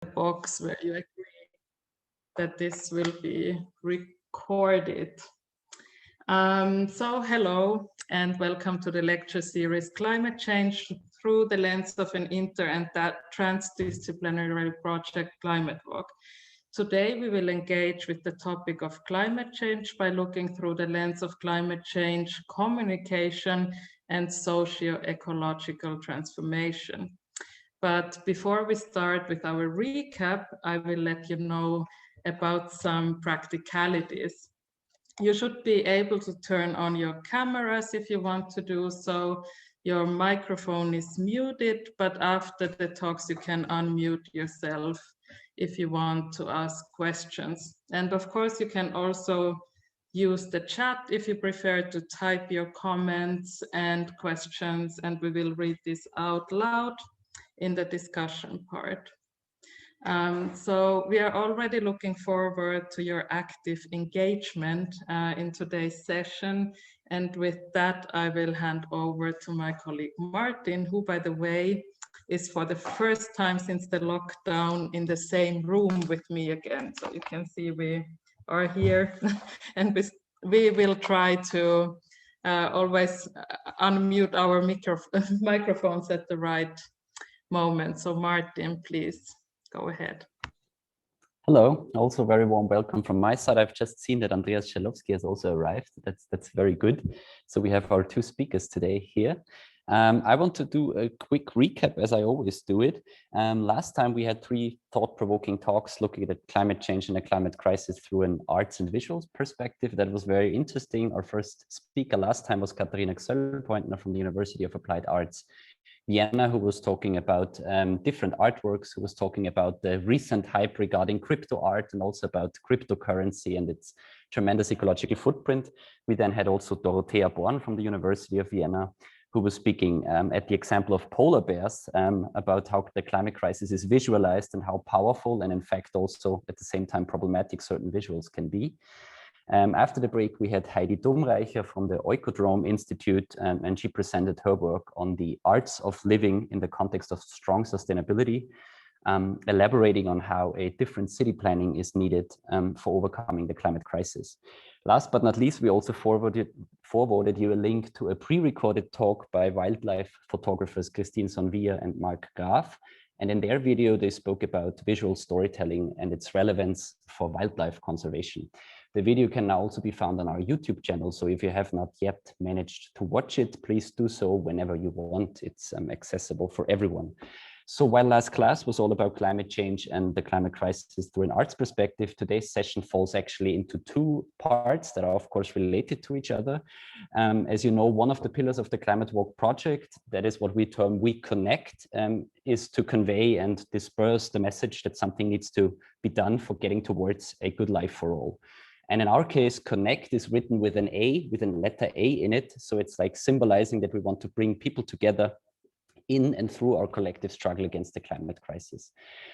box where you agree that this will be recorded. So hello and welcome to the lecture series Climate Change Through the Lens of an Inter- and Transdisciplinary Project Climate Walk. Today we will engage with the topic of climate change by looking through the lens of climate change, communication and socio-ecological transformation. But before we start with our recap, I will let you know about some practicalities. You should be able to turn on your cameras if you want to do so. Your microphone is muted, but after the talks you can unmute yourself if you want to ask questions. And of course, you can also use the chat if you prefer to type your comments and questions, and we will read this out loud in the discussion part. So we are already looking forward to your active engagement in today's session. And with that, I will hand over to my colleague Martin, who, by the way, is for the first time since the lockdown in the same room with me again. So you can see we are here and we will try to always unmute our microphones at the right moment. So Martin, please go ahead. Hello, also very warm welcome from my side. I've just seen that Andreas Schalowski has also arrived. That's very good. So we have our two speakers today here. I want to do a quick recap as I always do it. Last time we had 3 thought-provoking talks looking at climate change and a climate crisis through an arts and visuals perspective. That was very interesting. Our first speaker last time was Katharina Gsöllpointner from the University of Applied Arts Vienna, who was talking about different artworks, who was talking about the recent hype regarding crypto art and also about cryptocurrency and its tremendous ecological footprint. We then had also Dorothea Born from the University of Vienna, who was speaking at the example of polar bears about how the climate crisis is visualized and how powerful and in fact also at the same time problematic certain visuals can be. After the break, we had Heidi Domreicher from the Oikodrome Institute, and she presented her work on the arts of living in the context of strong sustainability, elaborating on how a different city planning is needed for overcoming the climate crisis. Last but not least, we also forwarded you a link to a pre-recorded talk by wildlife photographers Christine Sonvia and Mark Graf. And in their video, they spoke about visual storytelling and its relevance for wildlife conservation. The video can now also be found on our YouTube channel. So if you have not yet managed to watch it, please do so whenever you want. It's accessible for everyone. So while last class was all about climate change and the climate crisis through an arts perspective, today's session falls actually into 2 parts that are of course related to each other. As you know, one of the pillars of the Climate Walk project, that is what we term We Connect, is to convey and disperse the message that something needs to be done for getting towards a good life for all. And in our case, connect is written with an A, with a letter A in it. So it's like symbolizing that we want to bring people together in and through our collective struggle against the climate crisis.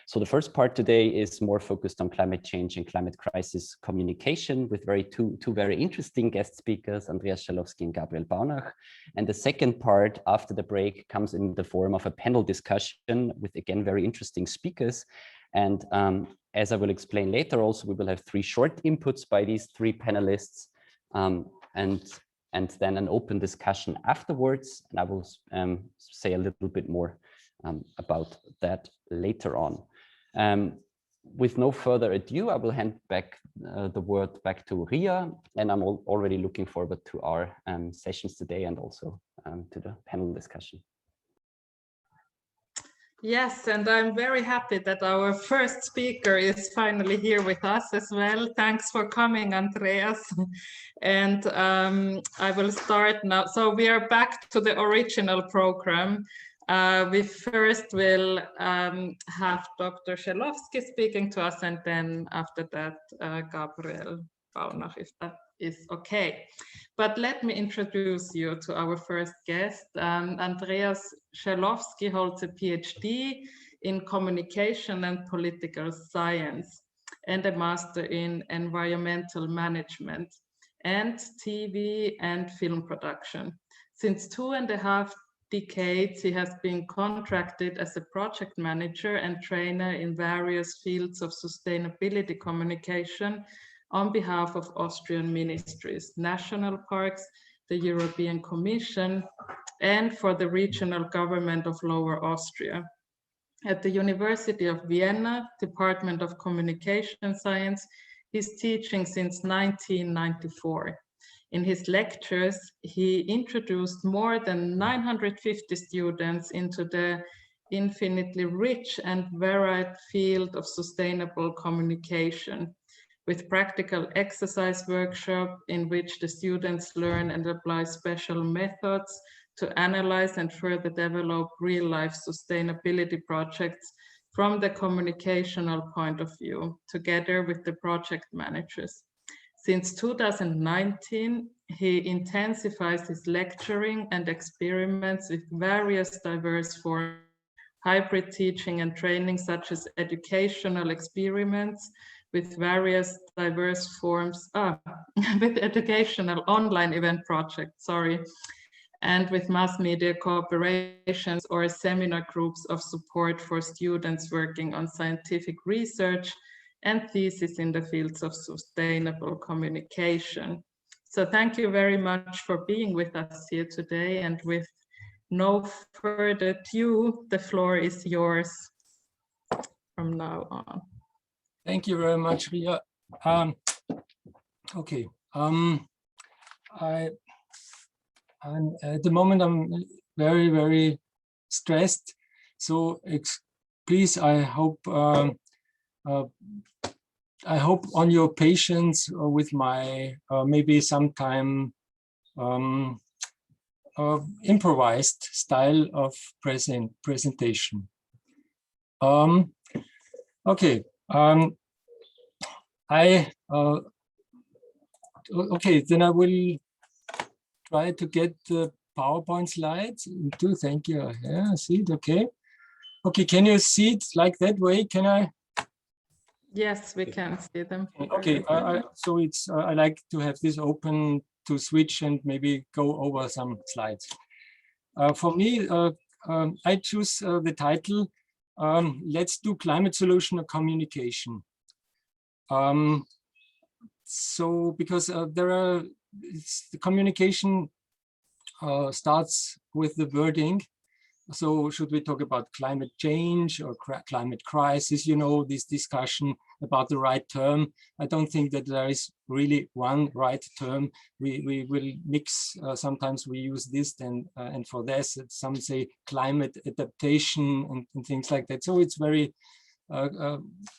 So the first part today is more focused on climate change and climate crisis communication with two very interesting guest speakers, Andreas Schalowski and Gabriel Bauner. And the second part after the break comes in the form of a panel discussion with, again, very interesting speakers. And as I will explain later, also, we will have 3 short inputs by these 3 panelists and then an open discussion afterwards. And I will say a little bit more about that later on. With no further ado, I will hand back the word back to Ria, and I'm already looking forward to our sessions today and also to the panel discussion. Yes, and I'm very happy that our first speaker is finally here with us as well. Thanks for coming, Andreas. And I will start now. So we are back to the original program. We first will have Dr. Schalowski speaking to us, and then after that, Gabriel Bauner, if that is okay. But let me introduce you to our first guest. Andreas Schalowski holds a PhD in communication and political science and a master in environmental management and TV and film production. Since 2.5 decades, he has been contracted as a project manager and trainer in various fields of sustainability communication on behalf of Austrian ministries, national parks, the European Commission, and for the regional government of Lower Austria. At the University of Vienna, Department of Communication Science, he's teaching since 1994. In his lectures, he introduced more than 950 students into the infinitely rich and varied field of sustainable communication, with practical exercise workshop in which the students learn and apply special methods to analyze and further develop real-life sustainability projects from the communicational point of view, together with the project managers. Since 2019, he intensifies his lecturing and experiments with various diverse forms, hybrid teaching and training, such as educational experiments with various diverse forms, with educational online event projects, and with mass media cooperations or seminar groups of support for students working on scientific research and thesis in the fields of sustainable communication. So thank you very much for being with us here today, and with no further ado, the floor is yours from now on. Thank you very much, Ria. Okay, I'm at the moment I'm very, very stressed. So please, I hope on your patience with my maybe sometime improvised style of presentation. Okay. Okay, then I will try to get the PowerPoint slides. Thank you. Yeah, see it. Okay. Okay, can you see it like that way? Can I? Yes, we can see them. Okay, so it's I like to have this open to switch and maybe go over some slides. For me, I choose the title, Let's Do Climate Solution or Communication. So because the communication starts with the wording. So should we talk about climate change or climate crisis? You know, this discussion about the right term. I don't think that there is really one right term. We will mix, sometimes we use this and for this, some say climate adaptation and things like that. So it's very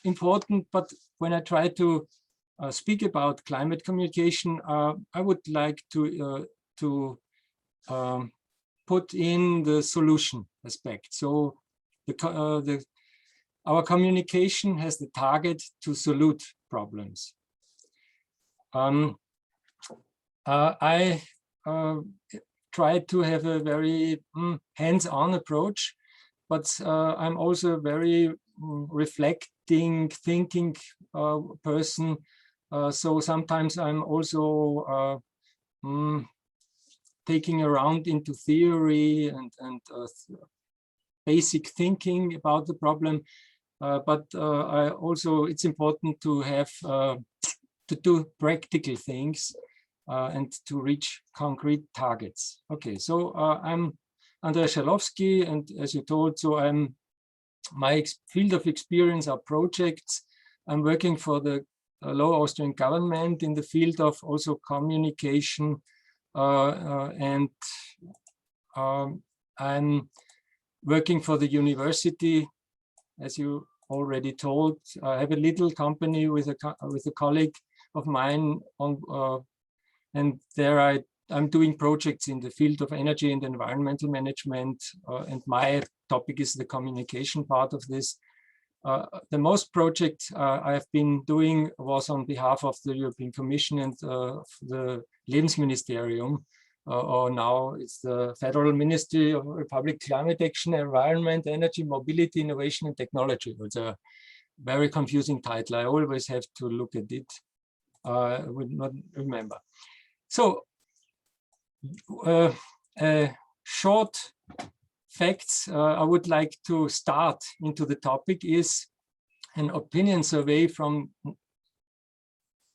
important. But when I try to speak about climate communication, I would like to put in the solution aspect. So our communication has the target to solve problems. I try to have a very hands-on approach, but I'm also a very reflecting, thinking person. So sometimes I'm also taking around into theory and basic thinking about the problem, but I also it's important to have to do practical things and to reach concrete targets. Okay, so I'm Andreas Schalowski, and as you told, so my field of experience are projects. I'm working for the Lower Austrian government in the field of also communication. And I'm working for the university, as you already told. I have a little company with a colleague of mine, and there I'm doing projects in the field of energy and environmental management, and my topic is the communication part of this. The most project I have been doing was on behalf of the European Commission and the Lebensministerium, or now it's the Federal Ministry of Republic Climate Action, Environment, Energy, Mobility, Innovation and Technology. It's a very confusing title. I always have to look at it. I would not remember. So a short facts I would like to start into the topic is an opinion survey from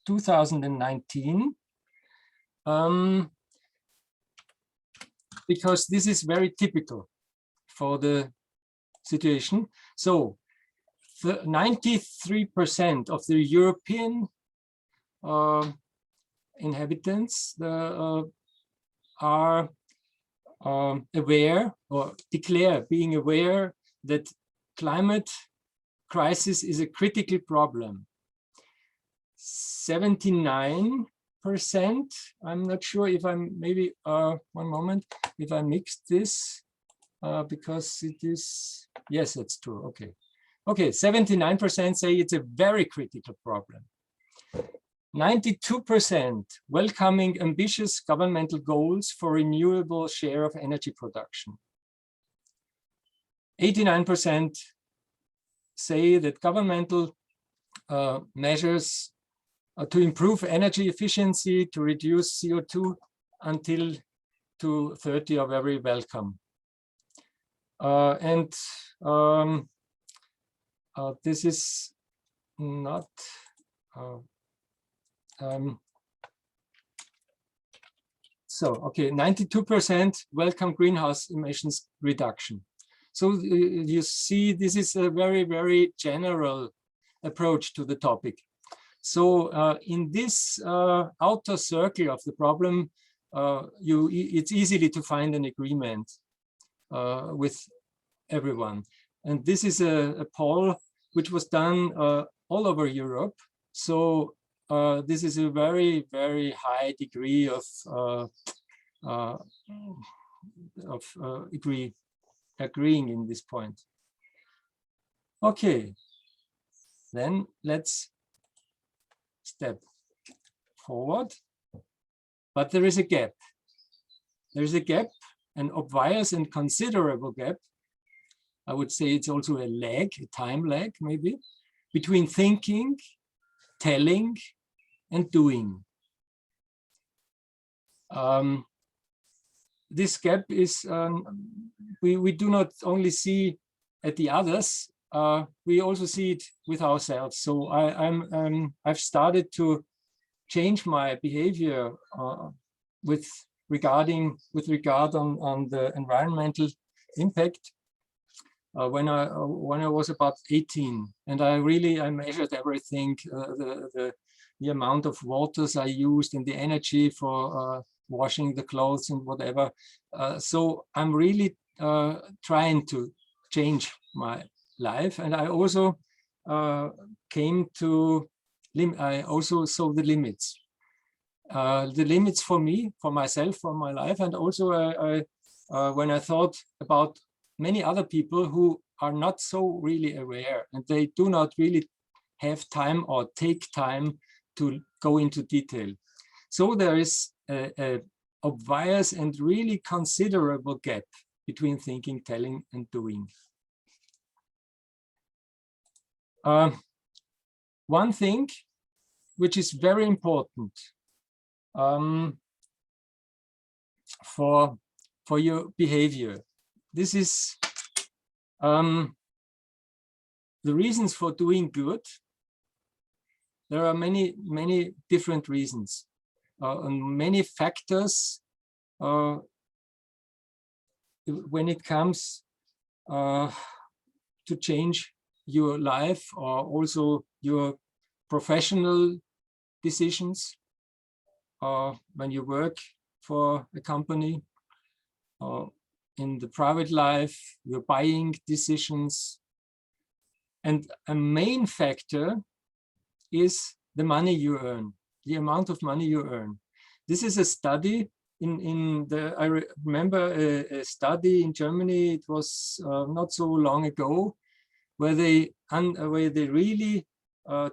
2019, because this is very typical for the situation. So 93% of the European inhabitants are aware or declare being aware that climate crisis is a critical problem. 79%, I'm not sure if I'm maybe, one moment, if I mixed this, because it is, yes, that's true, okay. Okay, 79% say it's a very critical problem. 92% welcoming ambitious governmental goals for renewable share of energy production. 89% say that governmental measures to improve energy efficiency, to reduce CO2 until 2030 are very welcome. This is not so okay, 92% welcome greenhouse emissions reduction. So you see, this is a very, very general approach to the topic. So in this outer circle of the problem, it's easily to find an agreement with everyone. And this is a poll which was done all over Europe. So this is a very, very high degree of agreeing in this point. Okay, then let's step forward. But there is a gap. There is a gap, an obvious and considerable gap. I would say it's also a lag, a time lag maybe, between thinking, telling, and doing. This gap is, we do not only see at the others, we also see it with ourselves. So I've started to change my behavior with regard on the environmental impact when I was about 18, and I measured everything, the amount of waters I used and the energy for washing the clothes and whatever. So I'm really trying to change my life, and I also came to I also saw the limits for me, for myself, for my life, and also when I thought about many other people who are not so really aware, and they do not really have time or take time to go into detail. So there is a obvious and really considerable gap between thinking, telling, and doing. One thing which is very important for your behavior, this is the reasons for doing good. There are many, many different reasons and many factors when it comes to change your life or also your professional decisions, when you work for a company, in the private life, your buying decisions. And a main factor is the money you earn, the amount of money you earn. This is a study I remember a study in Germany, it was not so long ago, where they really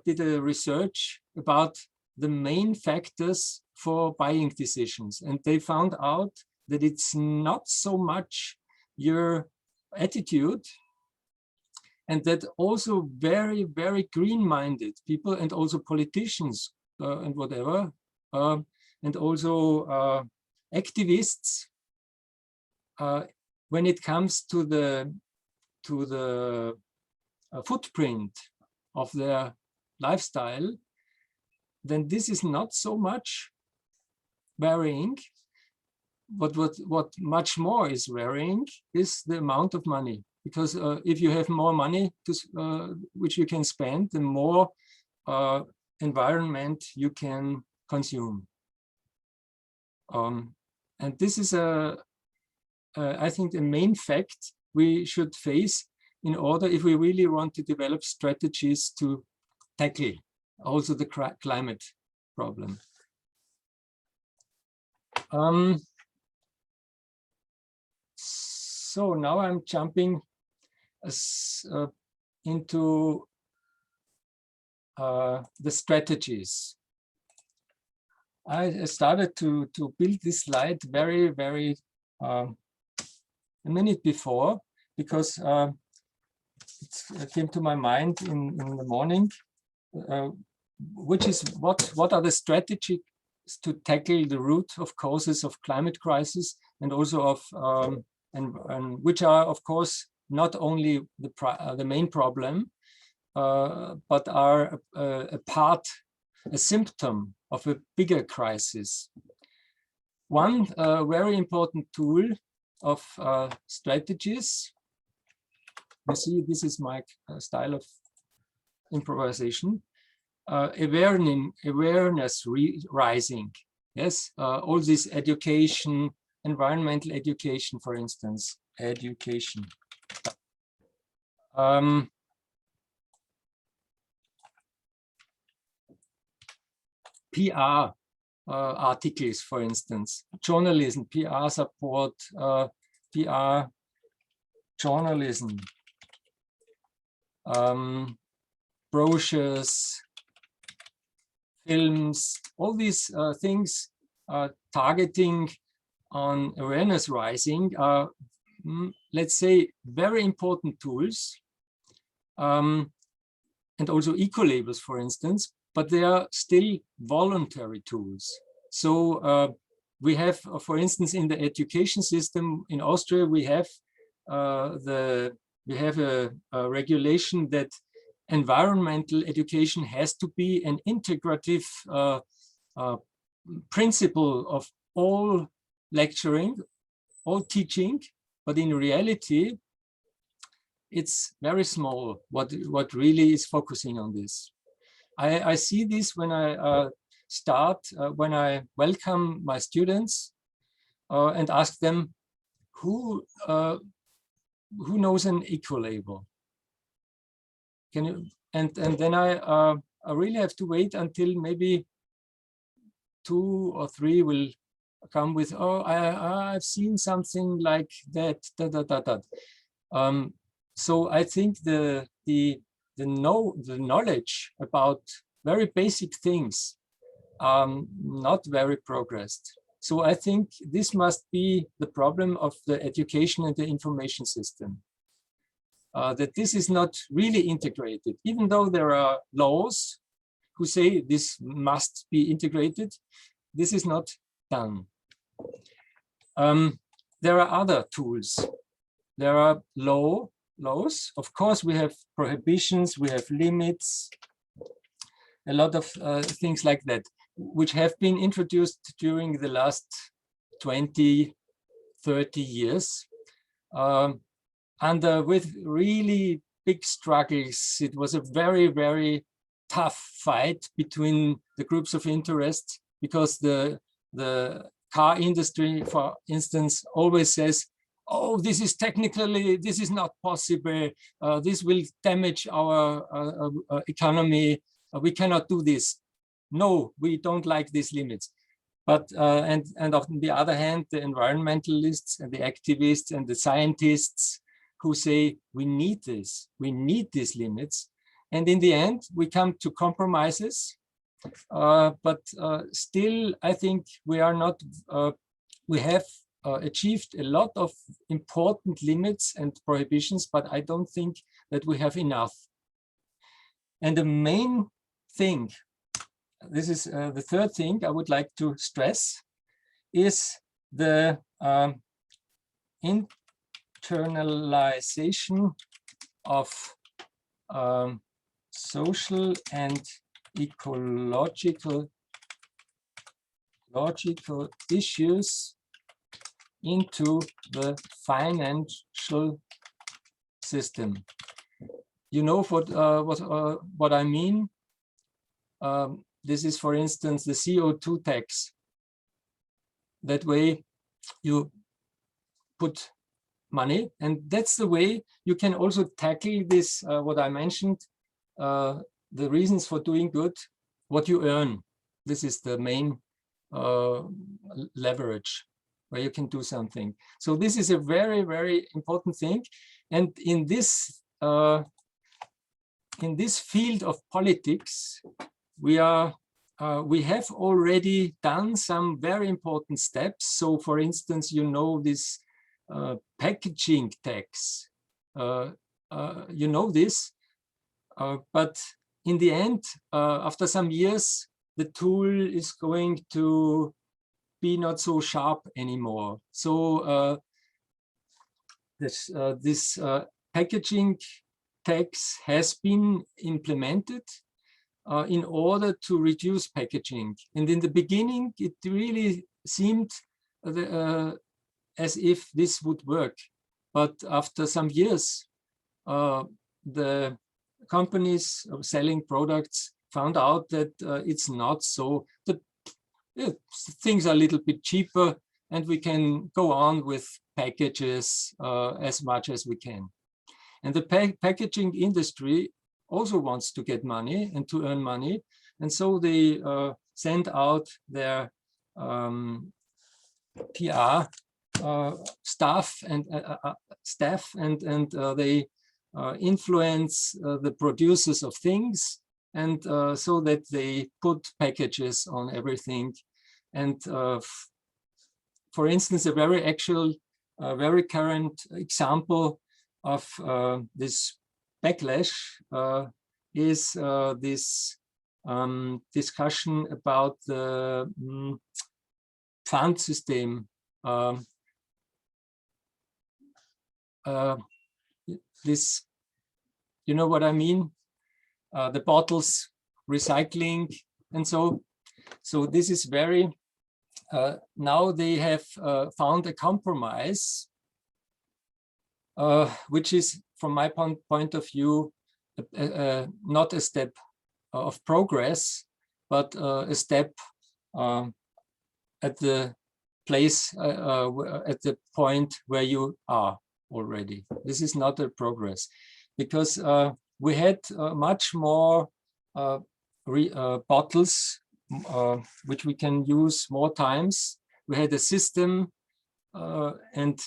did a research about the main factors for buying decisions. And they found out that it's not so much your attitude, and that also very, very green-minded people and also politicians and whatever, and also activists when it comes to the footprint of their lifestyle, then this is not so much varying. But what much more is varying is the amount of money, because if you have more money which you can spend, the more environment you can consume. And this is I think a main fact we should face in order, if we really want to develop strategies to tackle also the climate problem. So now I'm jumping into the strategies. I started to build this slide very a minute before, because it came to my mind in the morning, which is what are the strategies to tackle the root of causes of climate crisis, and also of and which are, of course, not only the main problem, but are a symptom of a bigger crisis. One very important tool of strategies, you see, this is my style of improvisation, awareness rising. Yes, all this education, environmental education, for instance, education. PR articles, for instance, journalism, PR support, PR journalism, brochures, films, all these things targeting on awareness rising are, let's say, very important tools, and also eco-labels, for instance, but they are still voluntary tools. So we have, for instance, in the education system in Austria, we have a regulation that environmental education has to be an integrative principle of all lecturing, all teaching, but in reality, it's very small what really is focusing on this. I see this when I when I welcome my students and ask them, who knows an eco-label? Can you? And then I really have to wait until maybe 2 or 3 will come with, oh, I've seen something like that. So I think the knowledge about very basic things not very progressed. So I think this must be the problem of the education and the information system. That this is not really integrated, even though there are laws who say this must be integrated, this is not done. There are other tools. There are laws. Of course, we have prohibitions, we have limits, a lot of things like that, which have been introduced during the last 20, 30 years. And with really big struggles, it was a very tough fight between the groups of interest, because the car industry, for instance, always says, oh, this is technically, this is not possible. This will damage our economy. We cannot do this. No, we don't like these limits. But and on the other hand, the environmentalists and the activists and the scientists who say we need this, we need these limits. And in the end, we come to compromises. But still, I think we are not. We have achieved a lot of important limits and prohibitions, but I don't think that we have enough. And the main thing, this is the third thing I would like to stress, is the internalization of social and ecological issues into the financial system. You know what I mean? This is, for instance, the CO2 tax. That way you put money, and that's the way you can also tackle this, what I mentioned, the reasons for doing good, what you earn. This is the main leverage where you can do something. So this is a very, very important thing. And in this field of politics, we have already done some very important steps. So for instance, you know, this packaging tax, you know this, but in the end, after some years, the tool is going to be not so sharp anymore. So this packaging tax has been implemented in order to reduce packaging. And in the beginning, it really seemed as if this would work. But after some years, the companies selling products found out that it's not so, that things are a little bit cheaper and we can go on with packages as much as we can. And the packaging industry also wants to get money and to earn money. And so they send out their PR staff and they influence the producers of things, and so that they put packages on everything. And for instance, a very actual, very current example of this backlash is this discussion about the fund system. This, you know what I mean? The bottles, recycling, and so this is very, now they have found a compromise, which is, from my point of view, not a step of progress, but a step at the place, at the point where you are already. This is not a progress, because we had much more bottles which we can use more times. We had a system and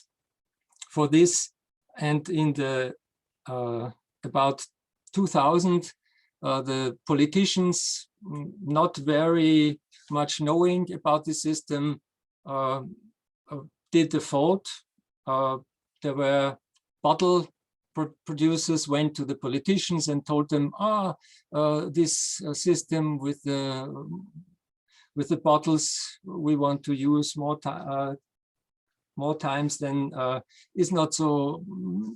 for this, and in the about 2000, the politicians, not very much knowing about the system, did the fault. There were bottle producers went to the politicians and told them, this system with the bottles we want to use more times than is not so,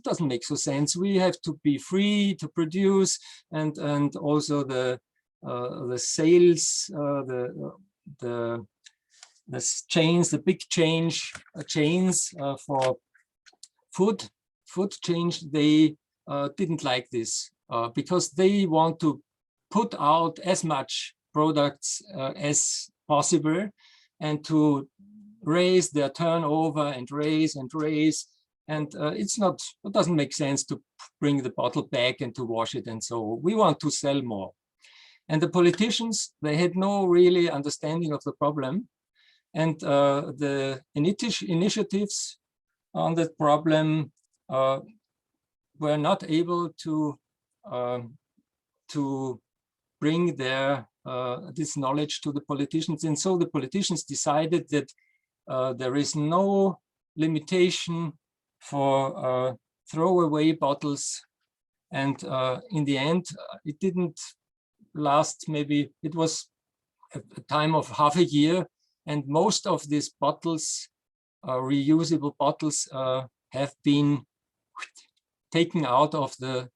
doesn't make so sense. We have to be free to produce, and also the sales, the chains, the big chains for food change, they didn't like this because they want to put out as much products as possible and to raise their turnover and raise, and it's not, it doesn't make sense to bring the bottle back and to wash it, and so we want to sell more. And the politicians, they had no really understanding of the problem, and the initiatives on that problem were not able to bring their this knowledge to the politicians, and so the politicians decided that there is no limitation for throwaway bottles, and in the end, it didn't last. Maybe it was a time of half a year, and most of these bottles, reusable bottles, have been taken out of the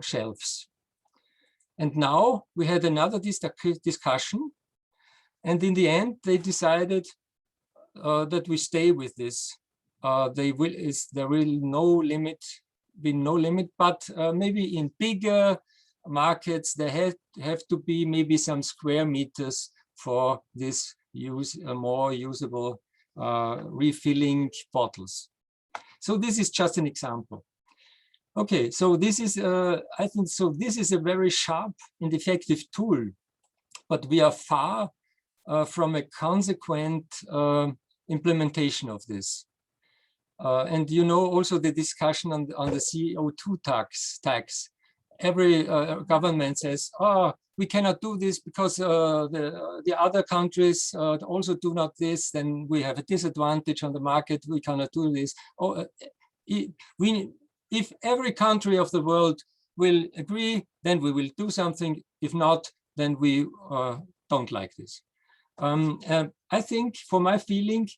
shelves. And now we had another discussion, and in the end they decided that we stay with this. There will be no limit, but maybe in bigger markets there have to be maybe some square meters for this more usable refilling bottles. So this is just an example. Okay, so this is I think so. This is a very sharp and effective tool, but we are far from a consequent implementation of this. And you know also the discussion on the CO2 tax. Every government says, "Oh, we cannot do this because the other countries also do not this. Then we have a disadvantage on the market. We cannot do this." Oh, if every country of the world will agree, then we will do something. If not, then we don't like this. I think, for my feeling,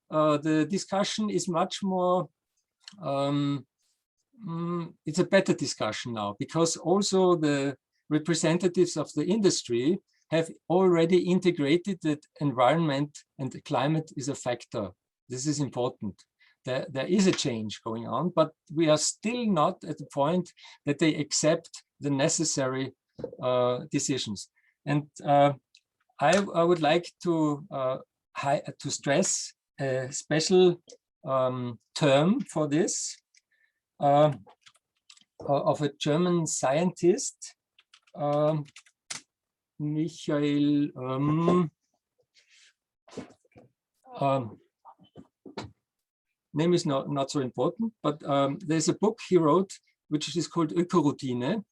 the discussion is much more, it's a better discussion now, because also the representatives of the industry have already integrated that environment and the climate is a factor. This is important. There is a change going on, but we are still not at the point that they accept the necessary decisions. And I would like to stress a special term for this of a German scientist, Michael. Name is not so important, but there's a book he wrote which is called Ökoroutine.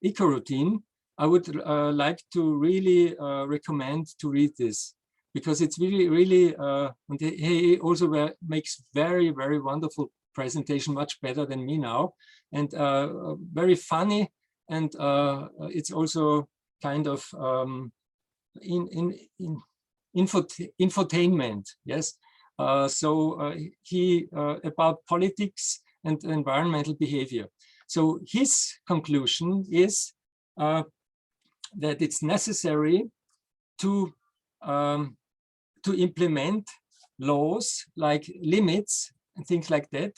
Eco-routine. I would like to really recommend to read this, because it's really and he also makes very wonderful presentation, much better than me now, and very funny, and it's also kind of infotainment. Yes. So he about politics and environmental behavior. So his conclusion is that it's necessary to implement laws like limits and things like that.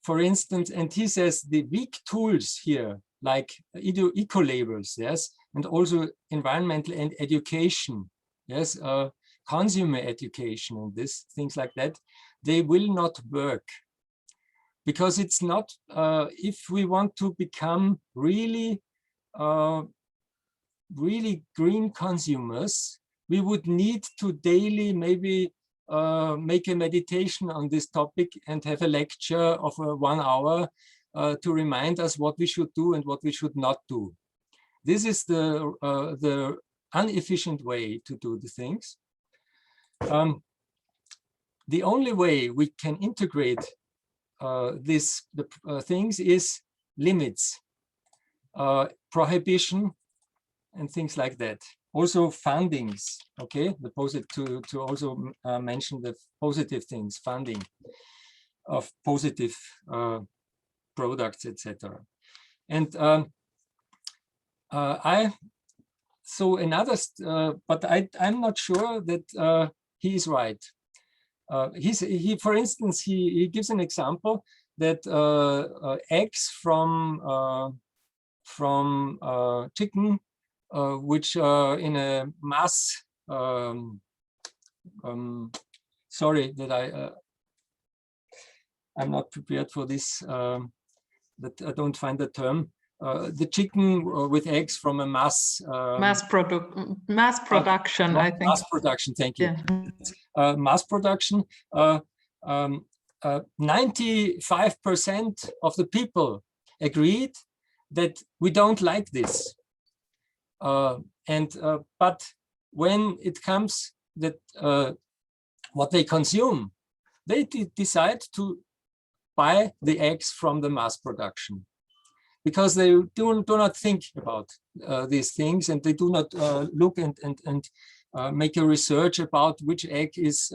For instance, and he says the weak tools here, like eco labels, yes, and also environmental and education, yes, consumer education and this things like that, they will not work, because it's not. If we want to become really green consumers, we would need to daily maybe make a meditation on this topic and have a lecture of 1 hour to remind us what we should do and what we should not do. This is the inefficient way to do the things. The only way we can integrate the things is limits, prohibition, and things like that. Also fundings, okay, the positive, to also mention the positive things, funding of positive products, etc. And so another, but I'm not sure that he is right. For instance, he gives an example that eggs from chicken, which in a mass, sorry that I'm not prepared for this, that I don't find the term. The chicken with eggs from a mass production, I think. Mass production, thank you. Yeah. Mass production. 95% of the people agreed that we don't like this. But when it comes that what they consume, they decide to buy the eggs from the mass production, because they do not think about these things, and they do not look and make a research about which egg is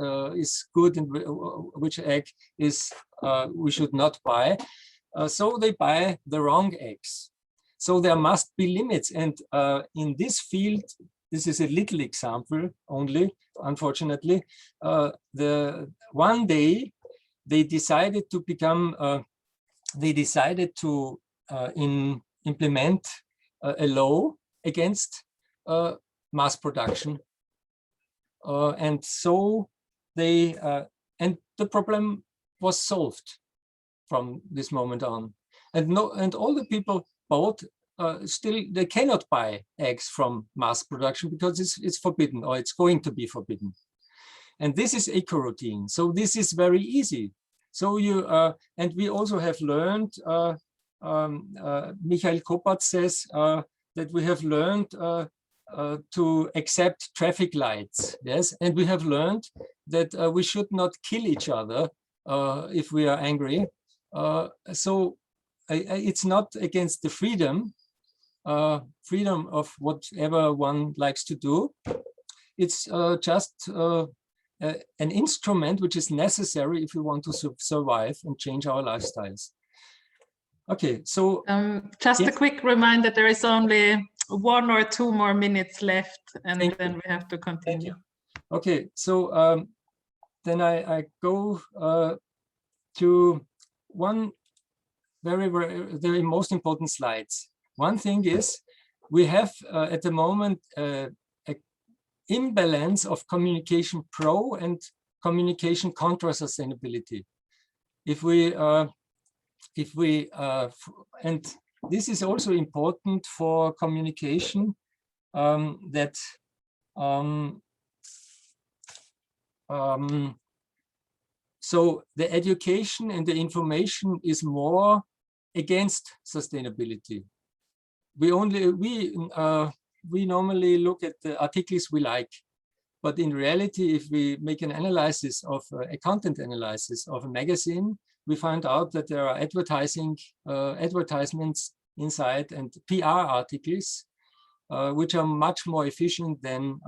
good and which egg is we should not buy. So they buy the wrong eggs. So there must be limits. And in this field, this is a little example only, unfortunately. One day they decided to become, implement a law against mass production. And so they, and the problem was solved from this moment on. And all the people bought, still they cannot buy eggs from mass production because it's forbidden, or it's going to be forbidden. And this is eco-routine. So this is very easy. So you, and we also have learned, Michael Kopat says that we have learned to accept traffic lights, yes? And we have learned that we should not kill each other if we are angry. So it's not against the freedom of whatever one likes to do. It's just an instrument which is necessary if we want to survive and change our lifestyles. Okay, so just a quick reminder, there is only 1 or 2 more minutes left, and then we have to continue. Okay, so then I go to one very most important slides. One thing is we have at the moment an imbalance of communication pro and communication contra sustainability. And this is also important for communication, that so the education and the information is more against sustainability. We normally look at the articles we like, but in reality, if we make an analysis of a content analysis of a magazine, we find out that there are advertisements inside and PR articles, which are much more efficient than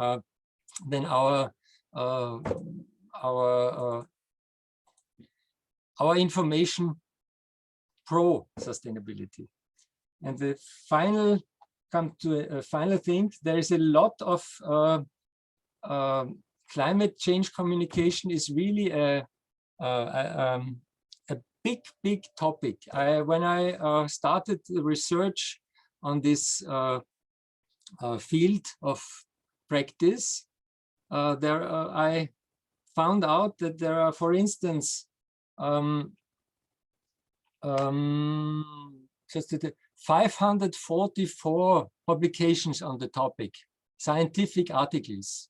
our information pro sustainability. And the final, come to a final thing, there is a lot of climate change communication is really a big topic. When I started the research on this field of practice, I found out that there are, for instance, just 544 publications on the topic, scientific articles.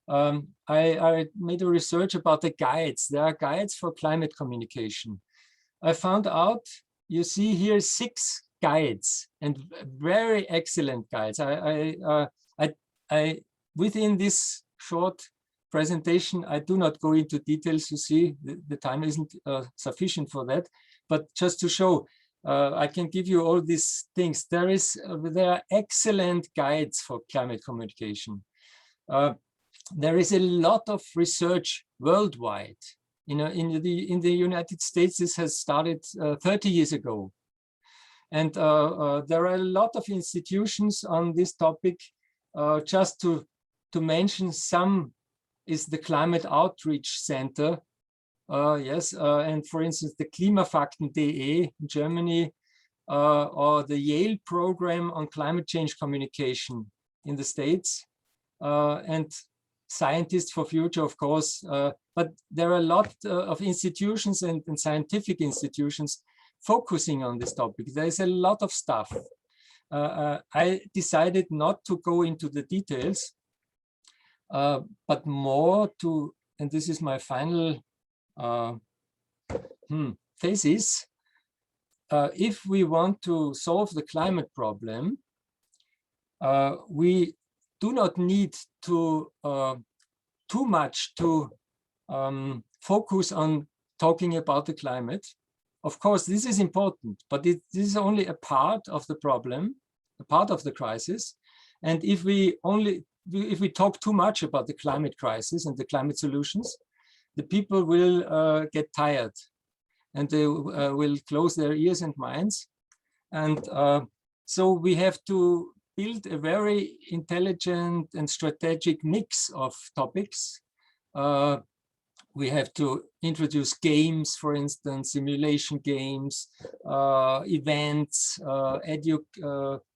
I made a research about the guides. There are guides for climate communication. I found out, you see here 6 guides, and very excellent guides. Within this short presentation, I do not go into details. You see, the time isn't sufficient for that. But just to show, I can give you all these things. There are excellent guides for climate communication. There is a lot of research worldwide. You know, in the United States, this has started 30 years ago. And there are a lot of institutions on this topic. Just to mention some is the Climate Outreach Center. Yes, and for instance, the Klimafakten.de in Germany, or the Yale program on climate change communication in the States, and Scientists for Future, of course. But there are a lot of institutions and scientific institutions focusing on this topic. There is a lot of stuff. I decided not to go into the details, but more to, and this is my final thesis. If we want to solve the climate problem, we do not need to too much to focus on talking about the climate. Of course, this is important, but this is only a part of the problem, a part of the crisis. And if we only if we talk too much about the climate crisis and the climate solutions, the people will get tired and they will close their ears and minds. And so we have to build a very intelligent and strategic mix of topics. We have to introduce games, for instance, simulation games, events,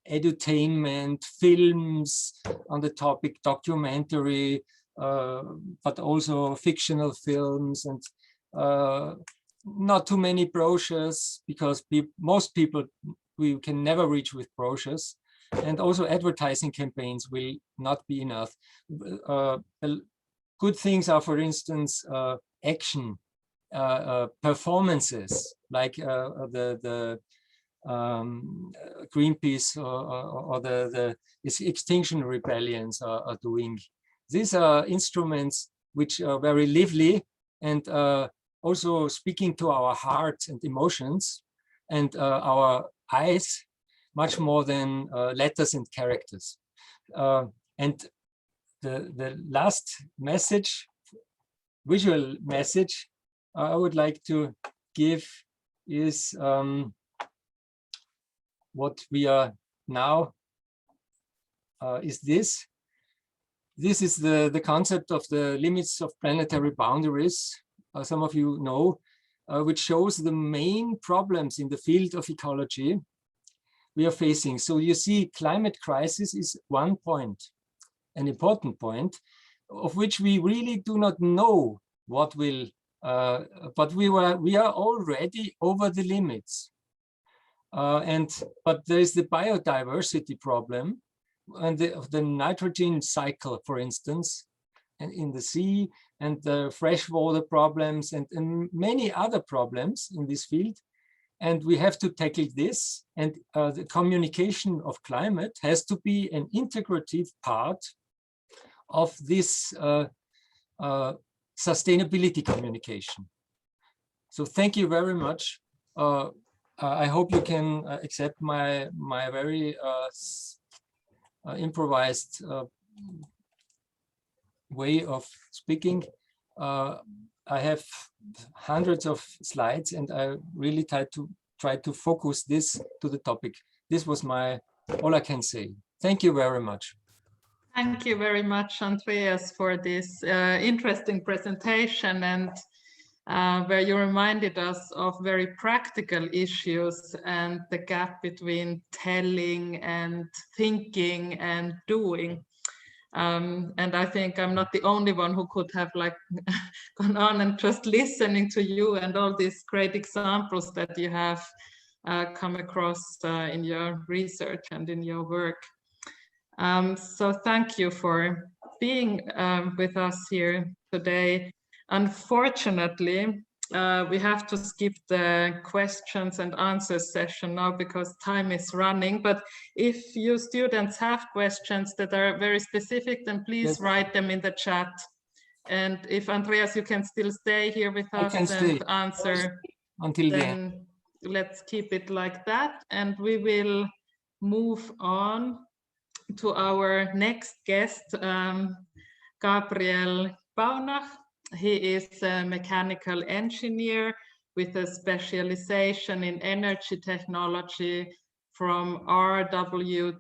edutainment, films on the topic, documentary, but also fictional films, and not too many brochures, because most people we can never reach with brochures, and also advertising campaigns will not be enough. Good things are, for instance, action, performances, like the Greenpeace or the Extinction Rebellions are doing. These are instruments which are very lively and also speaking to our hearts and emotions and our eyes, much more than letters and characters. And the last message, visual message, I would like to give is what we are now is this. This is the concept of the limits of planetary boundaries, some of you know, which shows the main problems in the field of ecology we are facing. So you see, climate crisis is one point, an important point, of which we really do not know what will, but we are already over the limits. But there is the biodiversity problem and the nitrogen cycle, for instance, and in the sea, and the freshwater problems, and many other problems in this field. And we have to tackle this, and the communication of climate has to be an integrative part of this sustainability communication. So thank you very much. I hope you can accept my very improvised way of speaking. I have hundreds of slides, and I really try to focus this to the topic. This was all I can say. Thank you very much. Thank you very much, Andreas, for this interesting presentation, and where you reminded us of very practical issues and the gap between telling and thinking and doing. And I think I'm not the only one who could have like gone on and just listening to you and all these great examples that you have come across in your research and in your work. So thank you for being with us here today. Unfortunately, we have to skip the questions and answers session now because time is running. But if you students have questions that are very specific, then please write them in the chat. And if Andreas, you can still stay here with us and answer until then let's keep it like that. And we will move on to our next guest, Gabriel Bauner. He is a mechanical engineer with a specialization in energy technology from RWTH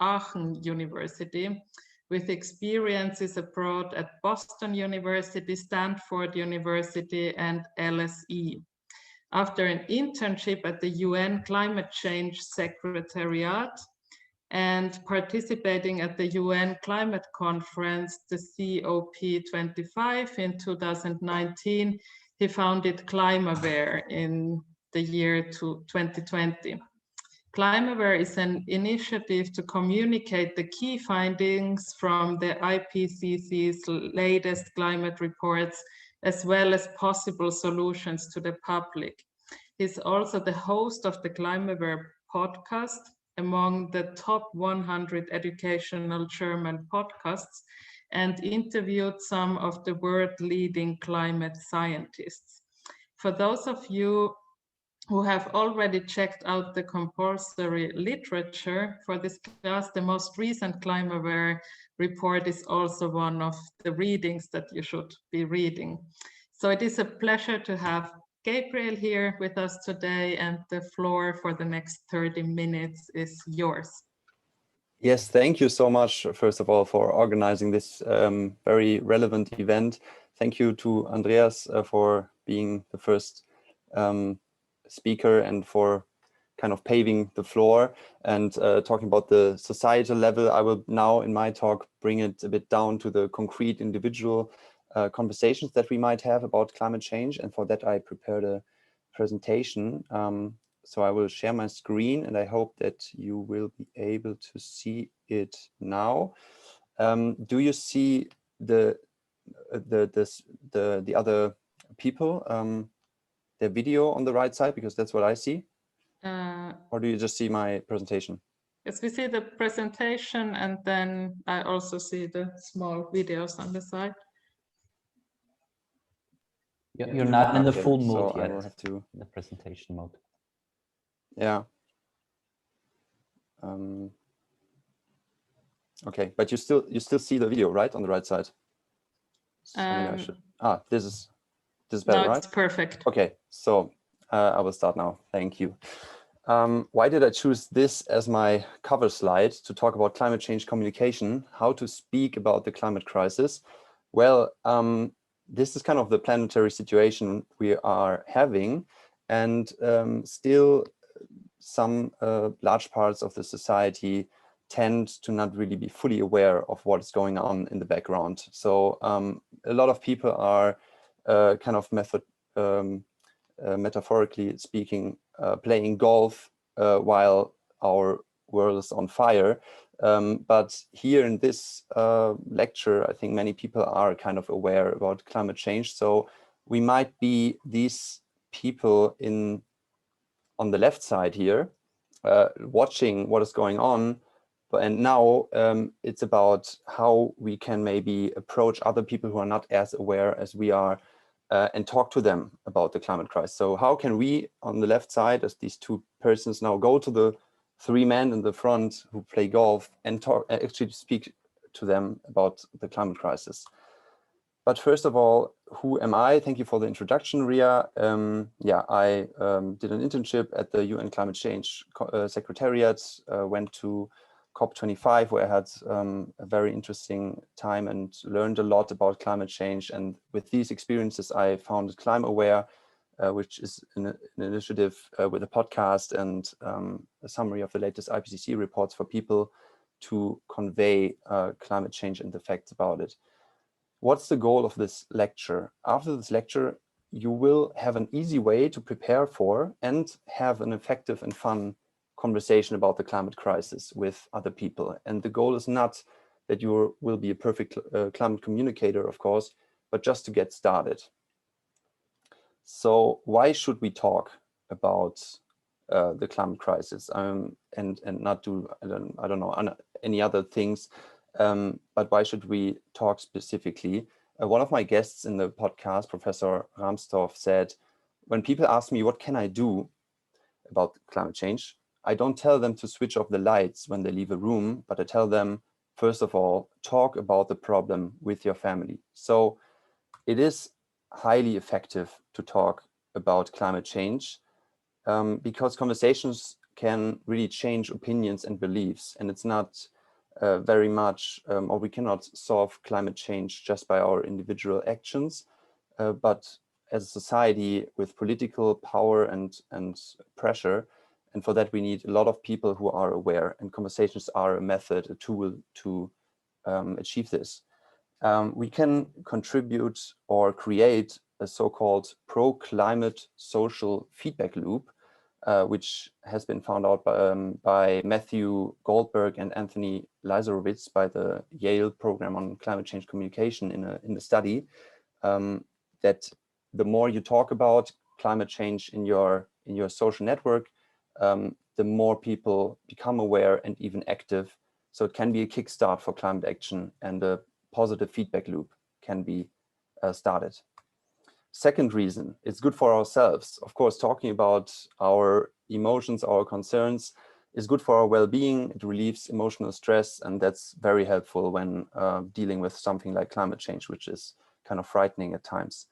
Aachen University, with experiences abroad at Boston University, Stanford University, and LSE. After an internship at the UN Climate Change Secretariat and participating at the UN Climate Conference, the COP25 in 2019, he founded Climaware in the year 2020. Climaware is an initiative to communicate the key findings from the IPCC's latest climate reports, as well as possible solutions to the public. He's also the host of the Climaware podcast, among the top 100 educational German podcasts, and interviewed some of the world-leading climate scientists. For those of you who have already checked out the compulsory literature for this class, the most recent ClimateAware report is also one of the readings that you should be reading. So it is a pleasure to have Gabriel here with us today, and the floor for the next 30 minutes is yours. Yes, thank you so much, first of all, for organizing this very relevant event. Thank you to Andreas for being the first speaker and for kind of paving the floor and talking about the societal level. I will now in my talk bring it a bit down to the concrete individual conversations that we might have about climate change. And for that, I prepared a presentation. So I will share my screen and I hope that you will be able to see it now. Do you see the other people, their video on the right side, because that's what I see? Or do you just see my presentation? Yes, we see the presentation and then I also see the small videos on the side. You're not in the Okay, full mode so yet, I will have to, the presentation mode. yeah. Okay, but you still see the video, right, on the right side? So maybe I should. This is better, right? It's perfect. Okay, so I will start now. Thank you. Why did I choose this as my cover slide to talk about climate change communication, how to speak about the climate crisis? Well, this is kind of the planetary situation we are having, and still some large parts of the society tend to not really be fully aware of what is going on in the background. So a lot of people are kind of metaphorically speaking, playing golf while our world is on fire. But here in this lecture, I think many people are kind of aware about climate change. So we might be these people on the left side here, watching what is going on. And now it's about how we can maybe approach other people who are not as aware as we are and talk to them about the climate crisis. So how can we on the left side, as these two persons now, go to the three men in the front who play golf and talk, actually speak to them about the climate crisis? But first of all, who am I? Thank you for the introduction, Ria. I did an internship at the UN Climate Change Secretariat, went to COP25, where I had a very interesting time and learned a lot about climate change. And with these experiences, I founded ClimateAware, which is an initiative with a podcast and a summary of the latest IPCC reports for people to convey climate change and the facts about it. What's the goal of this lecture? After this lecture, you will have an easy way to prepare for and have an effective and fun conversation about the climate crisis with other people. And the goal is not that you will be a perfect climate communicator, of course, but just to get started. So why should we talk about the climate crisis and not do, I don't know, any other things? But why should we talk specifically? One of my guests in the podcast, Professor Ramstorff, said, when people ask me, what can I do about climate change? I don't tell them to switch off the lights when they leave a room, but I tell them, first of all, talk about the problem with your family. So it is highly effective to talk about climate change because conversations can really change opinions and beliefs. And it's not very much, or we cannot solve climate change just by our individual actions, but as a society with political power and pressure. And for that, we need a lot of people who are aware, and conversations are a method, a tool to achieve this. We can contribute or create a so-called pro-climate social feedback loop, which has been found out by Matthew Goldberg and Anthony Lazarowitz by the Yale Program on Climate Change Communication in the study, that the more you talk about climate change in your social network, the more people become aware and even active. So it can be a kickstart for climate action, and a positive feedback loop can be started. second reason, it's good for ourselves. Of course, talking about our emotions, our concerns is good for our well-being. It relieves emotional stress, and that's very helpful when dealing with something like climate change, which is kind of frightening at times.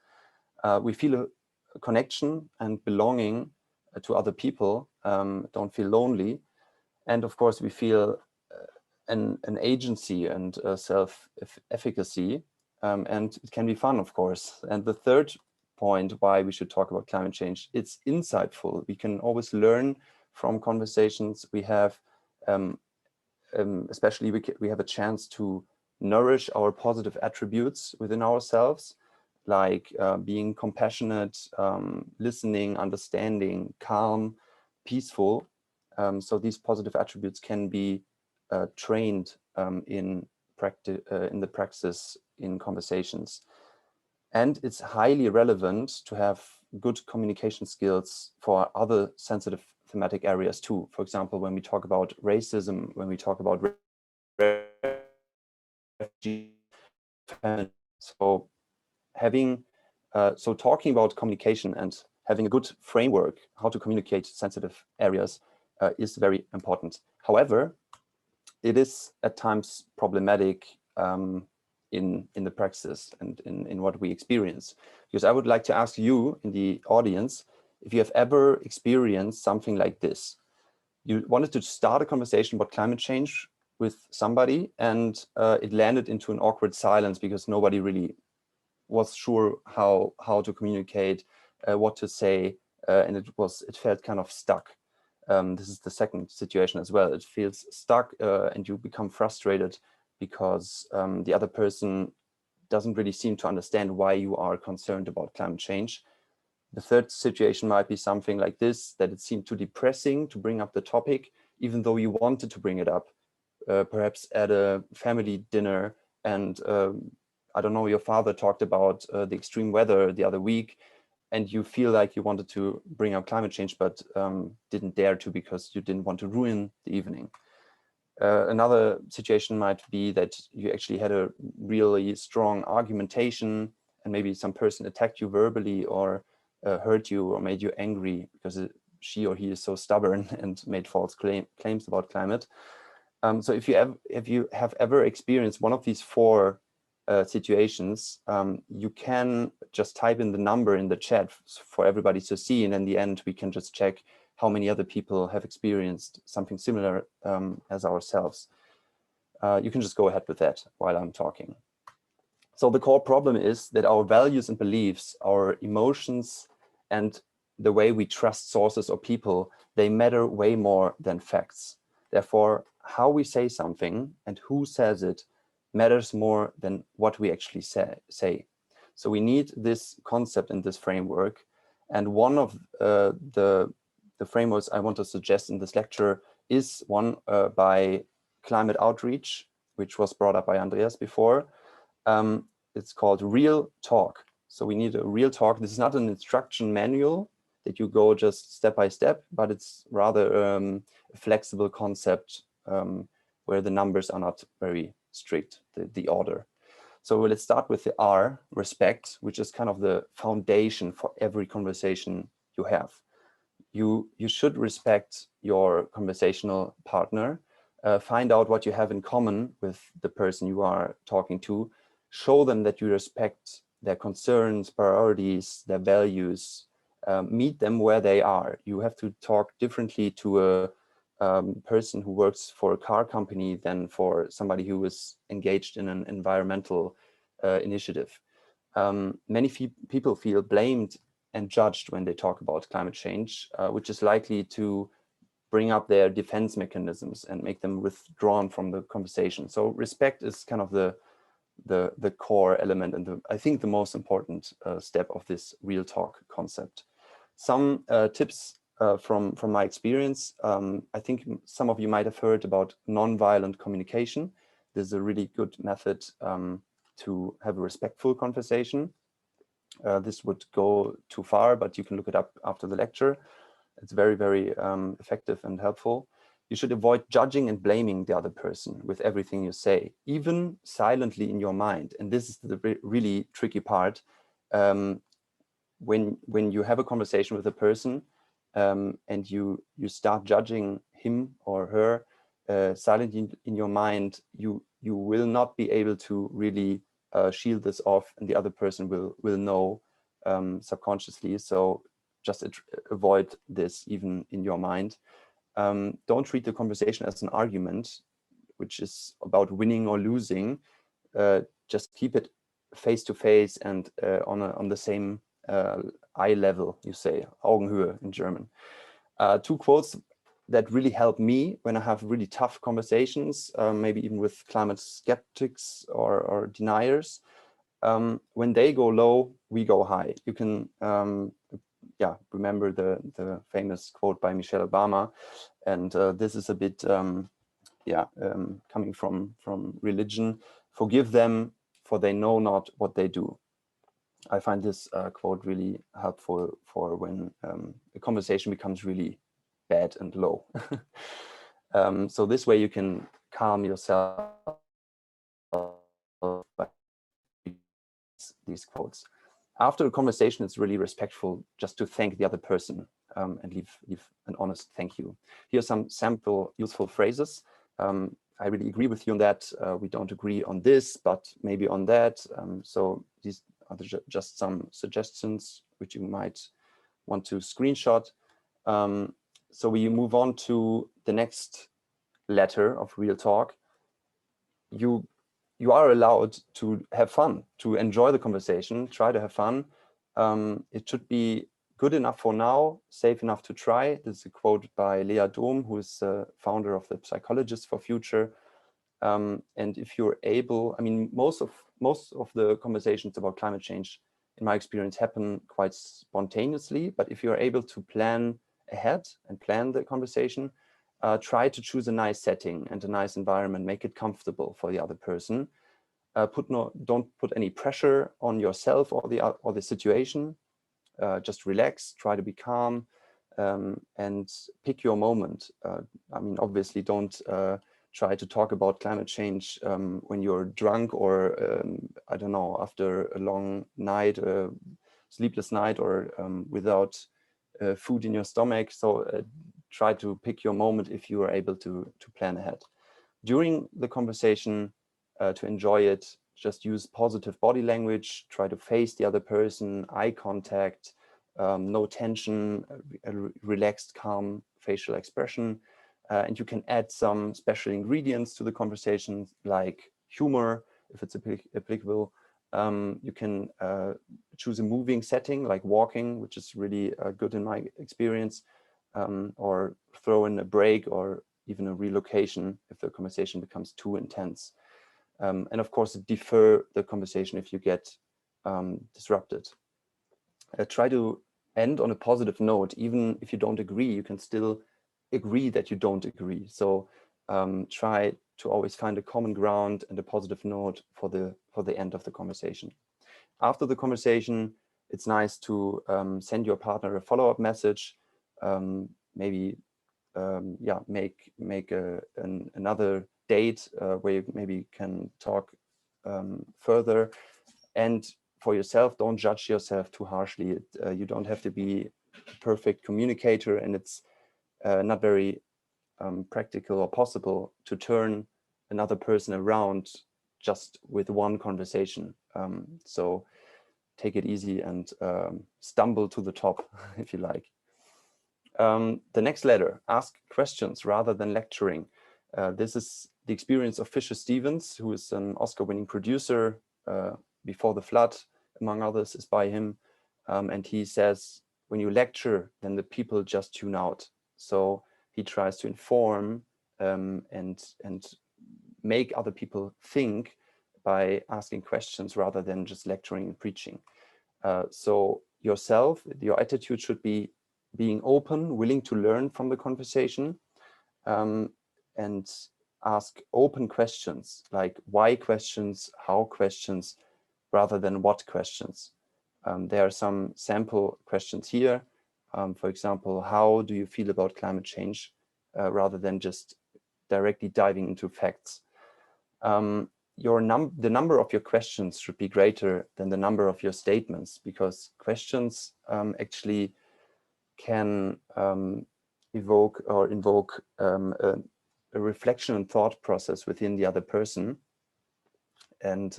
We feel a connection and belonging to other people, don't feel lonely. And of course, we feel an agency and self-efficacy, and it can be fun, of course. And the third point why we should talk about climate change, it's insightful. We can always learn from conversations we have, especially we have a chance to nourish our positive attributes within ourselves, like being compassionate, listening, understanding, calm, peaceful. So these positive attributes can be trained in the practice in conversations. And it's highly relevant to have good communication skills for other sensitive thematic areas too. For example, when we talk about racism, when we talk about refugee, so talking about communication and having a good framework how to communicate sensitive areas is very important. However, it is at times problematic in the practice and in what we experience. Because I would like to ask you in the audience, if you have ever experienced something like this. You wanted to start a conversation about climate change with somebody, and it landed into an awkward silence because nobody really was sure how to communicate, what to say, and it felt kind of stuck. This is the second situation as well. It feels stuck, and you become frustrated because the other person doesn't really seem to understand why you are concerned about climate change. The third situation might be something like this, that it seemed too depressing to bring up the topic, even though you wanted to bring it up, perhaps at a family dinner, and I don't know, your father talked about the extreme weather the other week, and you feel like you wanted to bring up climate change, but didn't dare to because you didn't want to ruin the evening. Another situation might be that you actually had a really strong argumentation, and maybe some person attacked you verbally or hurt you or made you angry because she or he is so stubborn and made false claims about climate. So if you have ever experienced one of these four situations, you can just type in the number in the chat for everybody to see, and in the end we can just check how many other people have experienced something similar as ourselves. You can just go ahead with that while I'm talking. So the core problem is that our values and beliefs, our emotions, and the way we trust sources or people, they matter way more than facts. Therefore, how we say something and who says it matters more than what we actually say. So we need this concept and this framework. And one of the frameworks I want to suggest in this lecture is one by climate outreach, which was brought up by Andreas before. It's called Real Talk. So we need a real talk. This is not an instruction manual that you go just step by step, but it's rather a flexible concept where the numbers are not very strict, the order. So let's start with the R, respect, which is kind of the foundation for every conversation you have. You should respect your conversational partner, find out what you have in common with the person you are talking to, show them that you respect their concerns, priorities, their values, meet them where they are. You have to talk differently to a person who works for a car company than for somebody who is engaged in an environmental initiative. Many people feel blamed and judged when they talk about climate change, which is likely to bring up their defense mechanisms and make them withdrawn from the conversation. So respect is kind of the core element and I think the most important step of this real talk concept. Some tips from my experience. I think some of you might have heard about nonviolent communication. This is a really good method to have a respectful conversation. This would go too far, but you can look it up after the lecture. It's very, very effective and helpful. You should avoid judging and blaming the other person with everything you say, even silently in your mind. And this is the really tricky part. when you have a conversation with a person and you start judging him or her silently in your mind, you will not be able to really shield this off, and the other person will know subconsciously. So just avoid this even in your mind. Don't treat the conversation as an argument, which is about winning or losing. Just keep it face to face and on the same eye level, you say, Augenhöhe in German. Two quotes that really help me when I have really tough conversations, maybe even with climate skeptics or deniers. When they go low, we go high. You can remember the famous quote by Michelle Obama, and this is a bit coming from religion. Forgive them, for they know not what they do. I find this quote really helpful for when a conversation becomes really bad and low. So this way you can calm yourself by these quotes. After a conversation, it's really respectful just to thank the other person and leave an honest thank you. Here are some sample useful phrases. I really agree with you on that. We don't agree on this, but maybe on that. So these are just some suggestions which you might want to screenshot. So we move on to the next letter of real talk. You are allowed to have fun, to enjoy the conversation, try to have fun. It should be good enough for now, safe enough to try. This is a quote by Lea Dom, who is the founder of the Psychologists for Future. And if you're able, I mean, most of the conversations about climate change, in my experience, happen quite spontaneously. But if you're able to plan ahead and plan the conversation, try to choose a nice setting and a nice environment, make it comfortable for the other person. Don't put any pressure on yourself or the situation. Just relax, try to be calm, and pick your moment. I mean, obviously, don't try to talk about climate change when you're drunk or, I don't know, after a long night, sleepless night, or without food in your stomach. So try to pick your moment if you are able to plan ahead. During the conversation, to enjoy it, just use positive body language, try to face the other person, eye contact, no tension, a relaxed, calm facial expression. And you can add some special ingredients to the conversation, like humor, if it's applicable. You can choose a moving setting, like walking, which is really good in my experience, or throw in a break or even a relocation if the conversation becomes too intense. And of course, defer the conversation if you get disrupted. Try to end on a positive note. Even if you don't agree, you can still agree that you don't agree. So try to always find a common ground and a positive note for the end of the conversation. After the conversation, it's nice to send your partner a follow-up message, maybe make another date where you maybe can talk further. And for yourself, don't judge yourself too harshly. You don't have to be a perfect communicator, and it's not very practical or possible to turn another person around just with one conversation. So take it easy and stumble to the top, if you like. The next letter, ask questions rather than lecturing. This is the experience of Fisher Stevens, who is an Oscar-winning producer. Before the Flood, among others, is by him. And he says, when you lecture, then the people just tune out. So he tries to inform and make other people think by asking questions rather than just lecturing and preaching. So yourself, your attitude should be being open, willing to learn from the conversation, and ask open questions, like why questions, how questions, rather than what questions. There are some sample questions here. For example, how do you feel about climate change, rather than just directly diving into facts. the number of your questions should be greater than the number of your statements, because questions actually can invoke a reflection and thought process within the other person. And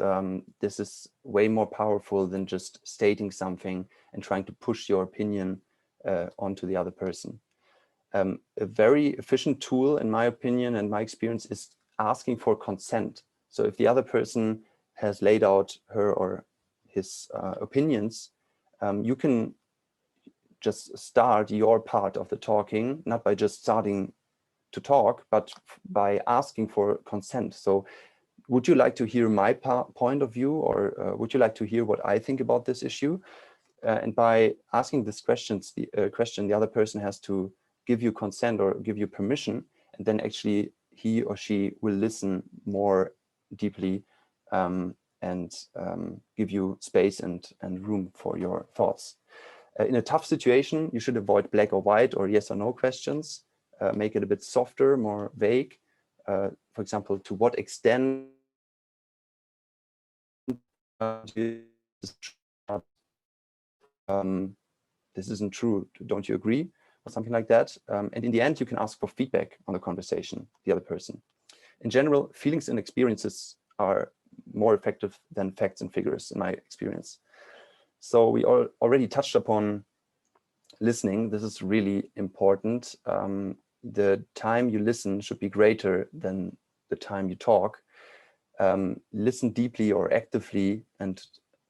this is way more powerful than just stating something and trying to push your opinion onto the other person. A very efficient tool, in my opinion and my experience, is asking for consent. So if the other person has laid out her or his opinions, you can just start your part of the talking, not by just starting to talk, but by asking for consent. So would you like to hear my point of view, or would you like to hear what I think about this issue? And by asking this question, the other person has to give you consent or give you permission, and then actually he or she will listen more deeply and give you space and room for your thoughts. In a tough situation, you should avoid black or white or yes or no questions. Make it a bit softer, more vague. For example, to what extent this isn't true, don't you agree? Or something like that. And in the end, you can ask for feedback on the conversation, the other person. In general, feelings and experiences are more effective than facts and figures, in my experience. So we already touched upon listening. This is really important. The time you listen should be greater than the time you talk. Listen deeply or actively, and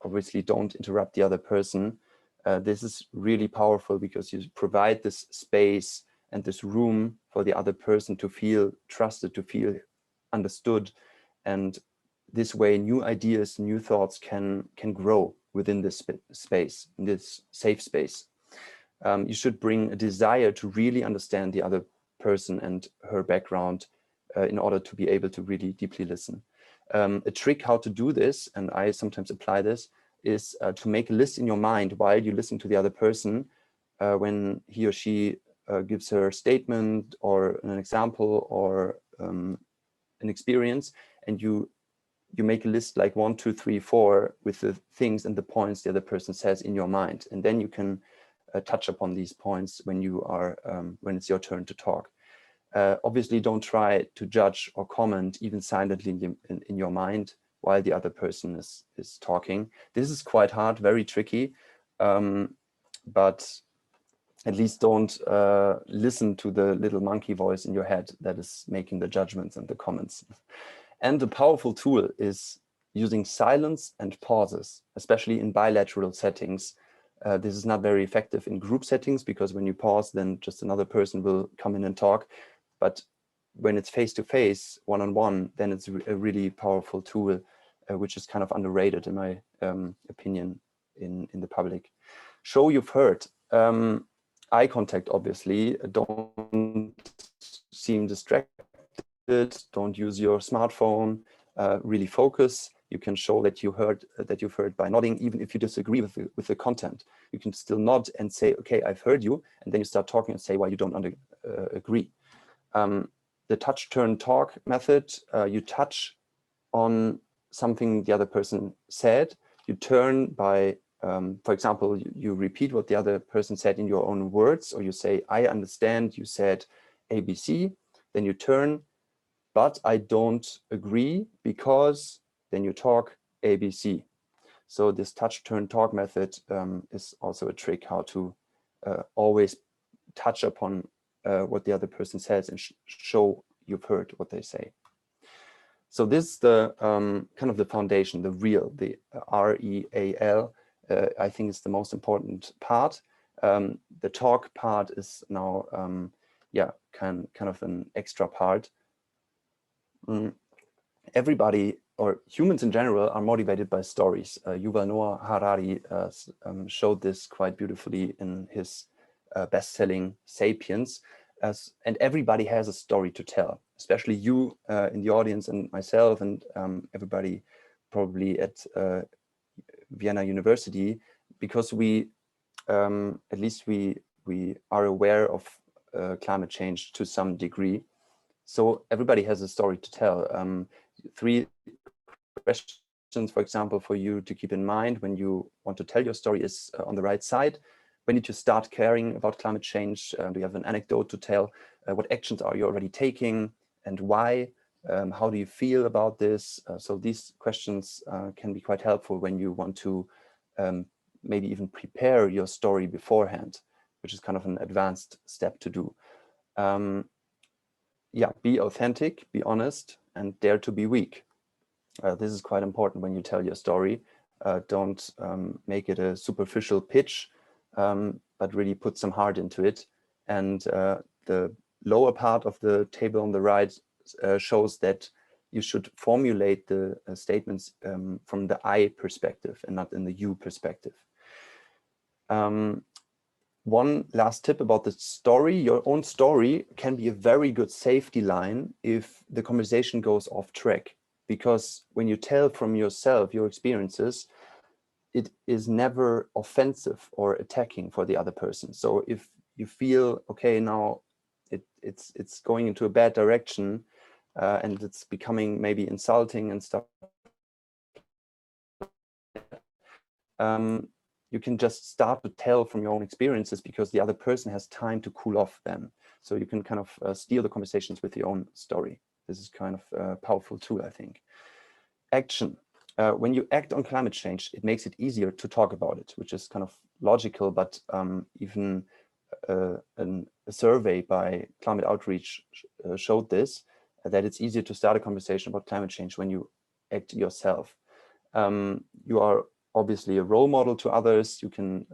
obviously don't interrupt the other person. This is really powerful because you provide this space and this room for the other person to feel trusted, to feel understood. And this way, new ideas, new thoughts can grow within this space, in this safe space. You should bring a desire to really understand the other person and her background in order to be able to really deeply listen. A trick how to do this, and I sometimes apply this, is to make a list in your mind while you listen to the other person when he or she gives her statement or an example or an experience, and you make a list like 1, 2, 3, 4 with the things and the points the other person says in your mind, and then you can touch upon these points when you are when it's your turn to talk. Obviously, don't try to judge or comment even silently in your mind while the other person is talking. This is quite hard, very tricky, but at least don't listen to the little monkey voice in your head that is making the judgments and the comments. And a powerful tool is using silence and pauses, especially in bilateral settings. This is not very effective in group settings because when you pause, then just another person will come in and talk. But when it's face-to-face, one-on-one, then it's a really powerful tool, which is kind of underrated in my opinion in the public. Show you've heard. Eye contact, obviously. Don't seem distracted. Don't use your smartphone. Really focus. You can show that you've heard by nodding, even if you disagree with the content. You can still nod and say, "Okay, I've heard you," and then you start talking and say why you don't agree. The touch, turn, talk method. You touch on something the other person said. You turn by, for example, you repeat what the other person said in your own words, or you say, "I understand you said ABC." Then you turn, "But I don't agree because," then you talk ABC. So this touch, turn, talk method is also a trick how to always touch upon what the other person says and show you've heard what they say. So this is the kind of the foundation, the real, the REAL. I think is the most important part. The talk part is now, yeah, kind of an extra part. Everybody, or humans in general, are motivated by stories. Yuval Noah Harari showed this quite beautifully in his best-selling *Sapiens*. And everybody has a story to tell, especially you in the audience and myself and everybody probably at Vienna University, because we, at least we are aware of climate change to some degree. So everybody has a story to tell. 3 questions, for example, for you to keep in mind when you want to tell your story is on the right side. When did you start caring about climate change? Do you have an anecdote to tell? What actions are you already taking and why? How do you feel about this? So these questions can be quite helpful when you want to maybe even prepare your story beforehand, which is kind of an advanced step to do. Yeah, be authentic, be honest, and dare to be weak. This is quite important when you tell your story. Don't make it a superficial pitch, but really put some heart into it. And the lower part of the table on the right shows that you should formulate the statements from the I perspective and not in the you perspective. One last tip about the story: your own story can be a very good safety line if the conversation goes off track, because when you tell from yourself, your experiences, it is never offensive or attacking for the other person. So if you feel, okay, now it's going into a bad direction and it's becoming maybe insulting and stuff, you can just start to tell from your own experiences, because the other person has time to cool off then. So you can kind of steer the conversations with your own story. This is kind of a powerful tool, I think. Action. When you act on climate change, it makes it easier to talk about it, which is kind of logical, but even a survey by Climate Outreach showed this, that it's easier to start a conversation about climate change when you act yourself. You are obviously a role model to others. You can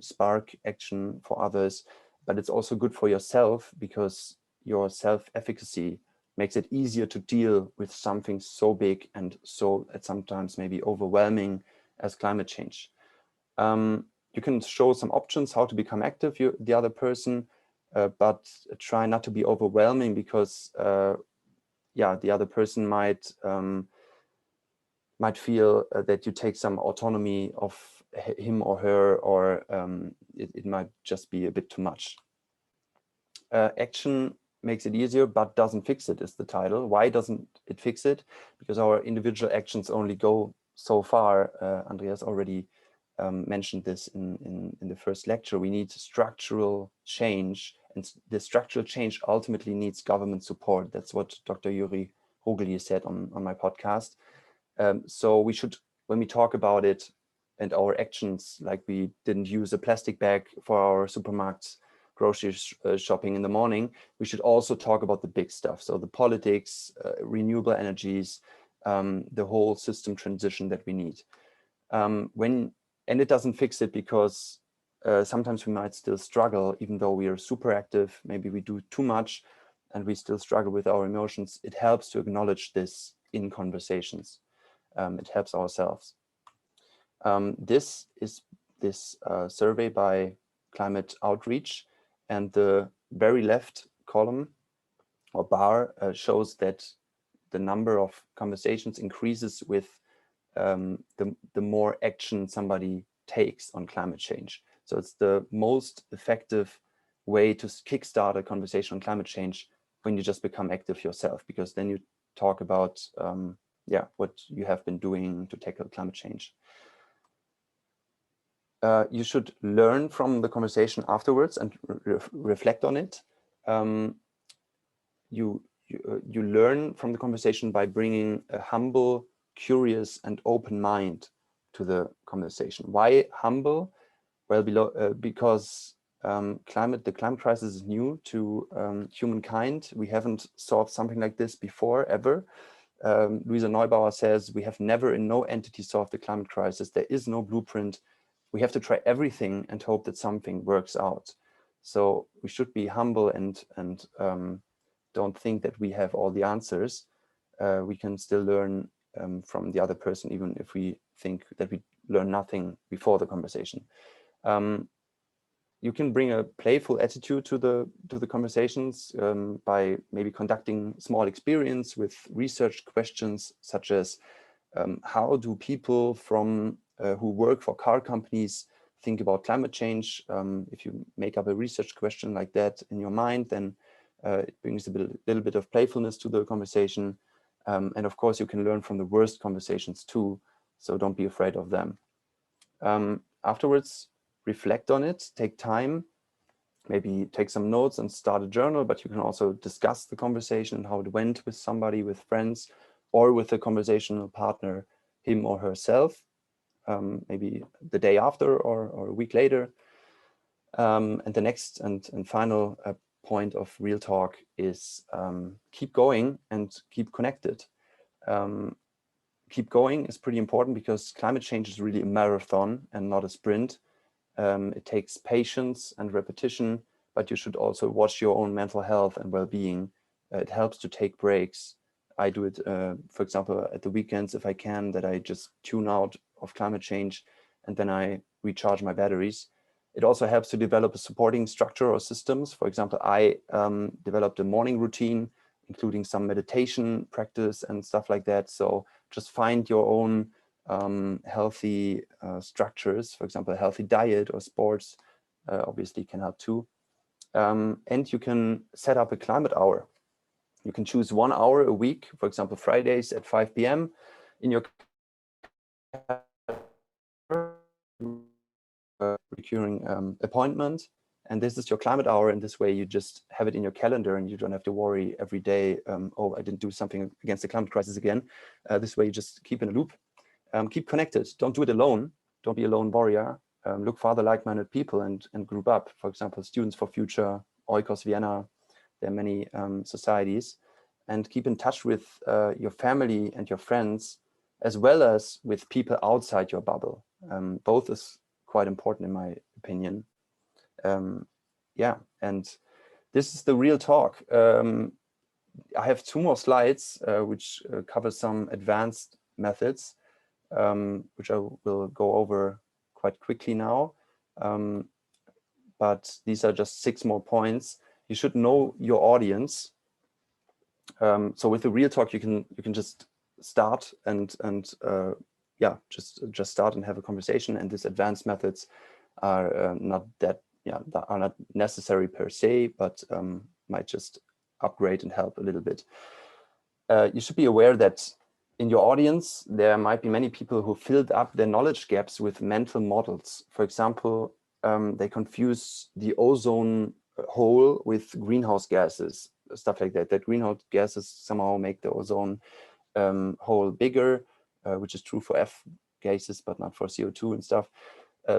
spark action for others, but it's also good for yourself, because your self-efficacy makes it easier to deal with something so big and so sometimes maybe overwhelming as climate change. You can show some options how to become active, the other person, but try not to be overwhelming, because yeah, the other person might feel that you take some autonomy of him or her, or it might just be a bit too much. Action makes it easier, but doesn't fix it, is the title. Why doesn't it fix it? Because our individual actions only go so far. Andreas already mentioned this in the first lecture. We need structural change, and the structural change ultimately needs government support. That's what Dr. Yuri Rogeli said on my podcast. So we should, when we talk about it and our actions, like we didn't use a plastic bag for our supermarket grocery shopping in the morning, we should also talk about the big stuff. So the politics, renewable energies, the whole system transition that we need. And it doesn't fix it, because sometimes we might still struggle, even though we are super active, maybe we do too much and we still struggle with our emotions. It helps to acknowledge this in conversations. It helps ourselves. This is this survey by Climate Outreach, and the very left column or bar shows that the number of conversations increases with the more action somebody takes on climate change. So it's the most effective way to kickstart a conversation on climate change when you just become active yourself, because then you talk about yeah, what you have been doing to tackle climate change. You should learn from the conversation afterwards and reflect on it. You learn from the conversation by bringing a humble, curious, and open mind to the conversation. Why humble? Well, because the climate crisis is new to humankind. We haven't solved something like this before, ever. Luisa Neubauer says, we have never in no entity solved the climate crisis. There is no blueprint. We have to try everything and hope that something works out. So we should be humble and don't think that we have all the answers. We can still learn from the other person, even if we think that we learn nothing before the conversation. You can bring a playful attitude to the conversations by maybe conducting small experience with research questions, such as how do people from who work for car companies think about climate change? If you make up a research question like that in your mind, then it brings a little bit of playfulness to the conversation. And of course, you can learn from the worst conversations too, so don't be afraid of them. Afterwards, reflect on it, take time, maybe take some notes and start a journal, but you can also discuss the conversation and how it went with somebody, with friends, or with a conversational partner, him or herself, maybe the day after or a week later. And the next and final point of real talk is keep going and keep connected. Keep going is pretty important because climate change is really a marathon and not a sprint. It takes patience and repetition, but you should also watch your own mental health and well-being. It helps to take breaks. I do it, for example, at the weekends if I can, that I just tune out of climate change and then I recharge my batteries. It also helps to develop a supporting structure or systems. For example, I developed a morning routine, including some meditation practice and stuff like that. So just find your own healthy structures, for example, a healthy diet or sports obviously can help too. And you can set up a climate hour. You can choose 1 hour a week, for example, Fridays at 5 p.m. in your recurring appointment. And this is your climate hour. And this way you just have it in your calendar and you don't have to worry every day, oh, I didn't do something against the climate crisis again. This way you just keep in a loop. Keep connected. Don't do it alone. Don't be a lone warrior. Look for other like-minded people and group up. For example, Students for Future, Oikos Vienna. There are many societies. And keep in touch with your family and your friends, as well as with people outside your bubble. Both is quite important in my opinion. Yeah, and this is the real talk. I have 2 more slides, which cover some advanced methods, which I will go over quite quickly now. But these are just 6 more points. You should know your audience. So with the real talk, you can just start and yeah, just start and have a conversation. And these advanced methods are not necessary per se, but might just upgrade and help a little bit. You should be aware that in your audience, there might be many people who filled up their knowledge gaps with mental models. For example, they confuse the ozone hole with greenhouse gases, stuff like that. That greenhouse gases somehow make the ozone hole bigger, which is true for F gases, but not for CO2 and stuff.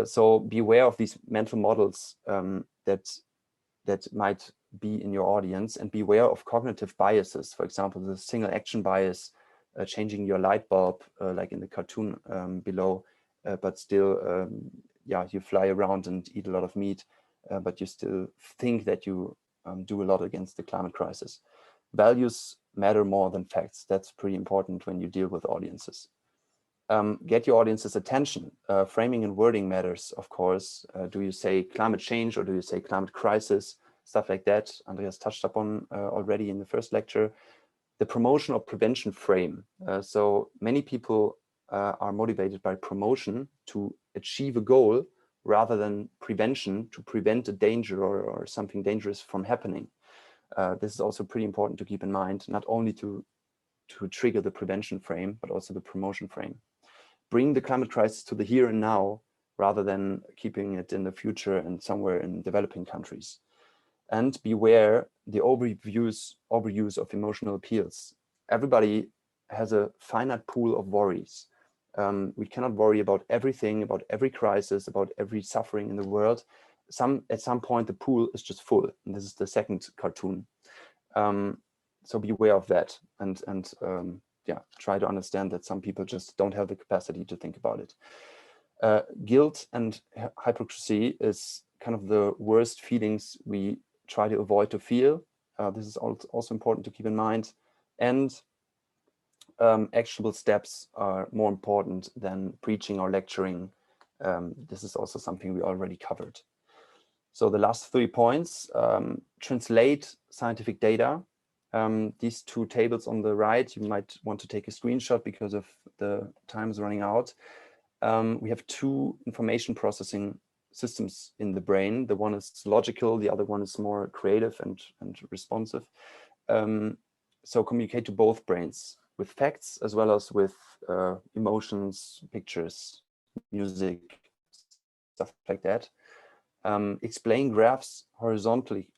So beware of these mental models that might be in your audience, and beware of cognitive biases. For example, the single action bias, changing your light bulb, like in the cartoon below, but still, yeah, you fly around and eat a lot of meat, but you still think that you do a lot against the climate crisis. Values matter more than facts. That's pretty important when you deal with audiences. Get your audience's attention. Framing and wording matters, of course. Do you say climate change or do you say climate crisis? Stuff like that. Andreas touched upon already in the first lecture. The promotion or prevention frame. So many people are motivated by promotion to achieve a goal rather than prevention to prevent a danger or something dangerous from happening. This is also pretty important to keep in mind, not only to trigger the prevention frame, but also the promotion frame. Bring the climate crisis to the here and now, rather than keeping it in the future and somewhere in developing countries. And beware the overuse of emotional appeals. Everybody has a finite pool of worries. We cannot worry about everything, about every crisis, about every suffering in the world. At some point, the pool is just full. And this is the second cartoon. So beware of that, and yeah, try to understand that some people just don't have the capacity to think about it. Guilt and hypocrisy is kind of the worst feelings we try to avoid to feel. This is also important to keep in mind. And actionable steps are more important than preaching or lecturing. This is also something we already covered. So the last 3 points: translate scientific data. These 2 tables on the right, you might want to take a screenshot because of the time is running out. We have 2 information processing systems in the brain. The one is logical, the other one is more creative and responsive. So communicate to both brains. with facts as well as with emotions, pictures, music, stuff like that. Explain graphs horizontally.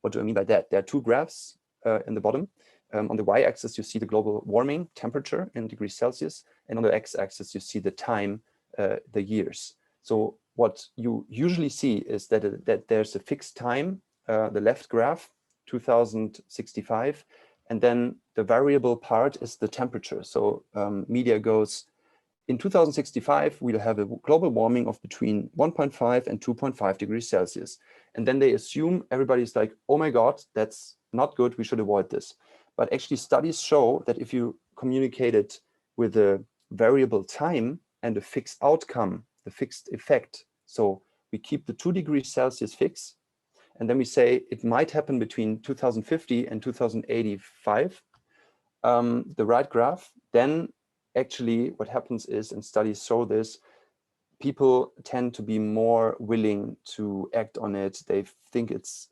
What do I mean by that? There are two graphs in the bottom. On the y-axis, you see the global warming temperature in degrees Celsius, and on the x-axis, you see the time, the years. So what you usually see is that there's a fixed time, the left graph, 2065, and then the variable part is the temperature. So media goes, in 2065, we'll have a global warming of between 1.5 and 2.5 degrees Celsius. And then they assume everybody's like, oh my God, that's not good, we should avoid this. But actually studies show that if you communicate it with a variable time and a fixed outcome, the fixed effect, so we keep the 2 degrees Celsius fixed, and then we say it might happen between 2050 and 2085, the right graph, then actually what happens is, and studies show this, people tend to be more willing to act on it. They think it's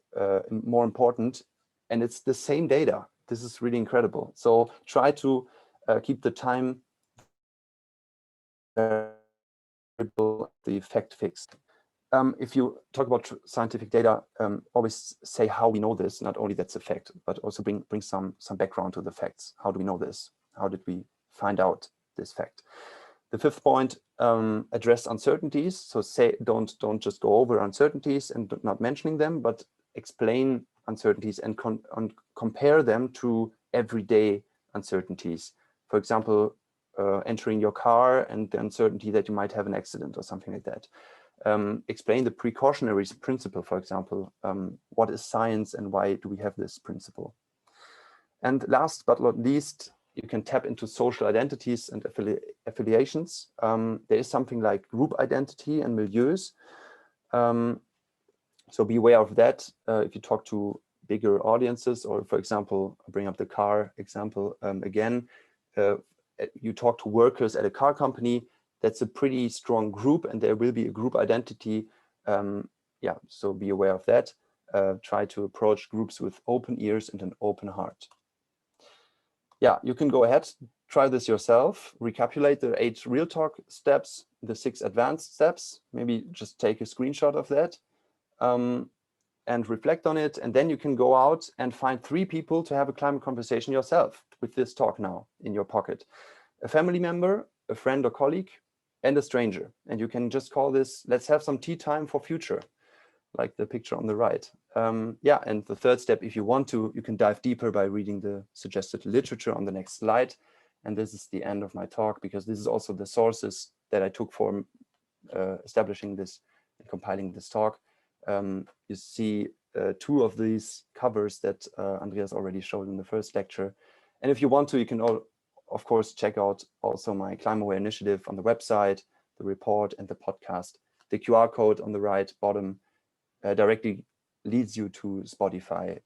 more important, and it's the same data. This is really incredible. So try to keep the time variable, the effect fixed. If you talk about scientific data, always say how we know this, not only that's a fact, but also bring some background to the facts. How do we know this? How did we find out this fact? The fifth point, address uncertainties. So say, don't just go over uncertainties and not mentioning them, but explain uncertainties and compare them to everyday uncertainties. For example, entering your car and the uncertainty that you might have an accident or something like that. Explain the precautionary principle, for example. What is science and why do we have this principle? And last but not least, you can tap into social identities and affiliations. There is something like group identity and milieus. So be aware of that if you talk to bigger audiences, or for example, bring up the car example again. You talk to workers at a car company, that's a pretty strong group and there will be a group identity. Yeah, so be aware of that. Try to approach groups with open ears and an open heart. Yeah, you can go ahead, try this yourself, recapitulate the 8 real talk steps, the 6 advanced steps, maybe just take a screenshot of that and reflect on it. And then you can go out and find 3 people to have a climate conversation yourself with this talk now in your pocket. A family member, a friend or colleague, and a stranger. And you can just call this, let's have some tea time for future, like the picture on the right. Yeah, and the 3rd step, if you want to, you can dive deeper by reading the suggested literature on the next slide. And this is the end of my talk, because this is also the sources that I took for establishing this and compiling this talk. You see 2 of these covers that Andreas already showed in the first lecture. And if you want to, you can all, of course, check out also my Climate Aware initiative on the website, the report and the podcast. The QR code on the right bottom directly leads you to Spotify,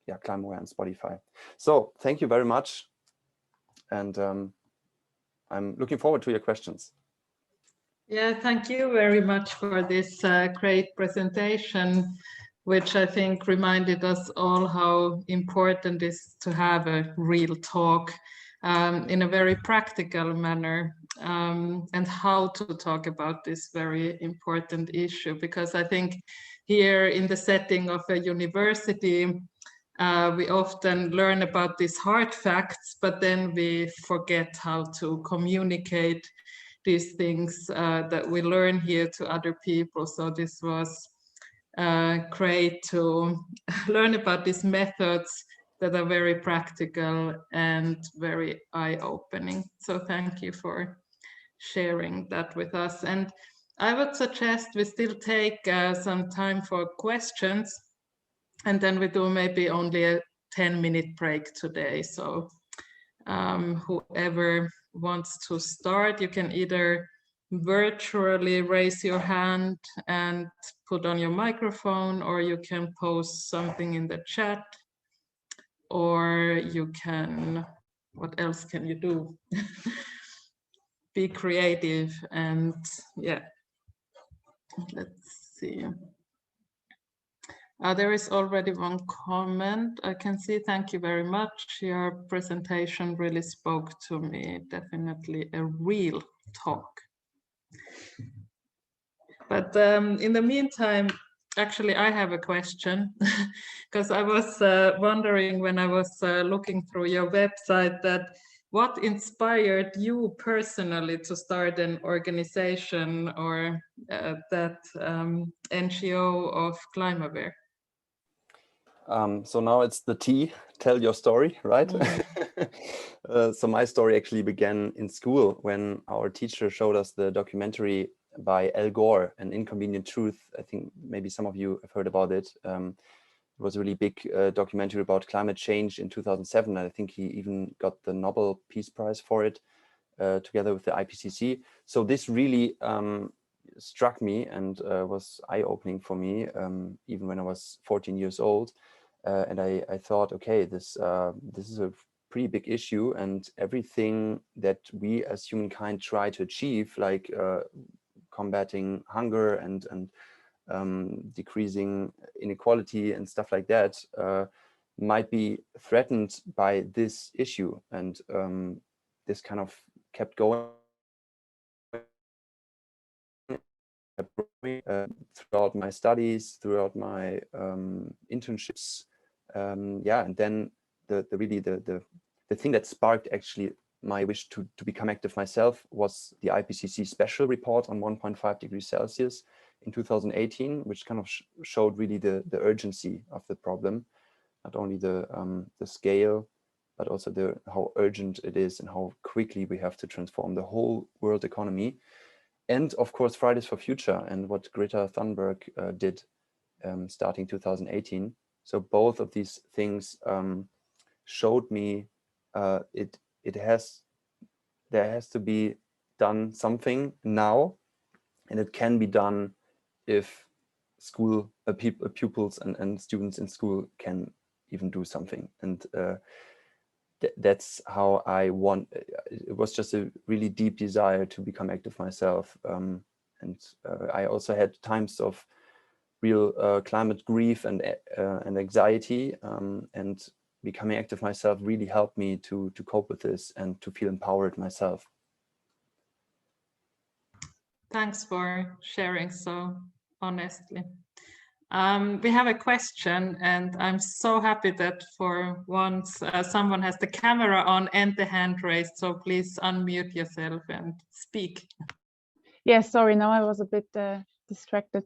yeah, Climate Aware and Spotify. So thank you very much. And I'm looking forward to your questions. Yeah, thank you very much for this great presentation, which I think reminded us all how important it is to have a real talk in a very practical manner, and how to talk about this very important issue. Because I think here in the setting of a university, we often learn about these hard facts, but then we forget how to communicate these things that we learn here to other people. So this was great to learn about these methods that are very practical and very eye-opening. So thank you for sharing that with us. And I would suggest we still take some time for questions, and then we do maybe only a 10-minute break today. So whoever wants to start, you can either virtually raise your hand and put on your microphone, or you can post something in the chat, or you can, what else can you do? Be creative. And yeah, let's see. There is already one comment I can see. Thank you very much. Your presentation really spoke to me. Definitely a real talk. But in the meantime, actually, I have a question because I was wondering when I was looking through your website that what inspired you personally to start an organization or that NGO of Climaware? So now it's the T, tell your story, right? So my story actually began in school when our teacher showed us the documentary by Al Gore, An Inconvenient Truth. I think maybe some of you have heard about it. It was a really big documentary about climate change in 2007. And I think he even got the Nobel Peace Prize for it together with the IPCC. So this really struck me and was eye-opening for me, even when I was 14 years old. And I thought, okay, this is a pretty big issue, and everything that we as humankind try to achieve, like combating hunger and decreasing inequality and stuff like that, might be threatened by this issue. And this kind of kept going throughout my studies, throughout my internships. Yeah, and then the thing that sparked actually my wish to become active myself was the IPCC special report on 1.5 degrees Celsius in 2018, which kind of showed really the urgency of the problem, not only the scale, but also how urgent it is and how quickly we have to transform the whole world economy. And of course, Fridays for Future and what Greta Thunberg did starting 2018. So both of these things showed me there has to be done something now, and it can be done if school pupils and students in school can even do something. And that's how I want. It was just a really deep desire to become active myself. And I also had times of real climate grief and anxiety, and becoming active myself really helped me to cope with this and to feel empowered myself. Thanks for sharing so honestly. We have a question, and I'm so happy that for once someone has the camera on and the hand raised, so please unmute yourself and speak. Yes, sorry, now I was a bit distracted.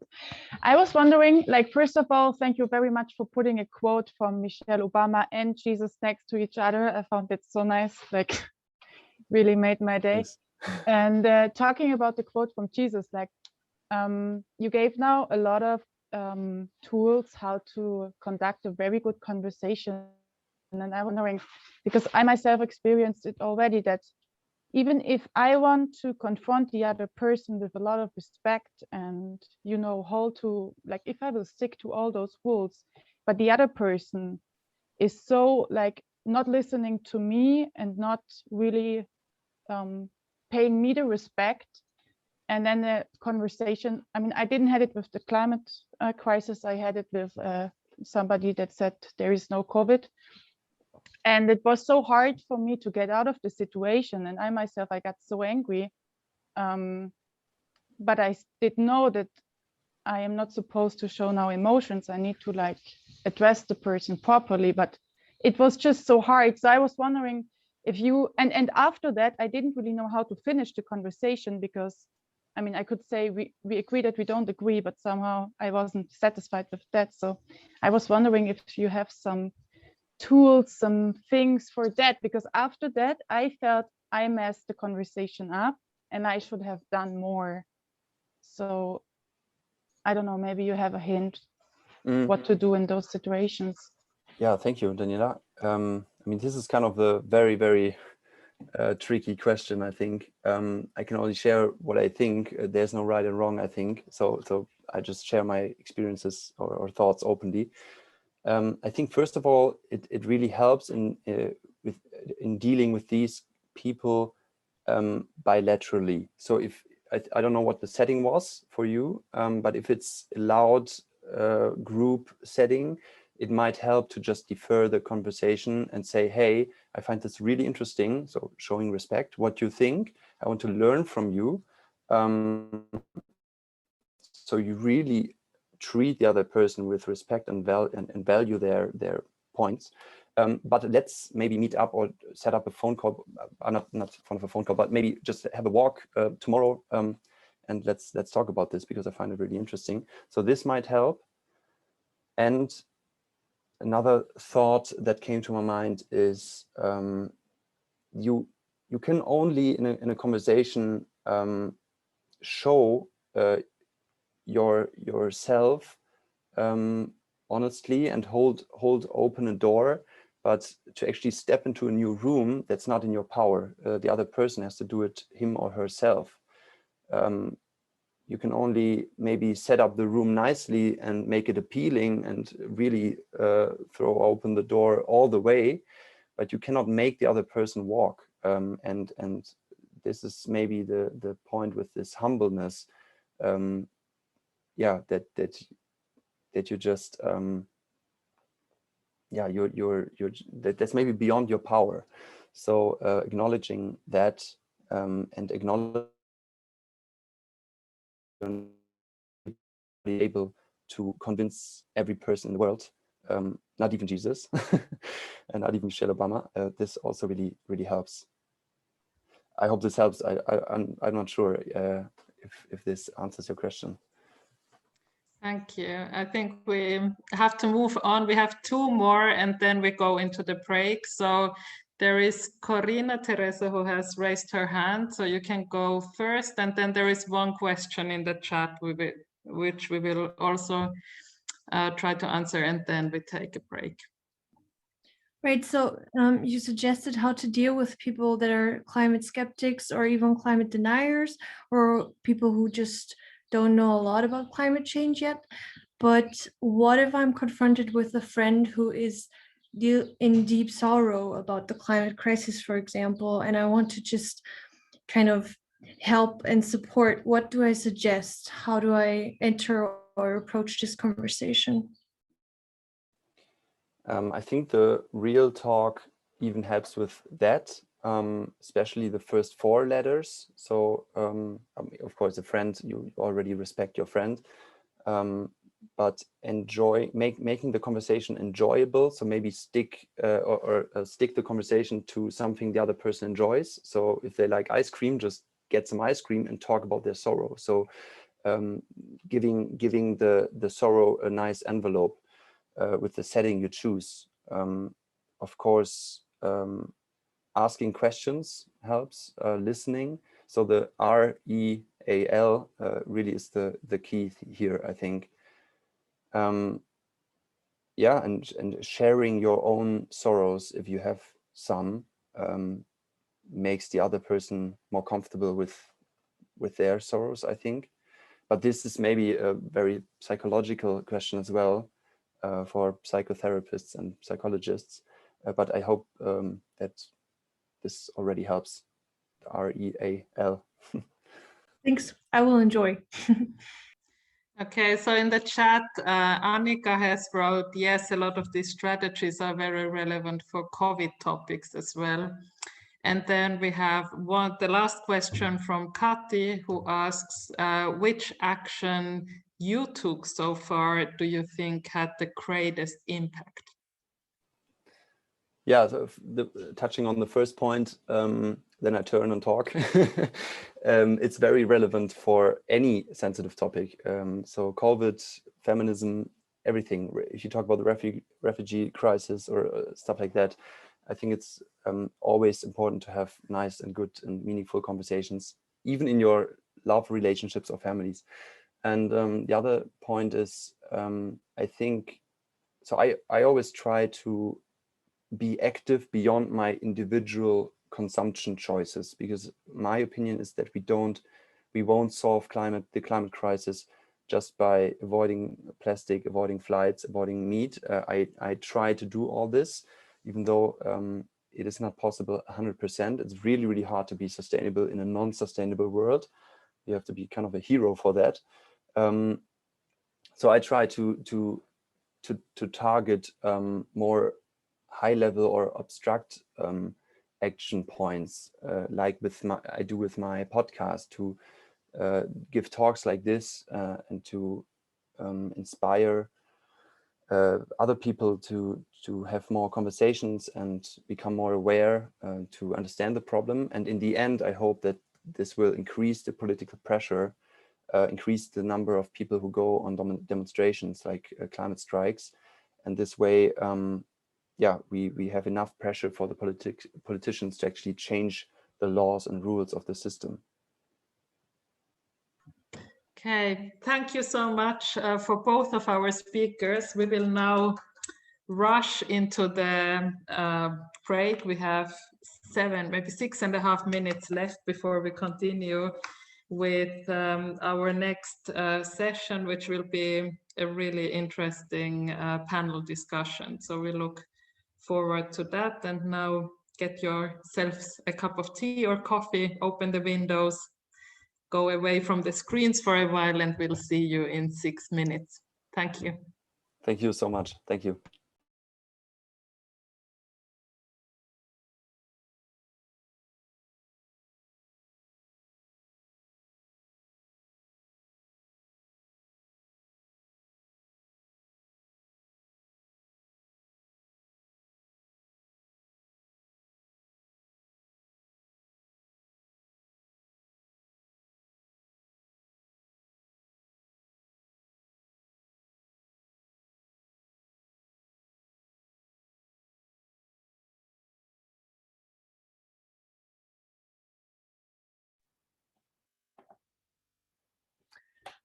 I was wondering, like, first of all, thank you very much for putting a quote from Michelle Obama and Jesus next to each other. I found it so nice, like really made my day. Thanks. And talking about the quote from Jesus, like you gave now a lot of tools how to conduct a very good conversation. And I'm wondering, because I myself experienced it already, that even if I want to confront the other person with a lot of respect and, you know, hold to, like, if I will stick to all those rules, but the other person is so, like, not listening to me and not really paying me the respect, and then the conversation, I mean, I didn't have it with the climate crisis, I had it with somebody that said there is no COVID. And it was so hard for me to get out of the situation. And I myself, I got so angry. But I did know that I am not supposed to show now emotions. I need to like address the person properly, but it was just so hard. So I was wondering if you, and after that, I didn't really know how to finish the conversation, because I mean, I could say we agree that we don't agree, but somehow I wasn't satisfied with that. So I was wondering if you have some tools, some things for that, because after that I felt I messed the conversation up and I should have done more. So I don't know, maybe you have a hint what to do in those situations. Yeah, thank you, Daniela. I mean, this is kind of the very, very tricky question, I think. I can only share what I think. There's no right and wrong, I think. So I just share my experiences or thoughts openly. I think, first of all, it really helps in dealing with these people bilaterally. So if I don't know what the setting was for you, but if it's allowed group setting, it might help to just defer the conversation and say, hey, I find this really interesting. So showing respect, what you think, I want to learn from you. So you really treat the other person with respect and value their points. But let's maybe meet up or set up a phone call, not front of a phone call, but maybe just have a walk tomorrow, and let's talk about this, because I find it really interesting. So this might help. And another thought that came to my mind is you can only in a conversation show yourself honestly and hold open a door, but to actually step into a new room, that's not in your power. The other person has to do it, him or herself. You can only maybe set up the room nicely and make it appealing and really throw open the door all the way, but you cannot make the other person walk. And this is maybe the point with this humbleness. Yeah, that you just yeah, that's maybe beyond your power. So acknowledging that and acknowledging be able to convince every person in the world, not even Jesus, and not even Michelle Obama. This also really helps. I hope this helps. I'm not sure if this answers your question. Thank you. I think we have to move on. We have two more and then we go into the break. So there is Corina Teresa who has raised her hand. So you can go first. And then there is one question in the chat which we will also try to answer, and then we take a break. Right, so you suggested how to deal with people that are climate skeptics or even climate deniers, or people who just don't know a lot about climate change yet. But what if I'm confronted with a friend who is in deep sorrow about the climate crisis, for example, and I want to just kind of help and support? What do I suggest? How do I enter or approach this conversation? I think the real talk even helps with that, especially the first 4 letters. So of course, a friend, you already respect your friend, but making the conversation enjoyable. So maybe stick stick the conversation to something the other person enjoys. So if they like ice cream, just get some ice cream and talk about their sorrow. So giving the sorrow a nice envelope. With the setting you choose. Of course, asking questions helps, listening. So the REAL really is the key here, I think. Yeah, and sharing your own sorrows, if you have some, makes the other person more comfortable with their sorrows, I think. But this is maybe a very psychological question as well. For psychotherapists and psychologists, but I hope that this already helps. REAL. Thanks, I will enjoy. Okay, so in the chat, Annika has wrote, yes, a lot of these strategies are very relevant for COVID topics as well. And then we have the last question from Kati, who asks, which action you took so far do you think had the greatest impact? Yeah, so touching on the first point, then I turn and talk. It's very relevant for any sensitive topic. So COVID, feminism, everything. If you talk about the refugee crisis or stuff like that, I think it's always important to have nice and good and meaningful conversations, even in your love relationships or families. And the other point is, I think, so I always try to be active beyond my individual consumption choices, because my opinion is that we won't solve the climate crisis just by avoiding plastic, avoiding flights, avoiding meat. I try to do all this, even though it is not possible 100%. It's really hard to be sustainable in a non-sustainable world. You have to be kind of a hero for that. So I try to target more high level or abstract action points, like I do with my podcast, to give talks like this and to inspire other people to have more conversations and become more aware, to understand the problem. And in the end, I hope that this will increase the political pressure, increase the number of people who go on demonstrations like climate strikes. And this way, yeah, we have enough pressure for the politicians to actually change the laws and rules of the system. Okay, thank you so much for both of our speakers. We will now rush into the break. We have 7, maybe 6.5 minutes left before we continue with our next session, which will be a really interesting panel discussion. So we look forward to that. And now get yourselves a cup of tea or coffee, open the windows, go away from the screens for a while, and we'll see you in 6 minutes. Thank you. Thank you so much. Thank you.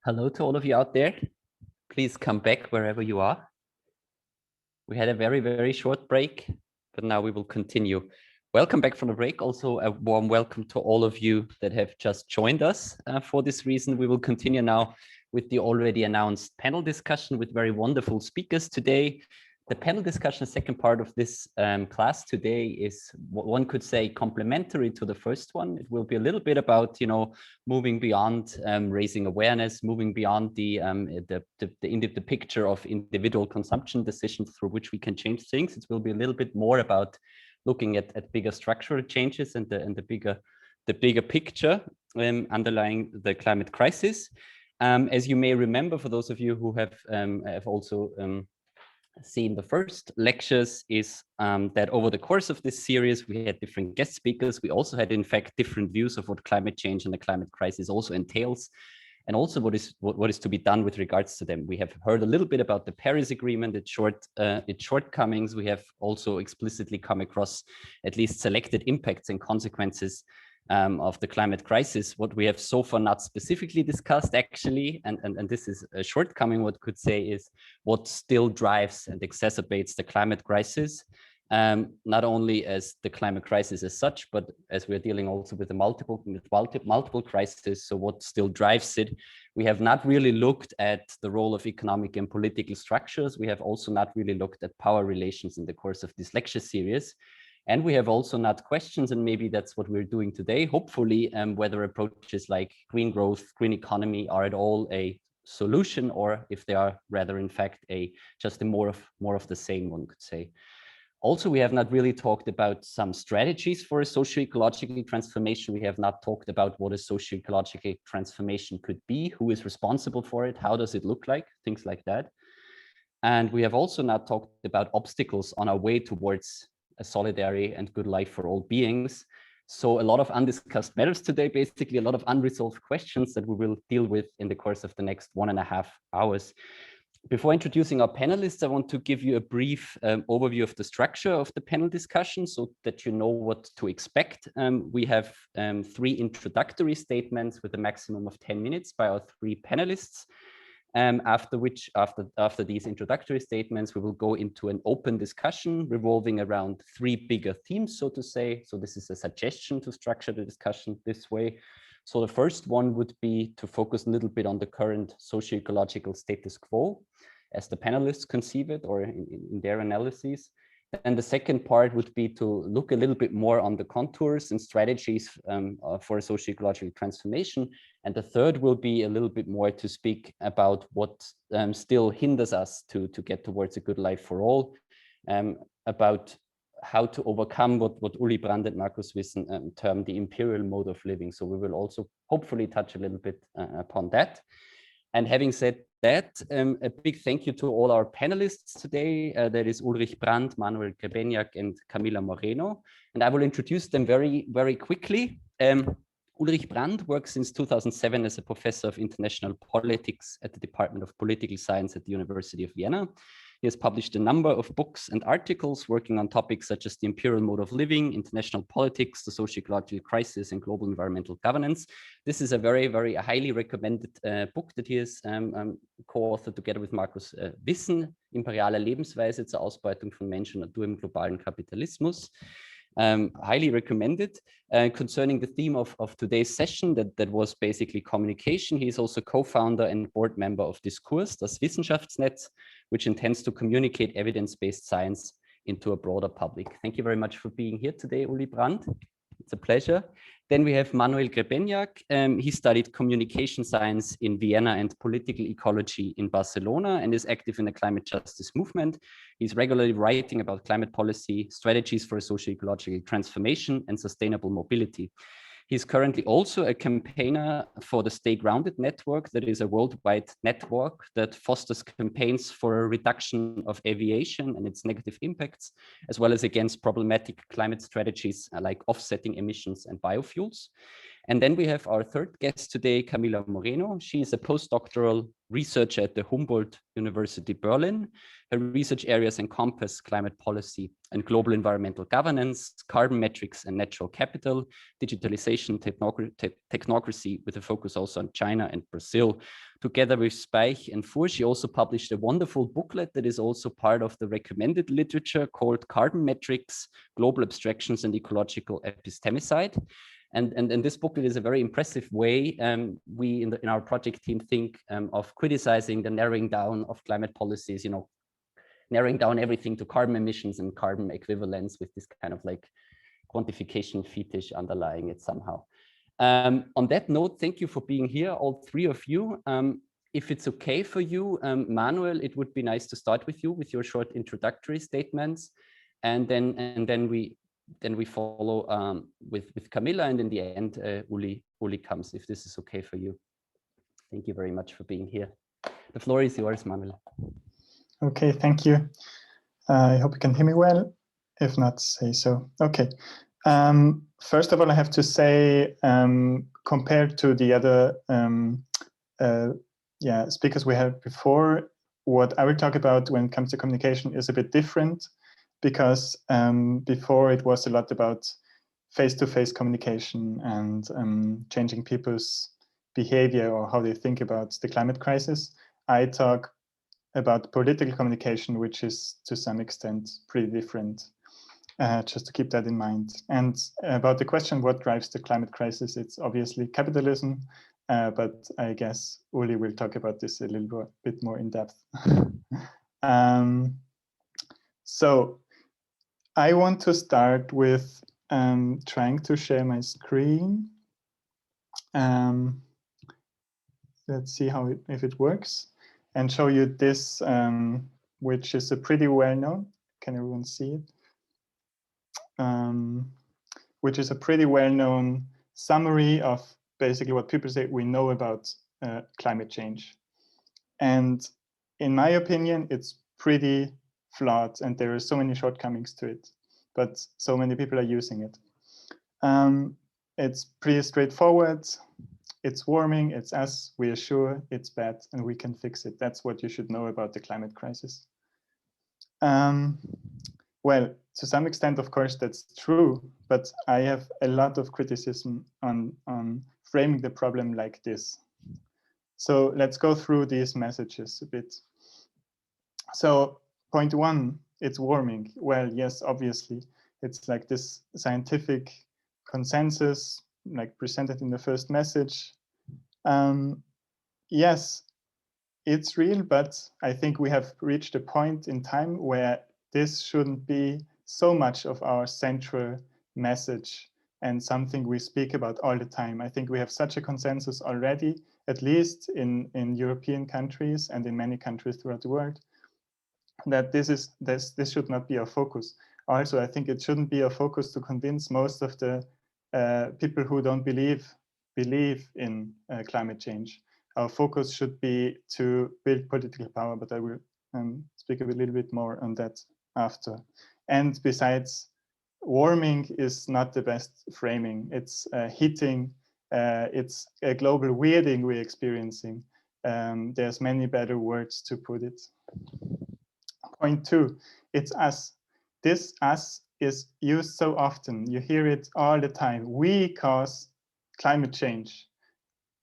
Hello to all of you out there. Please come back wherever you are. We had a very, very short break, but now we will continue. Welcome back from the break. Also a warm welcome to all of you that have just joined us. For this reason, we will continue now with the already announced panel discussion with very wonderful speakers today. The panel discussion, second part of this class today, is what one could say complementary to the first one. It will be a little bit about, moving beyond raising awareness, moving beyond the picture of individual consumption decisions through which we can change things. It will be a little bit more about looking at bigger structural changes and the bigger picture underlying the climate crisis. As you may remember, for those of you who have also seen the first lectures, is that over the course of this series, we had different guest speakers. We also had, in fact, different views of what climate change and the climate crisis also entails, and also what is to be done with regards to them. We have heard a little bit about the Paris Agreement, its shortcomings. We have also explicitly come across at least selected impacts and consequences of the climate crisis. What we have so far not specifically discussed, actually, and this is a shortcoming, what could say, is what still drives and exacerbates the climate crisis, not only as the climate crisis as such, but as we're dealing also with the multiple crises. So what still drives it? We have not really looked at the role of economic and political structures. We have also not really looked at power relations in the course of this lecture series. And we have also not questions, and maybe that's what we're doing today, hopefully, whether approaches like green growth, green economy are at all a solution, or if they are rather, in fact, just more of the same, one could say. Also, we have not really talked about some strategies for a socio-ecological transformation. We have not talked about what a socio-ecological transformation could be, who is responsible for it, how does it look like, things like that. And we have also not talked about obstacles on our way towards a solidary and good life for all beings. So a lot of undiscussed matters today, basically a lot of unresolved questions that we will deal with in the course of the next 1.5 hours. Before introducing our panelists, I want to give you a brief overview of the structure of the panel discussion so that you know what to expect. We have 3 introductory statements with a maximum of 10 minutes by our 3 panelists. After these introductory statements, we will go into an open discussion revolving around 3 bigger themes, so to say. So this is a suggestion to structure the discussion this way. So the first one would be to focus a little bit on the current socio-ecological status quo as the panelists conceive it, or in their analyses. Then the second part would be to look a little bit more on the contours and strategies for socio-ecological transformation. And the third will be a little bit more to speak about what still hinders us to get towards a good life for all, about how to overcome what Uli Brandt and Markus Wissen term the imperial mode of living. So we will also hopefully touch a little bit upon that. And having said that, a big thank you to all our panelists today. That is Ulrich Brandt, Manuel Grebenjak, and Camila Moreno. And I will introduce them very, very quickly. Ulrich Brandt works since 2007 as a professor of international politics at the Department of Political Science at the University of Vienna. He has published a number of books and articles working on topics such as the imperial mode of living, international politics, the socio-ecological crisis, and global environmental governance. This is a very, very highly recommended book that he has co-authored together with Markus Wissen, Imperiale Lebensweise zur Ausbeutung von Mensch und Natur im globalen Kapitalismus. Highly recommended. Concerning the theme of today's session, that was basically communication. He is also co-founder and board member of Diskurs, das Wissenschaftsnetz, which intends to communicate evidence-based science into a broader public. Thank you very much for being here today, Uli Brandt. It's a pleasure. Then we have Manuel Grebenjak. He studied communication science in Vienna and political ecology in Barcelona and is active in the climate justice movement. He's regularly writing about climate policy, strategies for socio-ecological transformation, and sustainable mobility. He's currently also a campaigner for the Stay Grounded network, that is a worldwide network that fosters campaigns for a reduction of aviation and its negative impacts, as well as against problematic climate strategies like offsetting emissions and biofuels. And then we have our third guest today, Camila Moreno. She is a postdoctoral researcher at the Humboldt University Berlin. Her research areas encompass climate policy and global environmental governance, carbon metrics and natural capital, digitalization, technocracy, with a focus also on China and Brazil. Together with Speich and Fuhr, she also published a wonderful booklet that is also part of the recommended literature called Carbon Metrics, Global Abstractions and Ecological Epistemicide. And this booklet is a very impressive way we in our project team think of criticizing the narrowing down of climate policies, you know, narrowing down everything to carbon emissions and carbon equivalence with this kind of like quantification fetish underlying it somehow. On that note, thank you for being here, all three of you. If it's okay for you, Manuel, it would be nice to start with you with your short introductory statements, and then we follow with Camilla, and in the end, Uli comes, if this is okay for you. Thank you very much for being here. The floor is yours, Manuel. Okay, thank you. I hope you can hear me well. If not, say so. Okay. First of all, I have to say, compared to the other speakers we had before, what I will talk about when it comes to communication is a bit different, because before it was a lot about face-to-face communication and changing people's behavior or how they think about the climate crisis. I talk about political communication, which is to some extent pretty different, just to keep that in mind. And about the question, what drives the climate crisis? It's obviously capitalism, but I guess Uli will talk about this a little bit more in depth. So I want to start with trying to share my screen. Let's see if it works, and show you this, which is a pretty well-known, can everyone see it? Which is a pretty well-known summary of basically what people say we know about climate change. And in my opinion, it's pretty flawed, and there are so many shortcomings to it, but so many people are using it. It's pretty straightforward. It's warming, it's us, we are sure it's bad, and we can fix it. That's what you should know about the climate crisis. Well, to some extent, of course, that's true, but I have a lot of criticism on framing the problem like this. So let's go through these messages a bit. So point one, it's warming. Well, yes, obviously, it's like this scientific consensus, like presented in the first message. Yes, it's real, but I think we have reached a point in time where this shouldn't be so much of our central message and something we speak about all the time. I think we have such a consensus already, at least in European countries and in many countries throughout the world, that this should not be our focus. Also, I think it shouldn't be our focus to convince most of the people who don't believe in climate change. Our focus should be to build political power, but I will speak a little bit more on that after. And besides, warming is not the best framing. It's heating, it's a global weirding we're experiencing. There's many better words to put it. Point 2, it's us. This us is used so often. You hear it all the time. We cause climate change.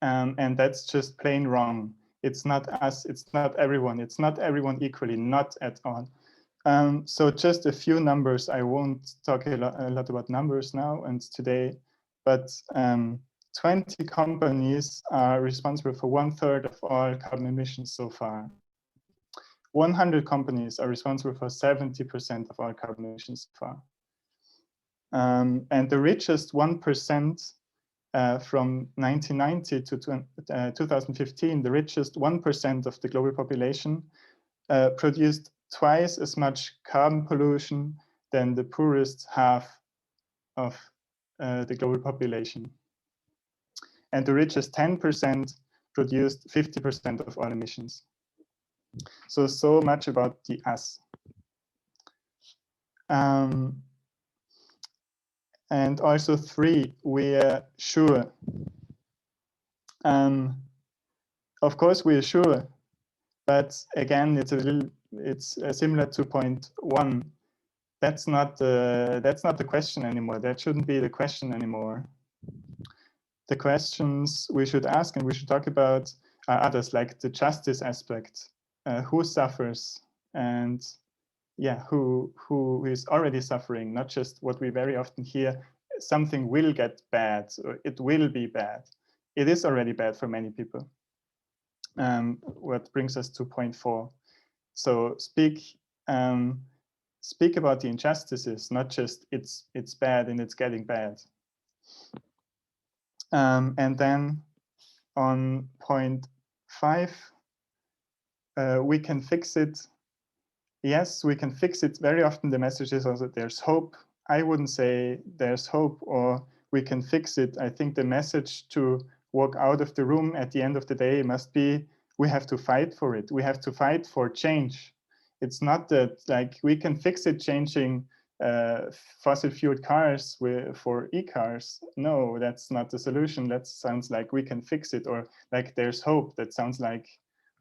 And that's just plain wrong. It's not us, it's not everyone. It's not everyone equally, not at all. So just a few numbers. I won't talk a lot about numbers now and today, but 20 companies are responsible for 1/3 of all carbon emissions so far. 100 companies are responsible for 70% of all carbon emissions so far. And the richest 1% from 1990 to 2015, the richest 1% of the global population produced twice as much carbon pollution than the poorest half of the global population. And the richest 10% produced 50% of all emissions. So much about the us. And also 3, we're sure. Of course, we're sure, but again, it's similar to point 1. That's not the question anymore. That shouldn't be the question anymore. The questions we should ask and we should talk about are others, like the justice aspect. Who suffers, and yeah, who is already suffering, not just what we very often hear, something will get bad, or it will be bad. It is already bad for many people. What brings us to point 4. So speak about the injustices, not just it's bad and it's getting bad. And then on point 5, we can fix it. Yes, we can fix it. Very often the message is also there's hope. I wouldn't say there's hope or we can fix it. I think the message to walk out of the room at the end of the day must be we have to fight for it. We have to fight for change. It's not that like we can fix it changing fossil fueled cars for e-cars. No, that's not the solution. That sounds like we can fix it, or like there's hope. That sounds like,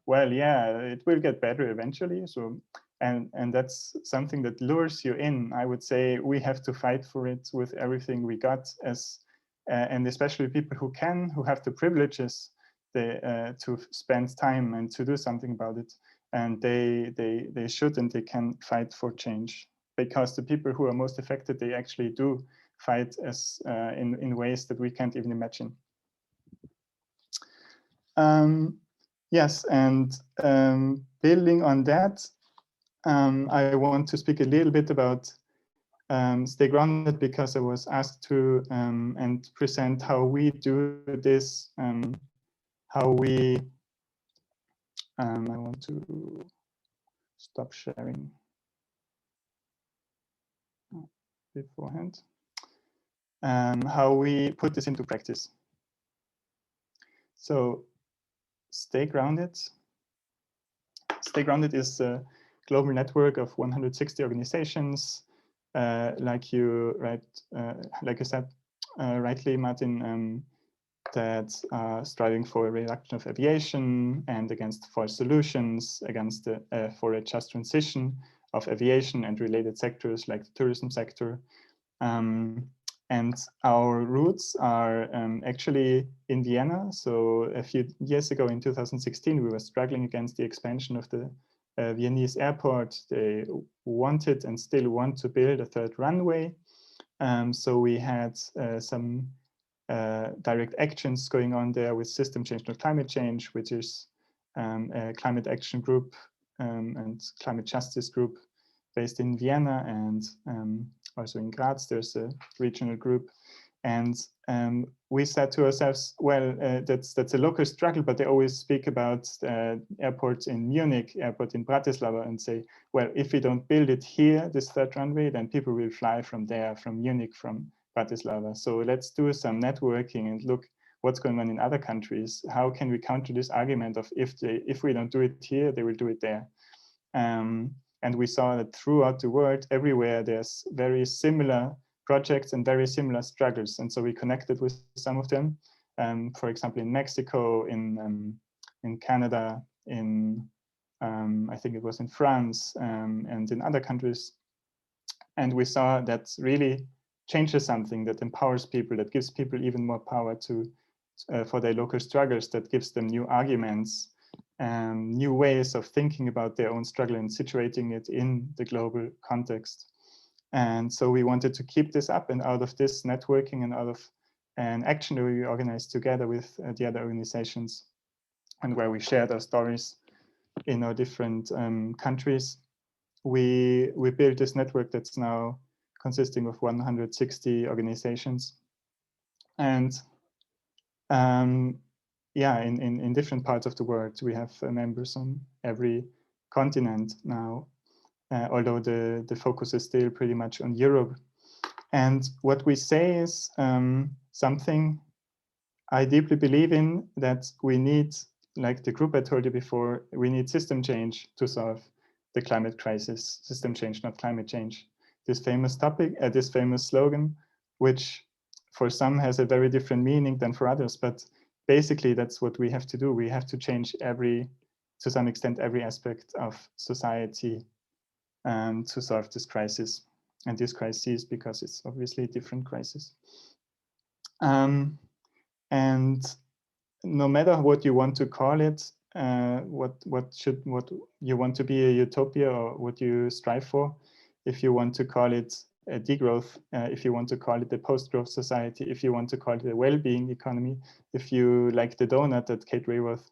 well, yeah, it will get better eventually. So, and that's something that lures you in. I would say we have to fight for it with everything we got, as and especially people who have the privileges to spend time and to do something about it. And they should and they can fight for change, because the people who are most affected, they actually do fight as in ways that we can't even imagine. Yes, and building on that, I want to speak a little bit about Stay Grounded, because I was asked to and present how we do this, how we, I want to stop sharing beforehand, how we put this into practice. So Stay Grounded. Stay Grounded is a global network of 160 organizations, like you said rightly, Martin, that are striving for a reduction of aviation and against false solutions, against for a just transition of aviation and related sectors like the tourism sector. And our roots are actually in Vienna. So a few years ago in 2016, we were struggling against the expansion of the Viennese airport. They wanted and still want to build a third runway. So we had some direct actions going on there with System Change Not Climate Change, which is a climate action group and climate justice group based in Vienna, and also in Graz, there's a regional group. And we said to ourselves, well, that's a local struggle, but they always speak about airports in Munich, airport in Bratislava, and say, well, if we don't build it here, this third runway, then people will fly from there, from Munich, from Bratislava. So let's do some networking and look what's going on in other countries. How can we counter this argument of if we don't do it here, they will do it there. And we saw that throughout the world, everywhere, there's very similar projects and very similar struggles. And so we connected with some of them, for example, in Mexico, in Canada, in, I think it was in France, and in other countries. And we saw that really changes something, that empowers people, that gives people even more power to for their local struggles, that gives them new arguments, new ways of thinking about their own struggle and situating it in the global context. And so we wanted to keep this up, and out of this networking and out of an action that we organized together with the other organizations, and where we shared our stories in our different countries, we built this network that's now consisting of 160 organizations. And yeah, in different parts of the world, we have members on every continent now. Although the focus is still pretty much on Europe. And what we say is something I deeply believe in, that we need, like the group I told you before, we need system change to solve the climate crisis. System change, not climate change. This famous topic, this famous slogan, which for some has a very different meaning than for others, but basically that's what we have to do. We have to change to some extent, every aspect of society to solve this crisis, and this crisis, because it's obviously a different crisis. And no matter what you want to call it, what you want to be, a utopia, or what you strive for, if you want to call it a degrowth, if you want to call it a post-growth society, if you want to call it a well-being economy, if you like the donut that Kate Raworth,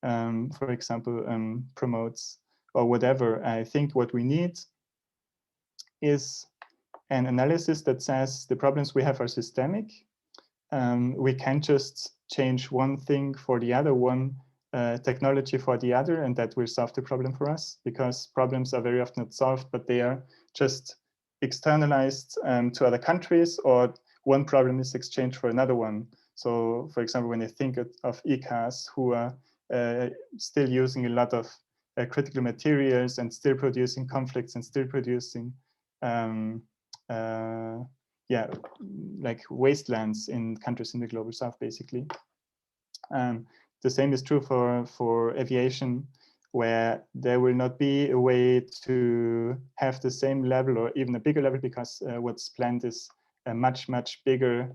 for example, promotes, or whatever, I think what we need is an analysis that says the problems we have are systemic. We can't just change one thing for the other, one technology for the other, and that will solve the problem for us, because problems are very often not solved, but they are just externalized to other countries, or one problem is exchanged for another one. So, for example, when you think of e-cars, who are still using a lot of critical materials and still producing conflicts and still producing yeah, like wastelands in countries in the global south, basically. The same is true for aviation, where there will not be a way to have the same level or even a bigger level, because what's planned is a much, much bigger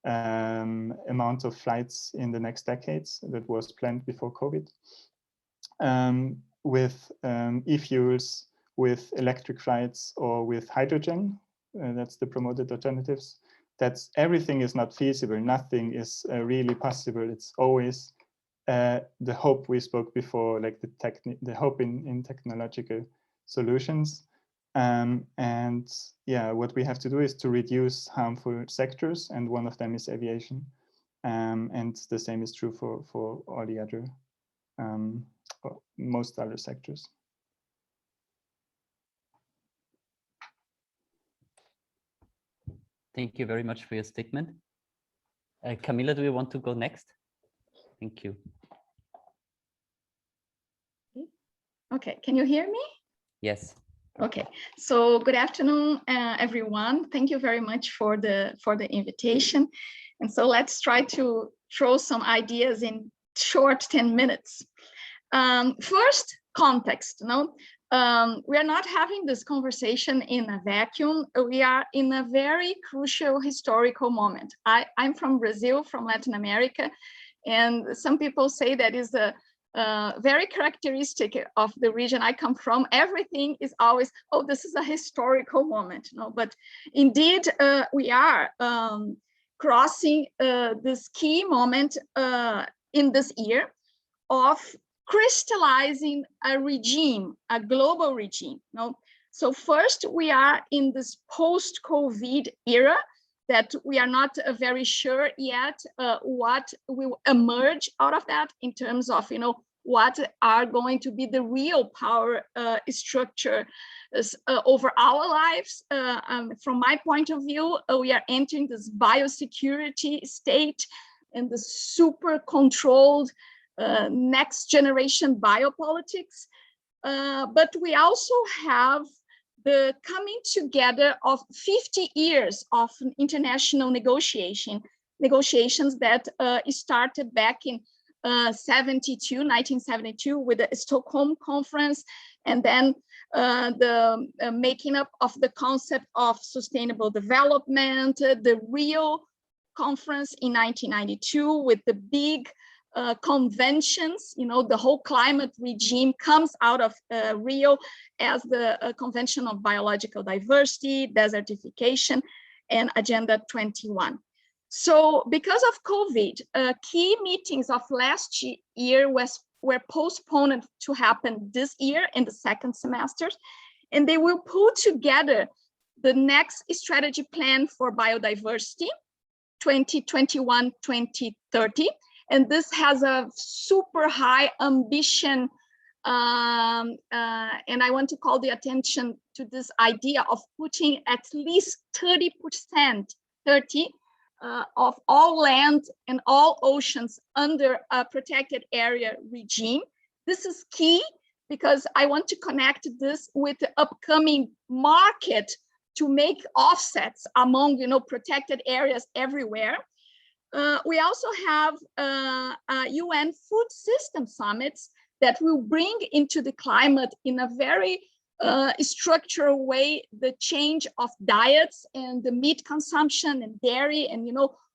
amount of flights in the next decades that was planned before COVID, with e-fuels, with electric flights, or with hydrogen. That's the promoted alternatives. That's everything is not feasible. Nothing is really possible. It's always the hope we spoke before, like the hope in technological solutions. And yeah, what we have to do is to reduce harmful sectors, and one of them is aviation. And the same is true for all the other, most other sectors. Thank you very much for your statement. Camilla, do you want to go next? Thank you. Okay, can you hear me? Yes. Okay, so good afternoon, everyone. Thank you very much for the invitation. And so let's try to throw some ideas in short 10 minutes. First, context. We are not having this conversation in a vacuum. We are in a very crucial historical moment. I'm from Brazil, from Latin America, and some people say that is a very characteristic of the region I come from. Everything is always, oh, this is a historical moment. No, but indeed, we are crossing this key moment in this year of crystallizing a regime, a global regime. So first, we are in this post-COVID era that we are not very sure yet what will emerge out of that in terms of, what are going to be the real power structure over our lives. From my point of view, we are entering this biosecurity state and the super controlled next generation biopolitics. But we also have the coming together of 50 years of international negotiations that started back in 1972 with the Stockholm Conference, and then the making up of the concept of sustainable development, the Rio Conference in 1992 with the big conventions. The whole climate regime comes out of Rio as the Convention of Biological Diversity, Desertification, and Agenda 21. So because of COVID, key meetings of last year were postponed to happen this year in the second semester, and they will put together the next strategy plan for biodiversity, 2021-2030. And this has a super high ambition. And I want to call the attention to this idea of putting at least 30% of all land and all oceans under a protected area regime. This is key because I want to connect this with the upcoming market to make offsets among, protected areas everywhere. We also have UN food system summits that will bring into the climate in a very structural way the change of diets and the meat consumption and dairy and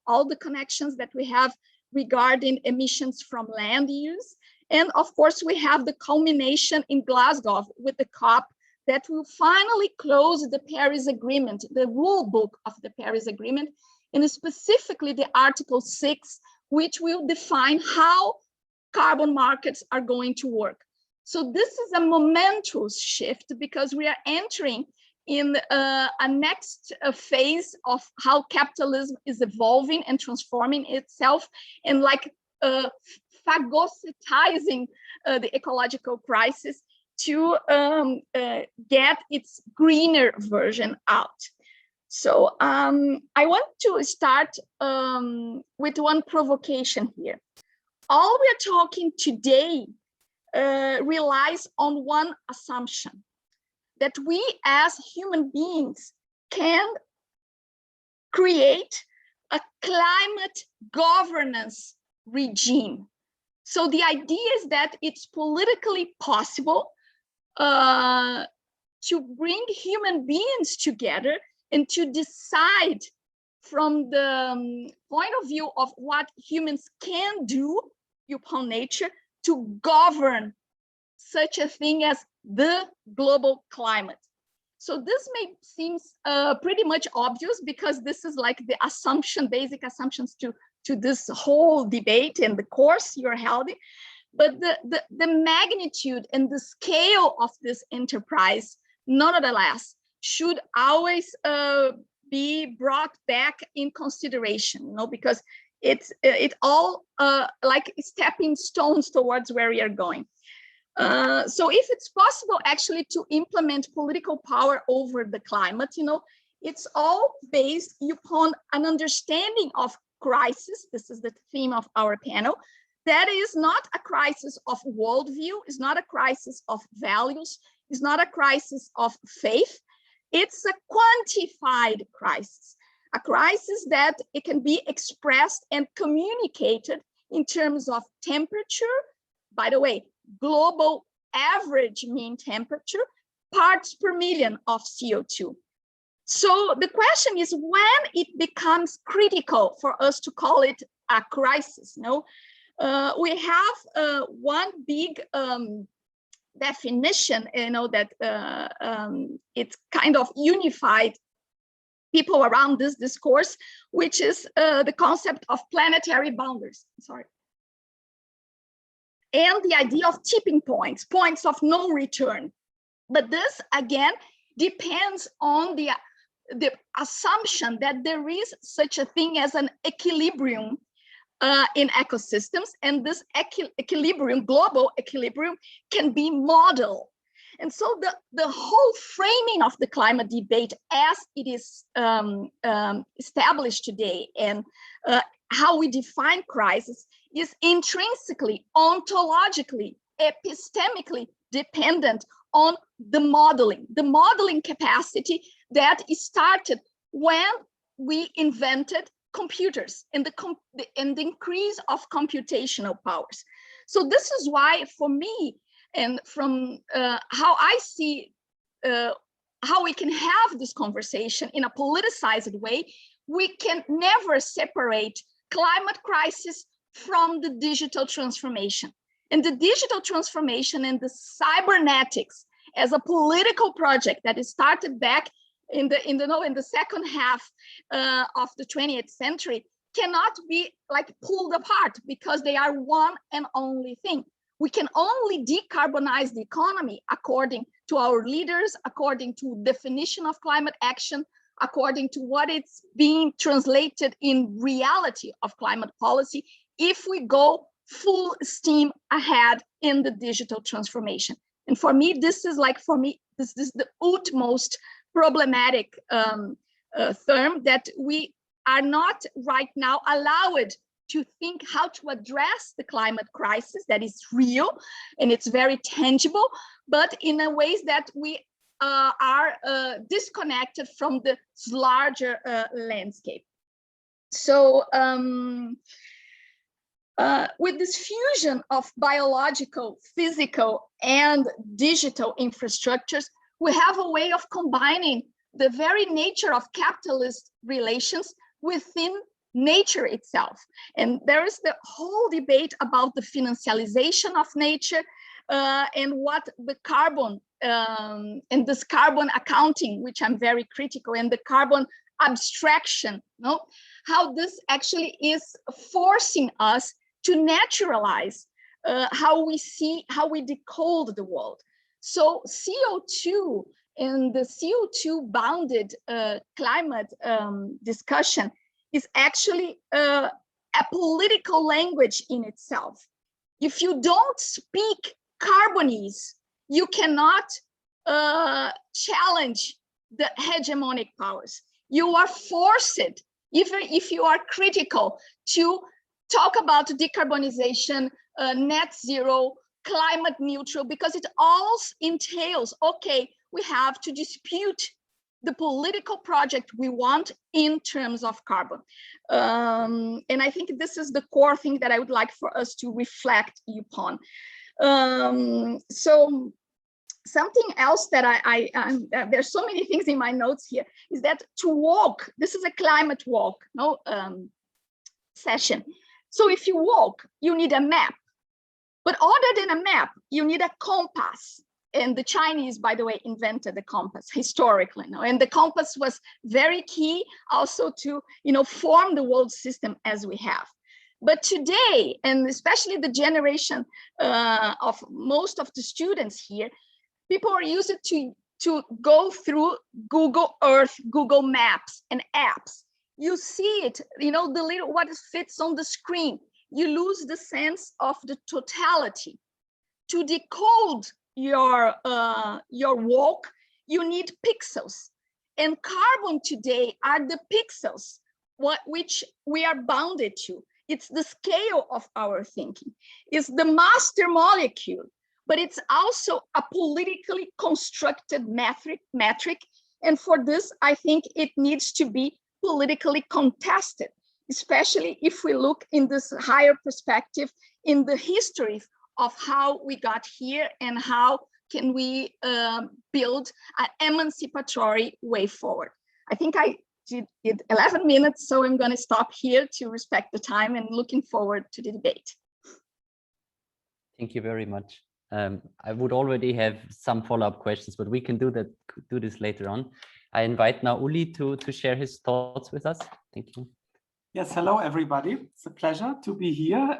all the connections that we have regarding emissions from land use. And of course, we have the culmination in Glasgow with the COP that will finally close the Paris Agreement, the rule book of the Paris Agreement, and specifically the Article 6, which will define how carbon markets are going to work. So this is a momentous shift because we are entering in a next phase of how capitalism is evolving and transforming itself and phagocytizing the ecological crisis to get its greener version out. So I want to start with one provocation here. All we are talking today relies on one assumption, that we as human beings can create a climate governance regime. So the idea is that it's politically possible to bring human beings together and to decide from the point of view of what humans can do upon nature to govern such a thing as the global climate. So this may seem pretty much obvious because this is like the assumption, basic assumptions to this whole debate and the course you're holding. But the magnitude and the scale of this enterprise, nonetheless, should always be brought back in consideration, because it all like stepping stones towards where we are going. So if it's possible actually to implement political power over the climate, it's all based upon an understanding of crisis. This is the theme of our panel. That is not a crisis of worldview, it's not a crisis of values, it's not a crisis of faith. It's a quantified crisis, a crisis that it can be expressed and communicated in terms of temperature. By the way, global average mean temperature, parts per million of CO2. So the question is when it becomes critical for us to call it a crisis. We have one big definition, that it's kind of unified people around this discourse, which is the concept of planetary boundaries. And the idea of tipping points, points of no return. But this, again, depends on the assumption that there is such a thing as an equilibrium in ecosystems, and this equilibrium, global equilibrium, can be modeled. And so the whole framing of the climate debate as it is established today, and how we define crisis, is intrinsically, ontologically, epistemically dependent on the modeling capacity that started when we invented computers and the increase of computational powers. So this is why, for me, and from how I see how we can have this conversation in a politicized way, we can never separate climate crisis from the digital transformation. And the digital transformation and the cybernetics as a political project that is started back in the second half of the 20th century cannot be like pulled apart, because they are one and only thing. We can only decarbonize the economy according to our leaders, according to definition of climate action, according to what it's being translated in reality of climate policy, if we go full steam ahead in the digital transformation. And for me, this is the utmost problematic term, that we are not right now allowed to think how to address the climate crisis that is real and it's very tangible, but in a ways that we are disconnected from the larger landscape. So with this fusion of biological, physical, and digital infrastructures, we have a way of combining the very nature of capitalist relations within nature itself. And there is the whole debate about the financialization of nature and what the carbon and this carbon accounting, which I'm very critical, and the carbon abstraction, how this actually is forcing us to naturalize how we decode the world. So CO2 and the CO2 bounded climate discussion is actually a political language in itself. If you don't speak carbonese, you cannot challenge the hegemonic powers. You are forced, even if you are critical, to talk about decarbonization, net zero, climate neutral, because it all entails, okay, we have to dispute the political project we want in terms of carbon. And I think this is the core thing that I would like for us to reflect upon. So something else that there's so many things in my notes here, is that to walk, this is a climate walk session. So if you walk, you need a map. But other than a map, you need a compass. And the Chinese, by the way, invented the compass historically. And the compass was very key also to form the world system as we have. But today, and especially the generation of most of the students here, people are used to go through Google Earth, Google Maps, and apps. You see it, the little what fits on the screen. You lose the sense of the totality. To decode your walk, you need pixels, and carbon today are the pixels which we are bounded to. It's the scale of our thinking. It's the master molecule, but it's also a politically constructed metric. And for this, I think it needs to be politically contested, especially if we look in this higher perspective in the history of how we got here and how can we build an emancipatory way forward. I think I did 11 minutes, so I'm going to stop here to respect the time, and looking forward to the debate. Thank you very much. I would already have some follow-up questions, but we can do this later on. I invite now Uli to share his thoughts with us. Thank you. Yes, hello everybody. It's a pleasure to be here.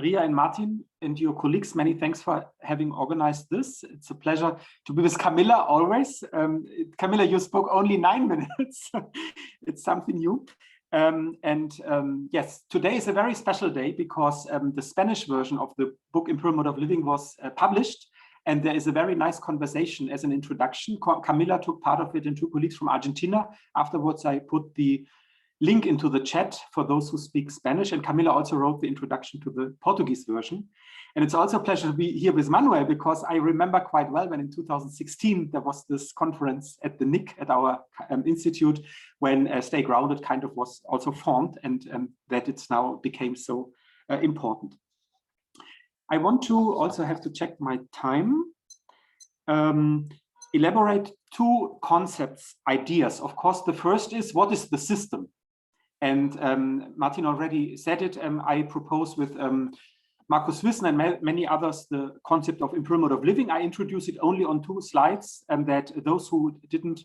Ria and Martin and your colleagues, many thanks for having organized this. It's a pleasure to be with Camilla always. Camilla, you spoke only 9 minutes. It's something new. Yes, today is a very special day because the Spanish version of the book Imperial Mode of Living was published. And there is a very nice conversation as an introduction. Camilla took part of it and two colleagues from Argentina. Afterwards, I put the link into the chat for those who speak Spanish. And Camilla also wrote the introduction to the Portuguese version. And it's also a pleasure to be here with Manuel because I remember quite well when in 2016, there was this conference at the NIC at our institute when Stay Grounded kind of was also formed and that it's now became so important. I want to also have to check my time. Elaborate two concepts, ideas. Of course, the first is what is the system? And Martin already said it. I propose with Markus Wissen and many others the concept of imperial mode of living. I introduce it only on 2 slides, and that those who didn't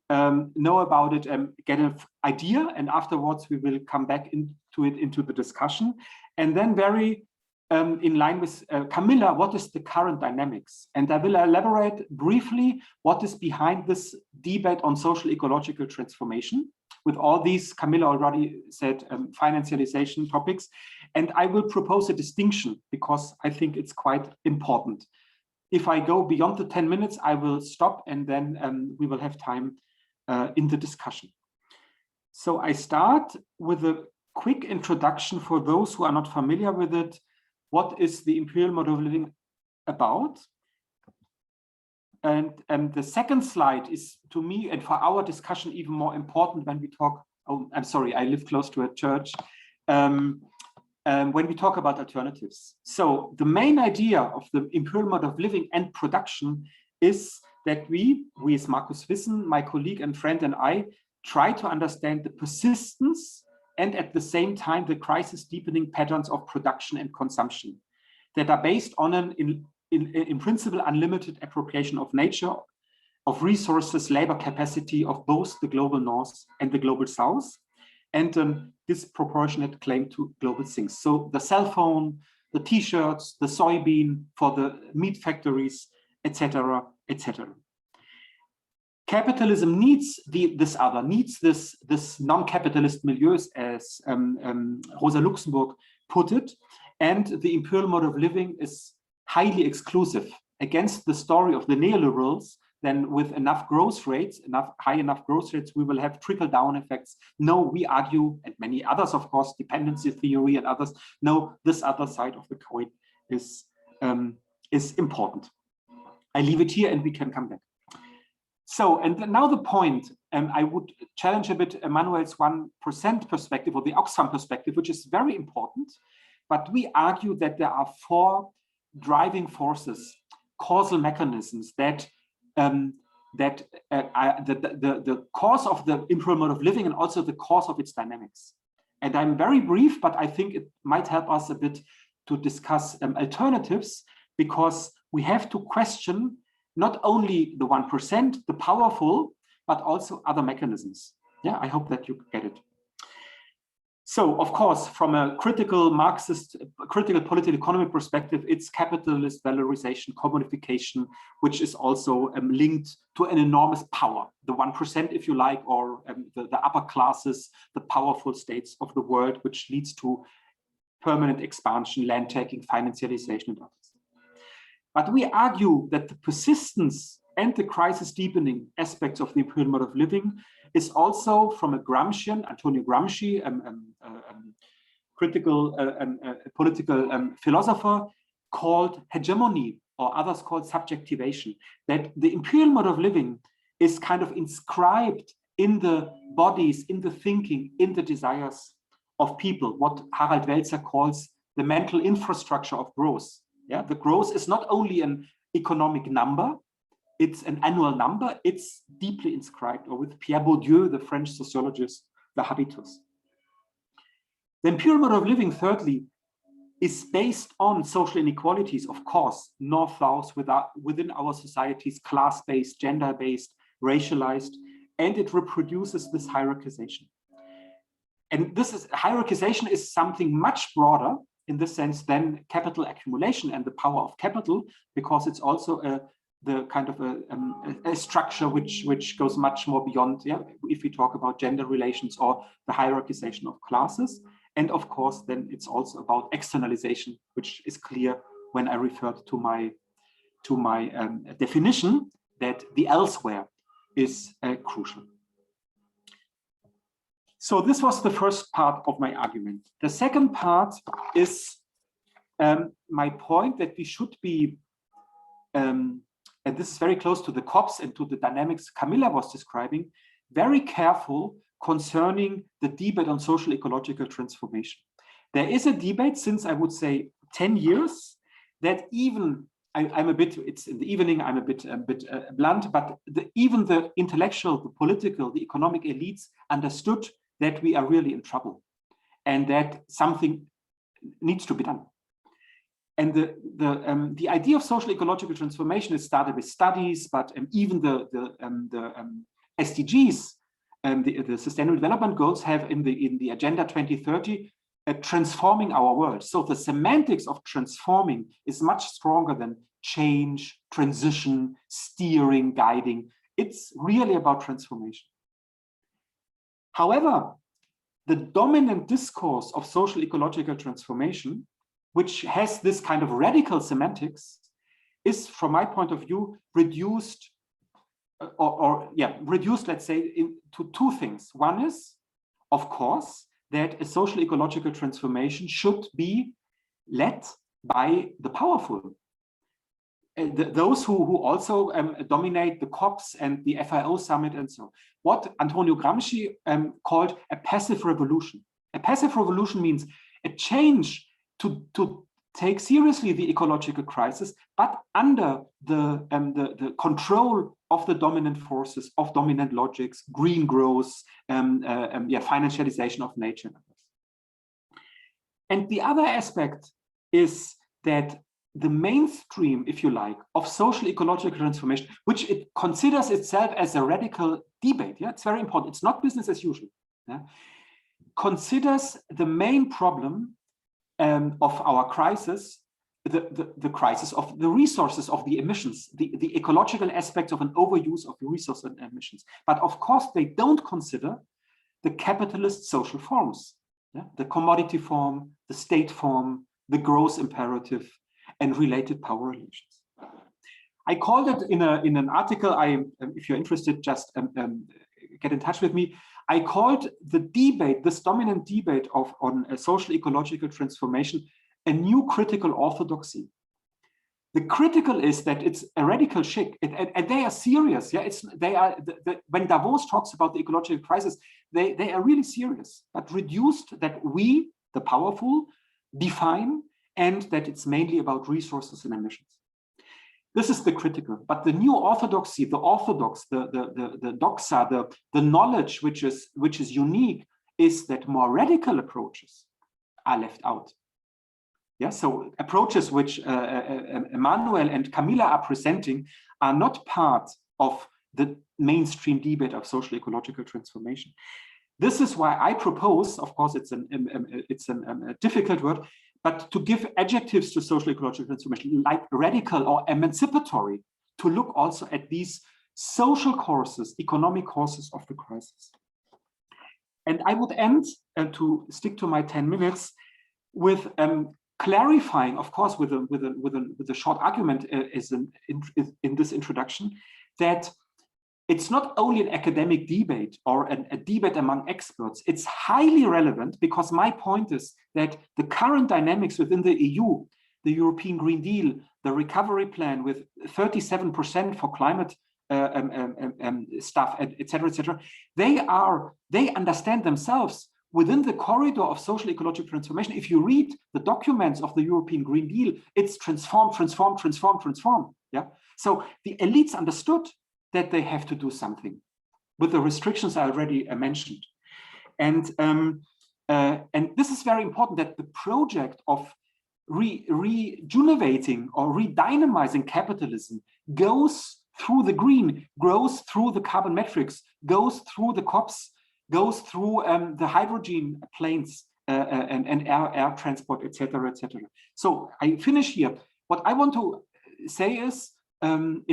know about it get an idea, and afterwards we will come back into the discussion. And then very in line with Camilla, what is the current dynamics? And I will elaborate briefly what is behind this debate on social ecological transformation. With all these, Camilla already said, financialization topics. And I will propose a distinction because I think it's quite important. If I go beyond the 10 minutes, I will stop and then we will have time in the discussion. So I start with a quick introduction for those who are not familiar with it. What is the imperial mode of living about? And the second slide is, to me, and for our discussion, even more important when we talk, oh, I'm sorry, I live close to a church, when we talk about alternatives. So the main idea of the imperial mode of living and production is that we as Markus Wissen, my colleague and friend, and I, try to understand the persistence and at the same time the crisis deepening patterns of production and consumption that are based on an in principle unlimited appropriation of nature, of resources, labor capacity of both the global north and the global south, and disproportionate claim to global things. So the cell phone, the t-shirts, the soybean for the meat factories, etc., etc. Capitalism needs this non-capitalist milieu, as Rosa Luxemburg put it, and the imperial mode of living is highly exclusive against the story of the neoliberals. Then with enough growth rates, high enough growth rates, we will have trickle-down effects. No, we argue, and many others, of course, dependency theory and others, no, this other side of the coin is important. I leave it here and we can come back. So, and now the point, I would challenge a bit Emmanuel's 1% perspective or the Oxfam perspective, which is very important, but we argue that there are 4 driving forces, causal mechanisms that the cause of the imperial mode of living and also the cause of its dynamics. And I'm very brief, but I think it might help us a bit to discuss alternatives, because we have to question not only the 1%, the powerful, but also other mechanisms. Yeah, I hope that you get it. So, of course, from a critical Marxist, critical political economy perspective, it's capitalist valorization, commodification, which is also linked to an enormous power, the 1%, if you like, or the upper classes, the powerful states of the world, which leads to permanent expansion, land taking, financialization, and others. But we argue that the persistence and the crisis deepening aspects of the imperial mode of living is also from a Gramscian, Antonio Gramsci, critical political philosopher, called hegemony, or others called subjectivation, that the imperial mode of living is kind of inscribed in the bodies, in the thinking, in the desires of people, what Harald Welzer calls the mental infrastructure of growth. Yeah, the growth is not only an economic number, it's an annual number, it's deeply inscribed, or with Pierre Bourdieu, the French sociologist, the habitus. The imperial mode of living, thirdly, is based on social inequalities, of course, north-south within our societies, class-based, gender-based, racialized, and it reproduces this hierarchization. and this is hierarchization is something much broader in this sense than capital accumulation and the power of capital, because it's also the kind of a structure which goes much more beyond, yeah, if we talk about gender relations or the hierarchization of classes. And of course, then it's also about externalization, which is clear when I referred to my definition that the elsewhere is crucial. So this was the first part of my argument. The second part is my point that we should be, and this is very close to the COPs and to the dynamics Camilla was describing, very careful concerning the debate on social ecological transformation. There is a debate since, I would say, 10 years that even, I'm a bit, it's in the evening, I'm a bit blunt, but even the intellectual, the political, the economic elites understood that we are really in trouble and that something needs to be done. And the idea of social ecological transformation is started with studies, but even the SDGs, the Sustainable Development Goals have in the Agenda 2030 transforming our world. So the semantics of transforming is much stronger than change, transition, steering, guiding. It's really about transformation. However, the dominant discourse of social ecological transformation, which has this kind of radical semantics, is, from my point of view, reduced, reduced, let's say, into two things. One is, of course, that a social ecological transformation should be led by the powerful. Those who also dominate the COPs and the FIO summit and so on. What Antonio Gramsci called a passive revolution. A passive revolution means a change to take seriously the ecological crisis, but under the control of the dominant forces, of dominant logics, green growth, financialization of nature. And the other aspect is that the mainstream, if you like, of social ecological transformation, which it considers itself as a radical debate, yeah, it's very important, it's not business as usual, yeah, considers the main problem of our crisis, the crisis of the resources, of the emissions, the ecological aspects of an overuse of the resource and emissions. But of course, they don't consider the capitalist social forms, yeah? The commodity form, the state form, the growth imperative, and related power relations. I called it in an article, if you're interested, just get in touch with me. I called the debate, this dominant debate on social ecological transformation, a new critical orthodoxy. The critical is that it's a radical shift, and they are serious. Yeah, when Davos talks about the ecological crisis, they are really serious, but reduced that we, the powerful, define, and that it's mainly about resources and emissions. This is the critical, but the new orthodoxy, the orthodox, the doxa, the knowledge which is unique, is that more radical approaches are left out. Yeah, so approaches which Emmanuel and Camilla are presenting are not part of the mainstream debate of social ecological transformation. This is why I propose, of course, it's a difficult word, but to give adjectives to social ecological transformation, like radical or emancipatory, to look also at these social causes, economic causes of the crisis. And I would end, to stick to my 10 minutes, with clarifying, of course, with a short argument in this introduction, that it's not only an academic debate or a debate among experts, it's highly relevant, because my point is that the current dynamics within the EU, the European Green Deal, the recovery plan with 37% for climate stuff, et cetera, they understand themselves within the corridor of social ecological transformation. If you read the documents of the European Green Deal, it's transform. Yeah. So the elites understood that they have to do something with the restrictions I already mentioned. And this is very important, that the project of rejuvenating or redynamizing capitalism goes through the green, goes through the carbon metrics, goes through the COPs, goes through the hydrogen planes and air transport, etc., etc. So I finish here. What I want to say is, in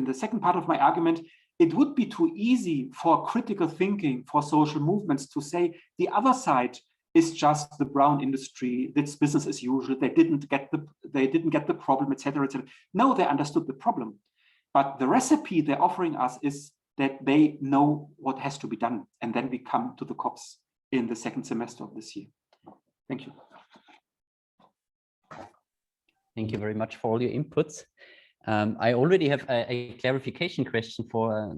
the second part of my argument, it would be too easy for critical thinking, for social movements to say the other side is just the brown industry, that's business as usual, they didn't get the problem, etc., etc. No, they understood the problem. But the recipe they're offering us is that they know what has to be done. And then we come to the COPs in the second semester of this year. Thank you. Thank you very much for all your inputs. I already have a clarification question for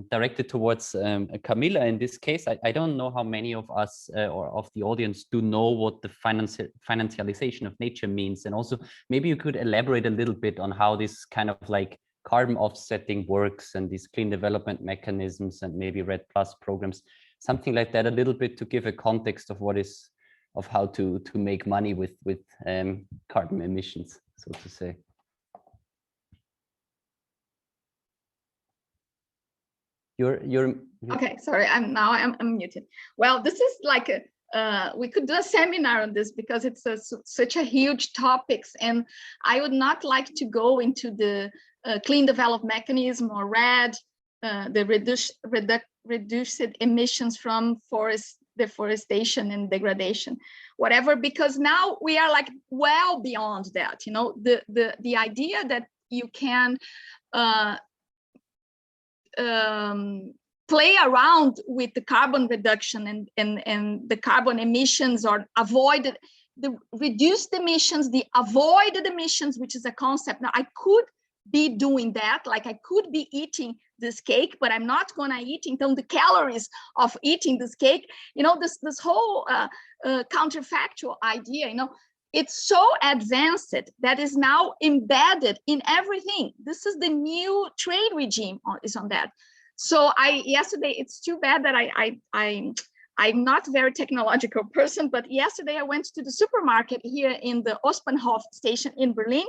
directed towards Camilla in this case. I don't know how many of us or of the audience do know what the financialization of nature means. And also maybe you could elaborate a little bit on how this kind of like carbon offsetting works and these clean development mechanisms and maybe REDD+ programs, something like that, a little bit to give a context of what is, of how to make money with carbon emissions, so to say. You're okay. Sorry, I'm muted. Well, this is like a we could do a seminar on this because it's such a huge topics, and I would not like to go into the clean development mechanism or REDD, the reduced emissions from forest deforestation and degradation, whatever, because now we are like well beyond that. You know, the idea that you can play around with the carbon reduction and the carbon emissions, or avoid the reduced emissions, the avoided emissions, which is a concept. Now I could be doing that, like I could be eating this cake, but I'm not gonna eat the calories of eating this cake. You know, this whole counterfactual idea, you know, it's so advanced that is now embedded in everything. This is the new trade regime is on that. So yesterday, it's too bad that I'm not a very technological person, but yesterday I went to the supermarket here in the Ostbahnhof station in Berlin.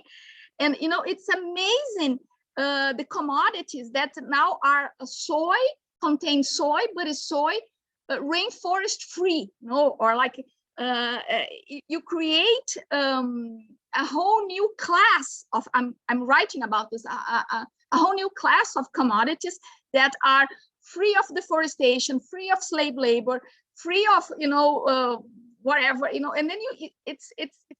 And, you know, it's amazing the commodities that now are soy, contain soy, but is soy rainforest free, you know, or like you create a whole new class of, I'm writing about this, a whole new class of commodities that are free of deforestation, free of slave labor, free of, you know, whatever, you know, and then it's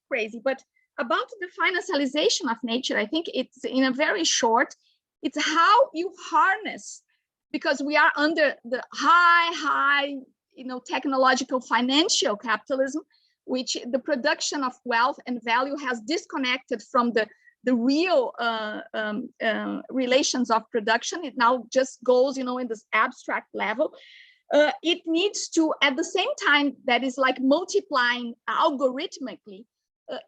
crazy. But about the financialization of nature, I think it's in a very short, it's how you harness, because we are under the high, you know, technological financial capitalism, which the production of wealth and value has disconnected from the real relations of production. It now just goes, you know, in this abstract level. It needs to, at the same time, that is like multiplying algorithmically,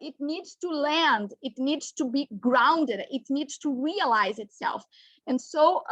it needs to land, it needs to be grounded, it needs to realize itself. And so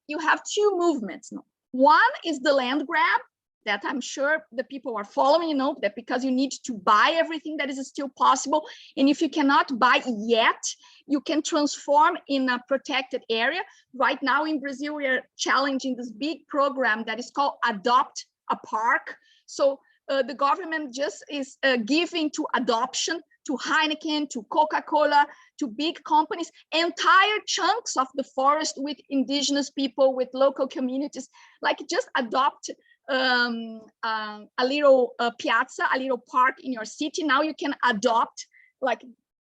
you have two movements. One is the land grab, that I'm sure the people are following, you know, that because you need to buy everything that is still possible. And if you cannot buy yet, you can transform in a protected area. Right now in Brazil, we are challenging this big program that is called Adopt a Park. So the government just is giving to adoption to Heineken, to Coca-Cola, to big companies, entire chunks of the forest with indigenous people, with local communities, like just adopt a little piazza, a little park in your city. Now you can adopt like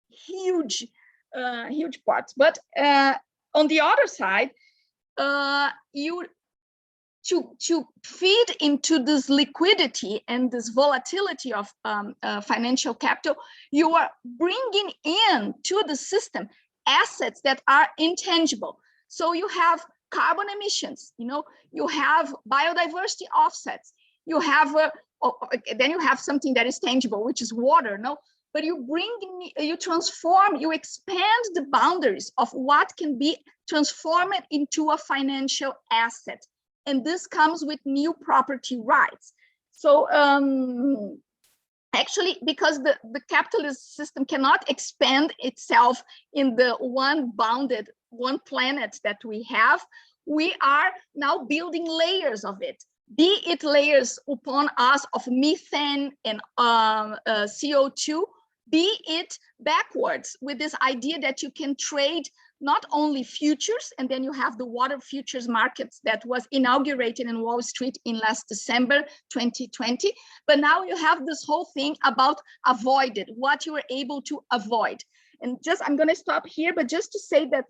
huge parts. But on the other side, to feed into this liquidity and this volatility of financial capital, you are bringing in to the system assets that are intangible. So you have carbon emissions, you know, you have biodiversity offsets, you have then you have something that is tangible, which is water, no? But you transform, you expand the boundaries of what can be transformed into a financial asset. And this comes with new property rights. So actually, because the capitalist system cannot expand itself in the one planet that we have, we are now building layers of it. be it layers upon us of methane and CO2, be it backwards with this idea that you can trade not only futures, and then you have the water futures markets that was inaugurated in Wall Street in last December 2020, but now you have this whole thing about avoided, what you were able to avoid. And just, I'm going to stop here, but just to say that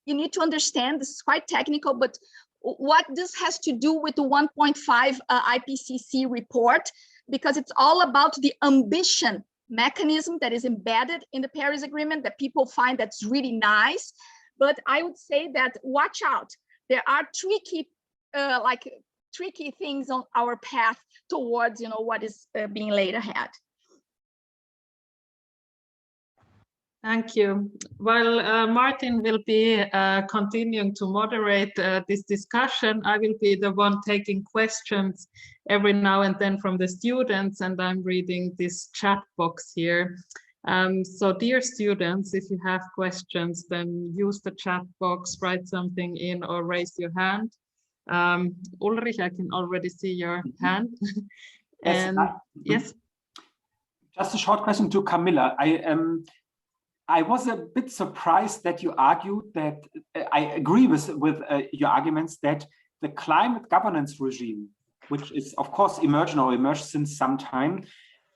you need to understand, this is quite technical, but what this has to do with the 1.5 IPCC report, because it's all about the ambition mechanism that is embedded in the Paris Agreement that people find that's really nice. But I would say that watch out. There are tricky things on our path towards, you know, what is being laid ahead. Thank you. While Martin will be continuing to moderate this discussion, I will be the one taking questions every now and then from the students, and I'm reading this chat box here. So dear students, if you have questions, then use the chat box, write something in or raise your hand. Ulrich, I can already see your hand. And yes. Just a short question to Camilla. I was a bit surprised that you argued that I agree with your arguments that the climate governance regime, which is of course emerged since some time,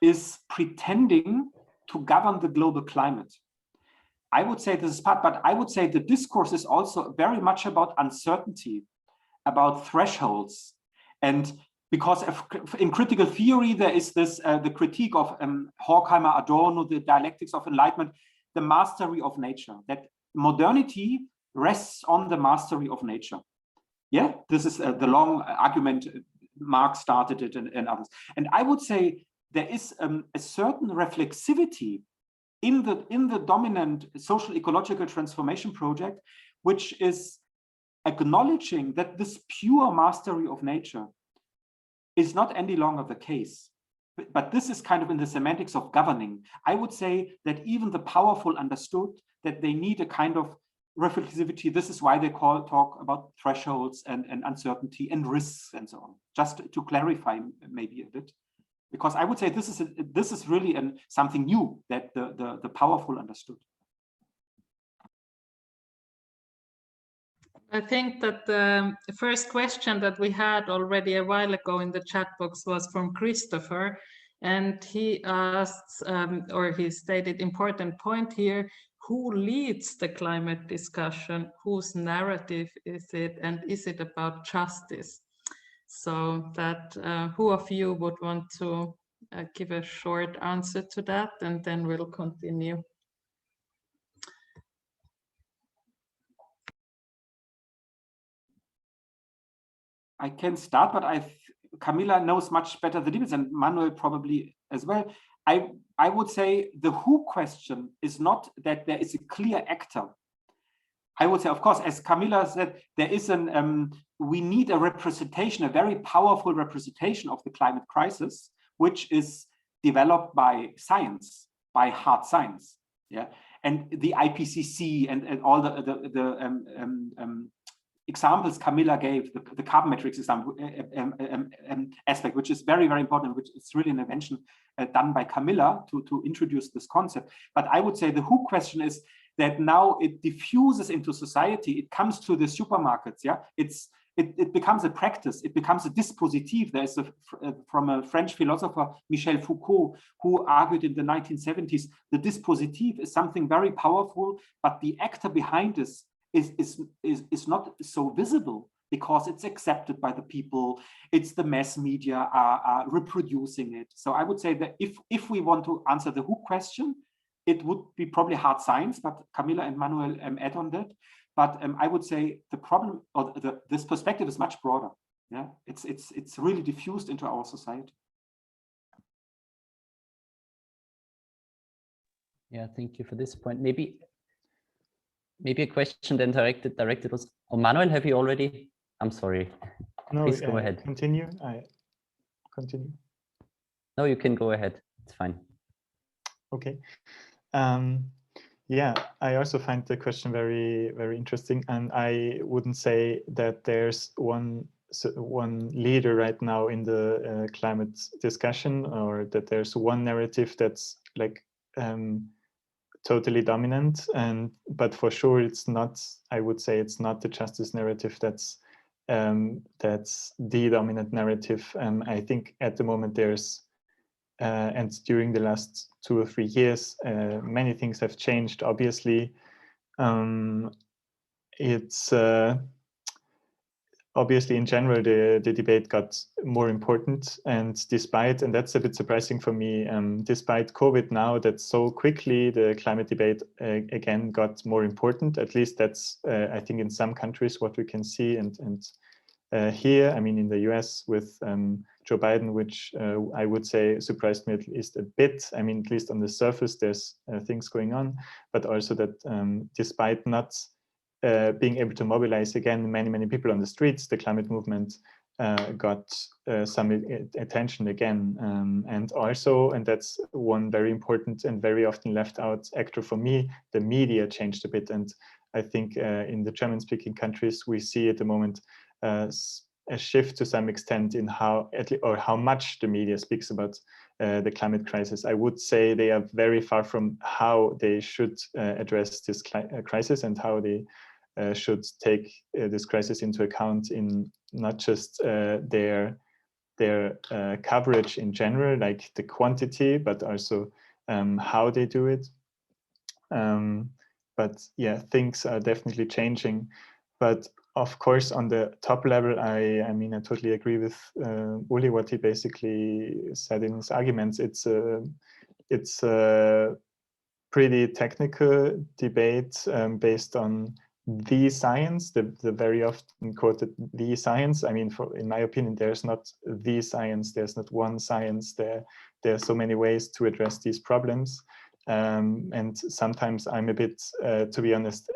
is pretending to govern the global climate. I would say this is part, but I would say the discourse is also very much about uncertainty, about thresholds. And because in critical theory, there is this, the critique of Horkheimer, Adorno, the dialectics of enlightenment, the mastery of nature, that modernity rests on the mastery of nature. Yeah, this is the long argument, Marx started it and others. And I would say there is a certain reflexivity in the dominant social ecological transformation project, which is acknowledging that this pure mastery of nature is not any longer the case. But this is kind of in the semantics of governing. I would say that even the powerful understood that they need a kind of reflexivity. This is why they talk about thresholds and uncertainty and risks and so on. Just to clarify maybe a bit, because I would say this is really something new that the powerful understood. I think that the first question that we had already a while ago in the chat box was from Christopher, and he asked, or he stated important point here, who leads the climate discussion? Whose narrative is it? And is it about justice? So that who of you would want to give a short answer to that, and then we'll continue. I can start, but Camilla knows much better the debates, and Manuel probably as well. I would say the who question is not that there is a clear actor. I would say, of course, as Camilla said, there is we need a representation, a very powerful representation of the climate crisis, which is developed by science, by hard science. Yeah, and the IPCC and all the examples Camilla gave, the carbon metrics example aspect, which is very, very important, which is really an invention done by Camilla to introduce this concept. But I would say the who question is that now it diffuses into society. It comes to the supermarkets. Yeah, it becomes a practice. It becomes a dispositif. There's from a French philosopher, Michel Foucault, who argued in the 1970s, the dispositif is something very powerful, but the actor behind this is not so visible because it's accepted by the people. It's the mass media are reproducing it. So I would say that if we want to answer the who question, it would be probably hard science, but Camilla and Manuel add on that. But I would say the problem, or this perspective is much broader. Yeah, it's really diffused into our society. Yeah, thank you for this point. Maybe a question then directed was, oh, Manuel, have you already? I'm sorry. No, please go ahead. Continue. I continue. No, you can go ahead. It's fine. Okay. Yeah, I also find the question very, very interesting, and I wouldn't say that there's one one leader right now in the climate discussion, or that there's one narrative that's like totally dominant. But for sure, it's not. I would say it's not the justice narrative that's the dominant narrative. I think at the moment there's and during the last 2 or 3 years, many things have changed. Obviously, it's obviously in general the debate got more important, and that's a bit surprising for me, despite COVID now, that so quickly the climate debate again got more important. At least that's I think in some countries what we can see, and here, I mean, in the US with Joe Biden, which I would say surprised me at least a bit. I mean, at least on the surface, there's things going on, but also that despite not being able to mobilize again many people on the streets, the climate movement got some attention again. And also, and that's one very important and very often left out actor for me, the media changed a bit. And I think in the German-speaking countries, we see at the moment a shift to some extent in how much the media speaks about the climate crisis. I would say they are very far from how they should address this crisis, and how they should take this crisis into account in not just their coverage in general, like the quantity, but also how they do it. But yeah, things are definitely changing. But of course, on the top level, I mean, I totally agree with Uli, what he basically said in his arguments. It's a pretty technical debate based on the science, the very often quoted the science. I mean, in my opinion, there's not the science. There's not one science. There are so many ways to address these problems. And sometimes I'm a bit, to be honest,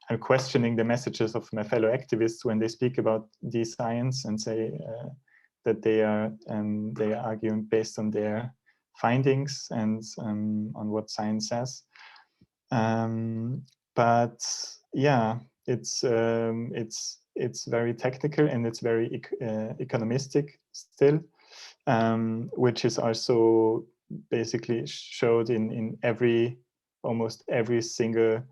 I'm questioning the messages of my fellow activists when they speak about the science and say that they are arguing based on their findings and on what science says. But yeah, it's very technical, and it's very economistic still, which is also basically showed in almost every single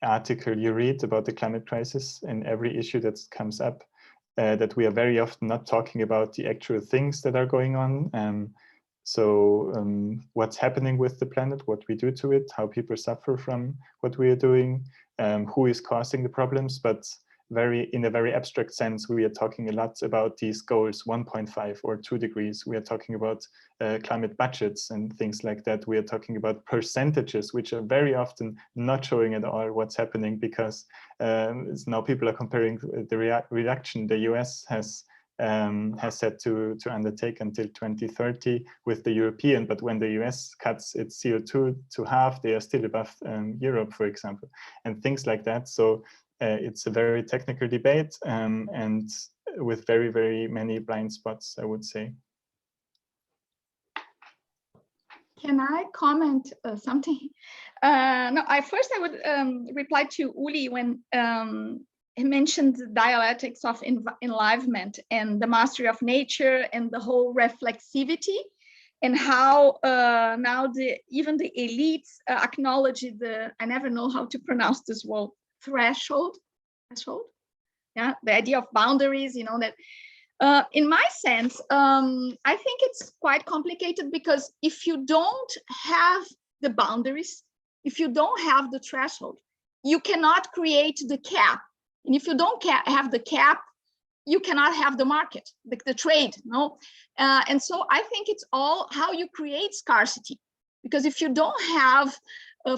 article you read about the climate crisis, and every issue that comes up, that we are very often not talking about the actual things that are going on. So what's happening with the planet, what we do to it, how people suffer from what we are doing, who is causing the problems, but in a very abstract sense, we are talking a lot about these goals, 1.5 or 2 degrees. We are talking about climate budgets and things like that. We are talking about percentages, which are very often not showing at all what's happening, because now people are comparing the reduction the US has set to undertake until 2030 with the European, but when the US cuts its CO2 to half, they are still above Europe, for example, and things like that. So it's a very technical debate, and with very many blind spots, I would say. Can I comment something? No, I would reply to Uli when he mentioned the dialectics of enlivenment and the mastery of nature and the whole reflexivity, and how now even the elites acknowledge I never know how to pronounce this word, threshold, yeah, the idea of boundaries, that in my sense, I think it's quite complicated, because if you don't have the boundaries, if you don't have the threshold, you cannot create the cap. And if you don't have the cap, you cannot have the market, the trade, no? And so I think it's all how you create scarcity. Because if you don't have,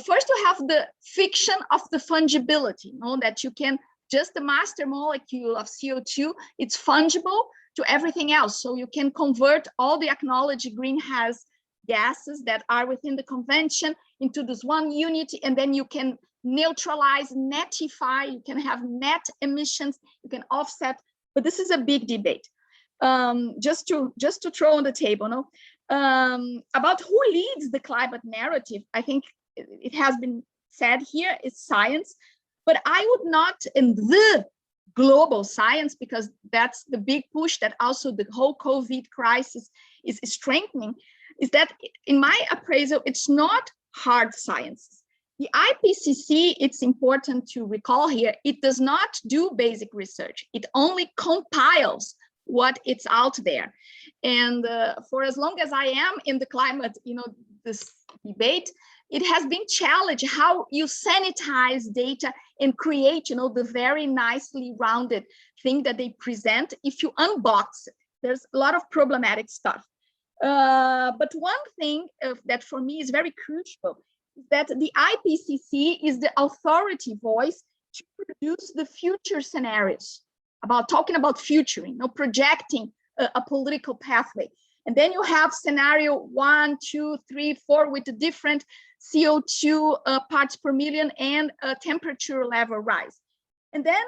first you have the fiction of the fungibility, that you can, just the master molecule of CO2, it's fungible to everything else. So you can convert all the acknowledged greenhouse gases that are within the convention into this one unit, and then you can neutralize, netify, you can have net emissions, you can offset, but this is a big debate. Just to throw on the table, about who leads the climate narrative, I think it has been said here, it's science, but I would not, and the global science, because that's the big push that also the whole COVID crisis is strengthening, is that in my appraisal, it's not hard sciences. The IPCC, it's important to recall here, it does not do basic research. It only compiles what it's out there. And for as long as I am in the climate, this debate, it has been challenged how you sanitize data and create, the very nicely rounded thing that they present. If you unbox it, there's a lot of problematic stuff. But one thing that for me is very crucial is that the IPCC is the authority voice to produce the future scenarios, talking about futuring, projecting a political pathway. And then you have scenario 1, 2, 3, 4 with the different CO2 parts per million and temperature level rise. And then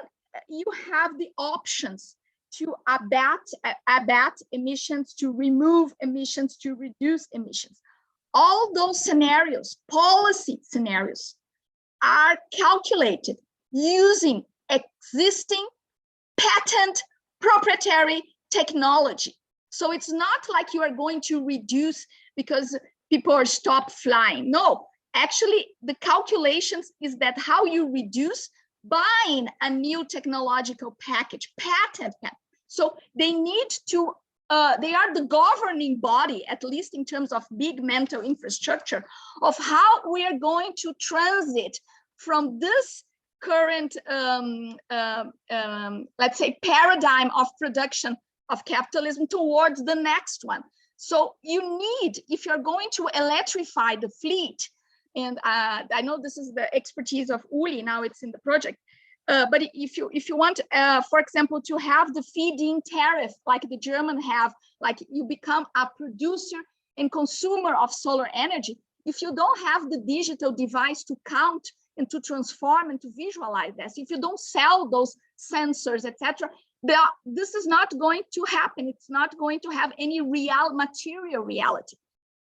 you have the options to abate emissions, to remove emissions, to reduce emissions. All those scenarios, policy scenarios, are calculated using existing patent proprietary technology. So it's not like you are going to reduce because people are stop flying. No, actually the calculations is that how you reduce buying a new technological package, patent. So they need to, they are the governing body, at least in terms of big mental infrastructure, of how we are going to transit from this current, let's say, paradigm of production of capitalism towards the next one. So you need, if you're going to electrify the fleet, and I know this is the expertise of Uli, now it's in the project, but if you want, for example, to have the feed-in tariff like the German have, like you become a producer and consumer of solar energy, if you don't have the digital device to count and to transform and to visualize this, if you don't sell those sensors, etc., this is not going to happen. It's not going to have any real material reality.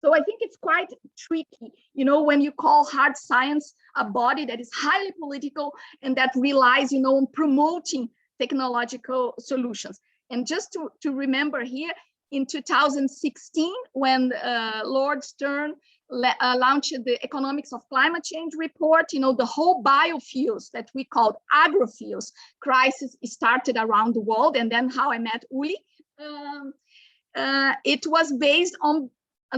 So I think it's quite tricky, when you call hard science a body that is highly political and that relies, on promoting technological solutions. And just to remember here, in 2016, when Lord Stern launched the Economics of Climate Change report, the whole biofuels that we called agrofuels crisis started around the world. And then how I met Uli, it was based on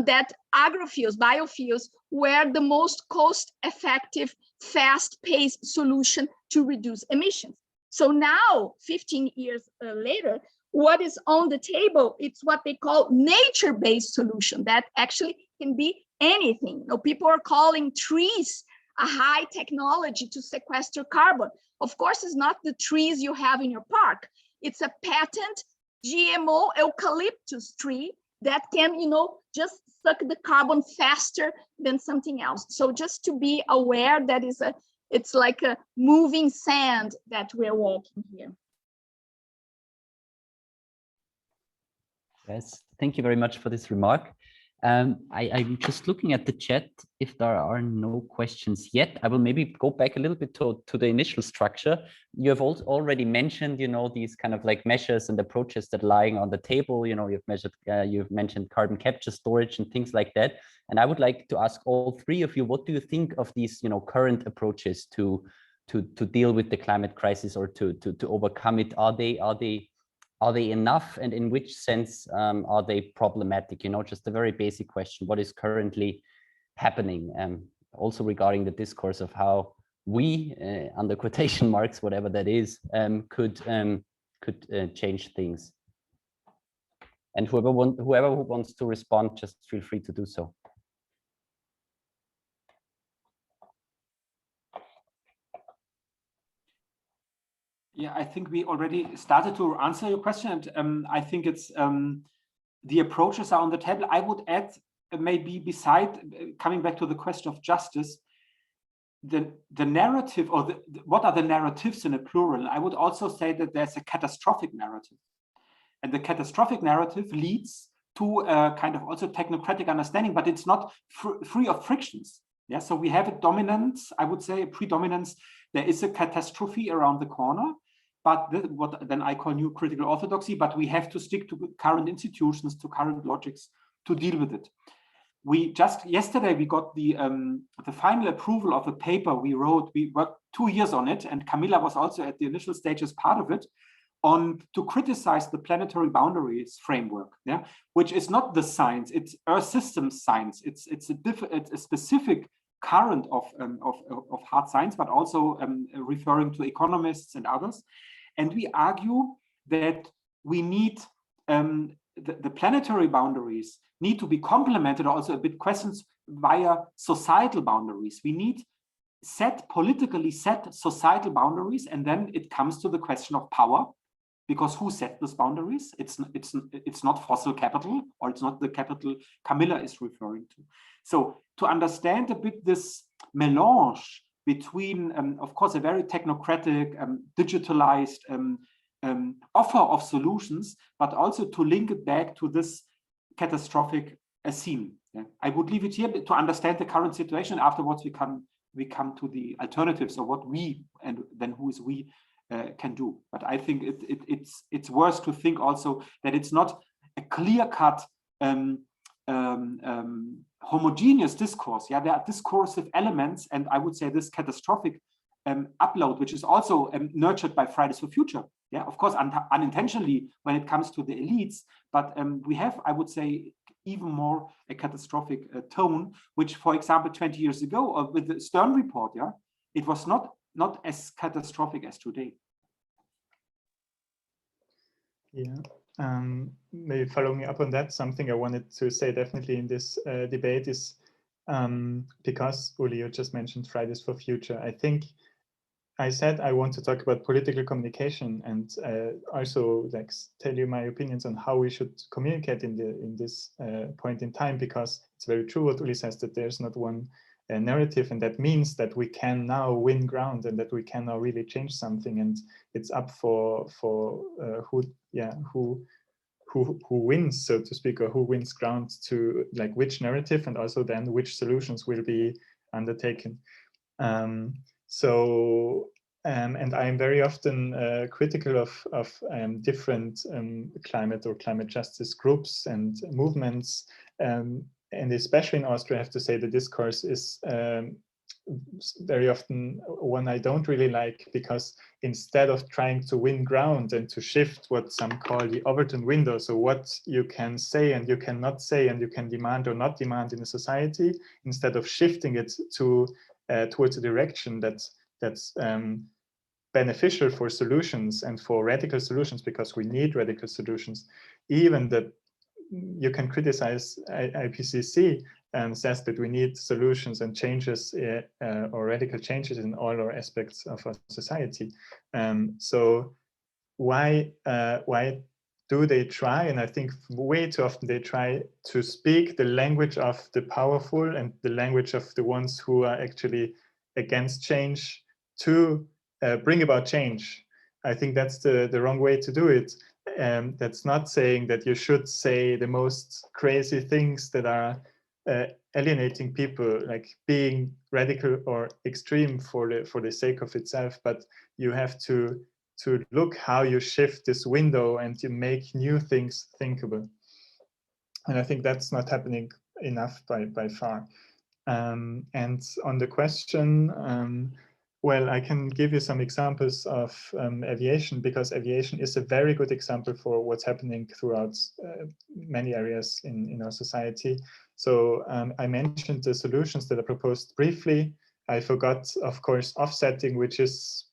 that agrofuels, biofuels, were the most cost-effective, fast-paced solution to reduce emissions. So now, 15 years later, what is on the table, it's what they call nature-based solution that actually can be anything. People are calling trees a high technology to sequester carbon. Of course, it's not the trees you have in your park. It's a patent GMO eucalyptus tree that can, just suck the carbon faster than something else. So just to be aware that it's like a moving sand that we're walking here. Yes, thank you very much for this remark. I'm just looking at the chat. If there are no questions yet, I will maybe go back a little bit to the initial structure. You have also already mentioned, these kind of like measures and approaches that are lying on the table. You've mentioned carbon capture, storage, and things like that. And I would like to ask all three of you, what do you think of these, current approaches to deal with the climate crisis or to overcome it? Are they enough, and in which sense are they problematic? Just a very basic question. What is currently happening? Also regarding the discourse of how we, under quotation marks, whatever that is, could change things. And whoever who wants to respond, just feel free to do so. Yeah, I think we already started to answer your question, and I think it's the approaches are on the table. I would add, maybe beside coming back to the question of justice, the narrative, or what are the narratives in a plural? I would also say that there's a catastrophic narrative, and the catastrophic narrative leads to a kind of also technocratic understanding, but it's not free of frictions. Yeah, so we have a dominance, I would say a predominance. There is a catastrophe around the corner, but what then I call new critical orthodoxy, but we have to stick to current institutions, to current logics to deal with it. We just yesterday we got the final approval of a paper we wrote. We worked 2 years on it, and Camilla was also at the initial stage as part of it, on to criticize the planetary boundaries framework, yeah, which is not the science, it's Earth systems science. It's a specific current of hard science, but also referring to economists and others. And we argue that we need the planetary boundaries need to be complemented, also a bit questions via societal boundaries. We need politically set societal boundaries, and then it comes to the question of power, because who set those boundaries? It's not fossil capital, or it's not the capital Camilla is referring to. So to understand a bit this melange between, of course, a very technocratic, digitalized offer of solutions, but also to link it back to this catastrophic scene. Yeah. I would leave it here to understand the current situation. Afterwards, we come to the alternatives of what we, and then who is we, can do. But I think it's worth to think also that it's not a clear-cut homogeneous discourse. Yeah, there are discursive elements, and I would say this catastrophic upload, which is also nurtured by Fridays for Future. Yeah, of course, unintentionally when it comes to the elites, but we have, I would say, even more a catastrophic tone, which, for example, 20 years ago, with the Stern report, yeah, it was not as catastrophic as today. Yeah, maybe following up on that, something I wanted to say definitely in this debate is, because Uli, you just mentioned Fridays for Future, I think I said I want to talk about political communication, and also like tell you my opinions on how we should communicate in this point in time, because it's very true what Uli says, that there's not one narrative, and that means that we can now win ground, and that we can now really change something, and it's up for who wins, so to speak, or who wins ground, to like which narrative, and also then which solutions will be undertaken. And I'm very often critical of different climate or climate justice groups and movements, and especially in Austria, I have to say the discourse is very often one I don't really like, because instead of trying to win ground and to shift what some call the Overton window, so what you can say and you cannot say, and you can demand or not demand in a society, instead of shifting it to towards a direction that's beneficial for solutions and for radical solutions, because we need radical solutions. Even that you can criticize IPCC says that we need solutions and changes or radical changes in all our aspects of our society. So why do they try? And I think way too often they try to speak the language of the powerful and the language of the ones who are actually against change to bring about change. I think that's the wrong way to do it. That's not saying that you should say the most crazy things that are alienating people, like being radical or extreme for the sake of itself, but you have to look how you shift this window and you make new things thinkable. And I think that's not happening enough by far. And on the question, well, I can give you some examples of aviation, because aviation is a very good example for what's happening throughout many areas in our society. So I mentioned the solutions that are proposed briefly. I forgot, of course, offsetting, which is,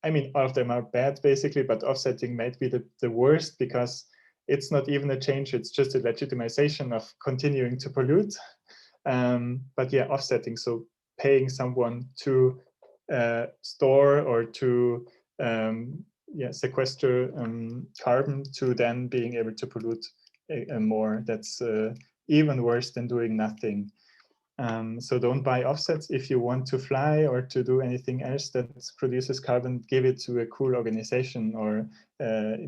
I mean, all of them are bad basically, but offsetting might be the worst, because it's not even a change, it's just a legitimization of continuing to pollute. But yeah, offsetting, so paying someone to store or to sequester carbon to then being able to pollute more. That's even worse than doing nothing. So don't buy offsets. If you want to fly or to do anything else that produces carbon, give it to a cool organization or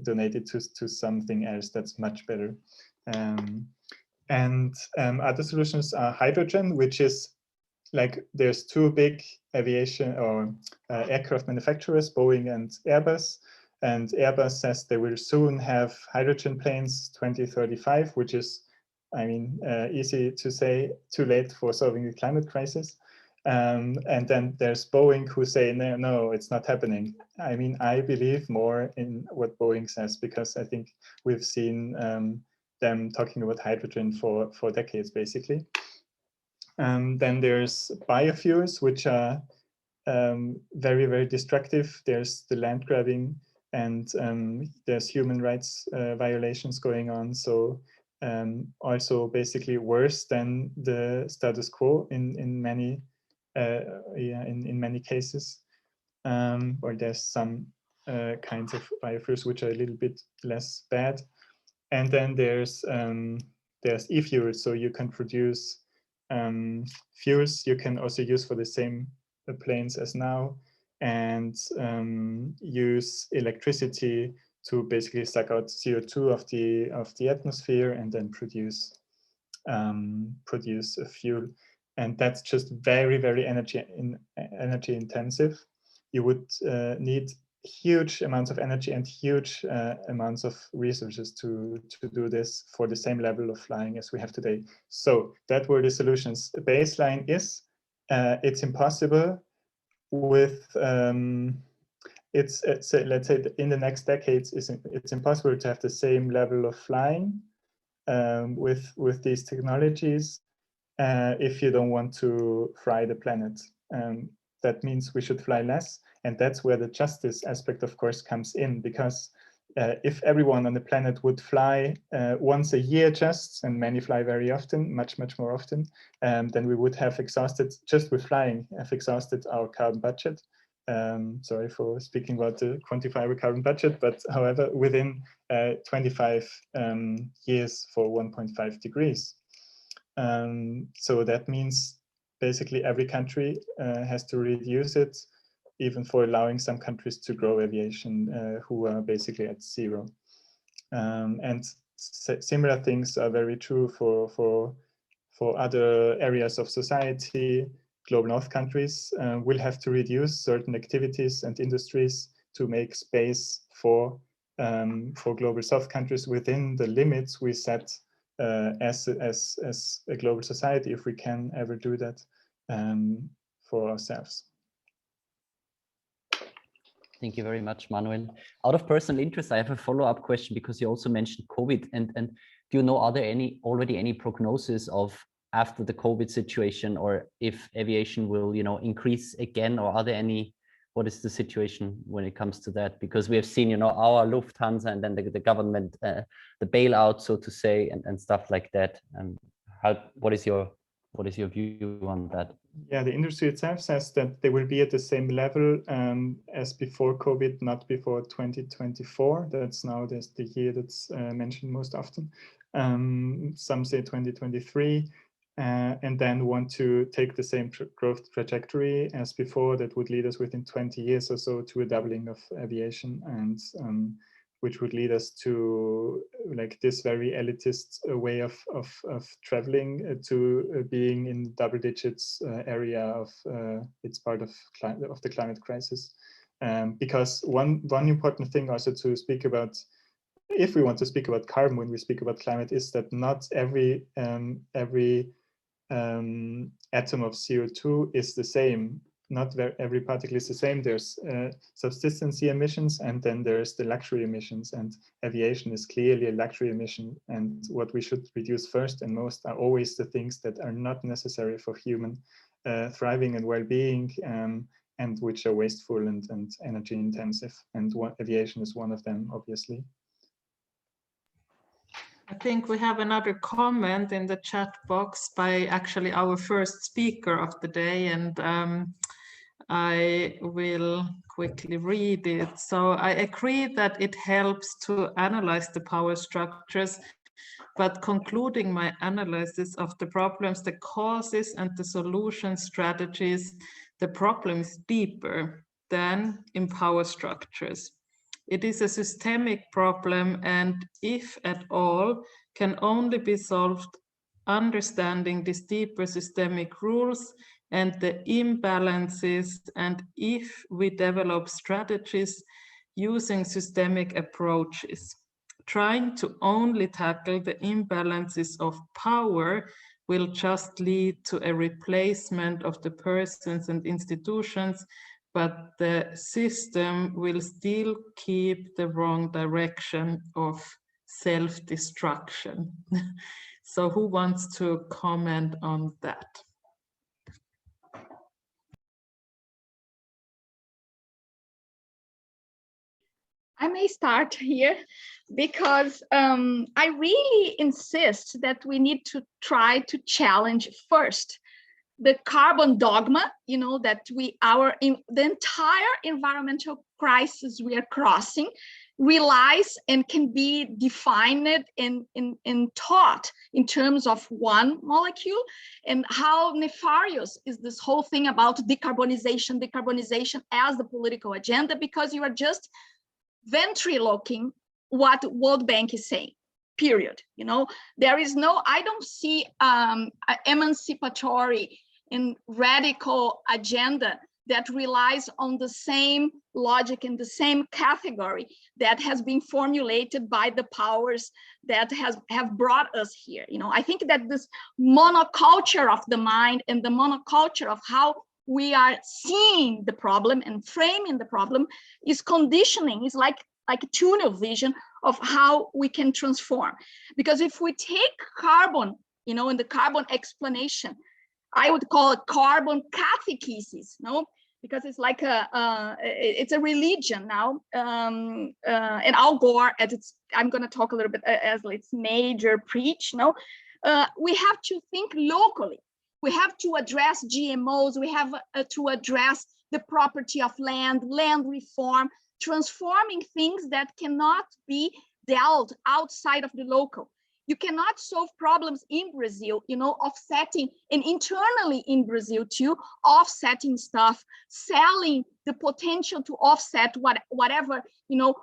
donate it to something else that's much better. And other solutions are hydrogen, which is like there's two big aviation or aircraft manufacturers, Boeing and Airbus, And Airbus says they will soon have hydrogen planes 2035, which is, I mean, easy to say, too late for solving the climate crisis. And then there's Boeing who say, no, no, it's not happening. I mean, I believe more in what Boeing says, because I think we've seen them talking about hydrogen for decades, basically. Then there's biofuels, which are very, very destructive. There's the land grabbing, and there's human rights violations going on. So also basically worse than the status quo in many in many cases. Or there's some kinds of biofuels which are a little bit less bad. And then there's e-fuels, so you can produce fuels you can also use for the same planes as now, and use electricity to basically suck out CO2 of the atmosphere and then produce a fuel. And that's just very, very energy intensive. You would need huge amounts of energy and huge amounts of resources to do this for the same level of flying as we have today. So that were the solutions. The baseline is it's impossible with let's say in the next decades it's impossible to have the same level of flying with these technologies if you don't want to fry the planet. That means we should fly less. And that's where the justice aspect, of course, comes in, because if everyone on the planet would fly once a year just, and many fly very often, much more often, then we would have exhausted, just with flying, have exhausted our carbon budget. Sorry for speaking about the quantifiable carbon budget, but however, within 25 years for 1.5 degrees. So that means basically every country has to reduce it, even for allowing some countries to grow aviation who are basically at zero. And similar things are very true for other areas of society. Global North countries will have to reduce certain activities and industries to make space for Global South countries within the limits we set as a global society, if we can ever do that for ourselves. Thank you very much, Manuel. Out of personal interest, I have a follow-up question, because you also mentioned COVID. And do you know, are there already any prognosis of after the COVID situation, or if aviation will, increase again, or are there any? What is the situation when it comes to that? Because we have seen, our Lufthansa and then the government, the bailout, so to say, and stuff like that. What is your view on that? Yeah, the industry itself says that they will be at the same level as before COVID, not before 2024. That's now the year that's mentioned most often. Some say 2023, and then want to take the same growth trajectory as before. That would lead us within 20 years or so to a doubling of aviation, and which would lead us to like this very elitist way of traveling to being in double digits area of it's part of the climate crisis. Because one important thing also to speak about, if we want to speak about carbon when we speak about climate, is that not every atom of CO2 is the same. Not every particle is the same. There's subsistency emissions, and then there's the luxury emissions, and aviation is clearly a luxury emission. And what we should reduce first and most are always the things that are not necessary for human thriving and well-being, and which are wasteful and energy intensive. And aviation is one of them, obviously. I think we have another comment in the chat box by actually our first speaker of the day, and I will quickly read it. So I agree that it helps to analyze the power structures, but concluding my analysis of the problems, the causes and the solution strategies, the problem is deeper than in power structures. It is a systemic problem, and if at all, can only be solved understanding these deeper systemic rules and the imbalances, and if we develop strategies using systemic approaches. Trying to only tackle the imbalances of power will just lead to a replacement of the persons and institutions, but the system will still keep the wrong direction of self-destruction. So who wants to comment on that? I may start here because I really insist that we need to try to challenge first the carbon dogma, you know, that the entire environmental crisis we are crossing relies and can be defined and taught in terms of one molecule, and how nefarious is this whole thing about decarbonization as the political agenda, because you are just ventriloquing what World Bank is saying, period. You know, there is no, I don't see an emancipatory and radical agenda that relies on the same logic and the same category that has been formulated by the powers that have brought us here. You know, I think that this monoculture of the mind and the monoculture of how we are seeing the problem and framing the problem is conditioning, is like a tunnel vision of how we can transform. Because if we take carbon, you know, in the carbon explanation, I would call it carbon catechesis, no? Because it's like it's a religion now. And Al Gore, I'm going to talk a little bit as its major preach, no? We have to think locally. We have to address GMOs. We have to address the property of land reform, transforming things that cannot be dealt outside of the local. You cannot solve problems in Brazil, you know, offsetting, and internally in Brazil too, offsetting stuff, selling the potential to offset whatever, you know,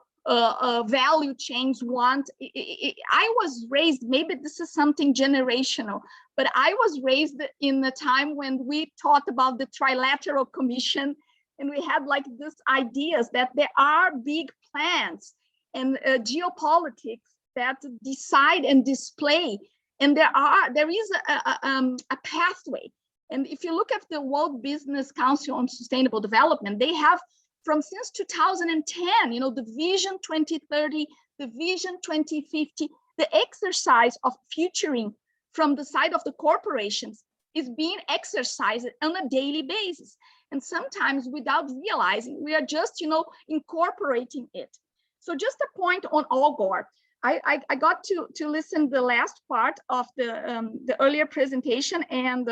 value chains want. I was raised, maybe this is something generational, but I was raised in a time when we taught about the trilateral commission, and we had like these ideas that there are big plans and geopolitics that decide and display, and there is a pathway. And if you look at the World Business Council on Sustainable Development, they have since 2010, you know, the Vision 2030, the Vision 2050, the exercise of futuring from the side of the corporations is being exercised on a daily basis. And sometimes without realizing, we are just, you know, incorporating it. So just a point on Al Gore. I got to listen the last part of the earlier presentation, and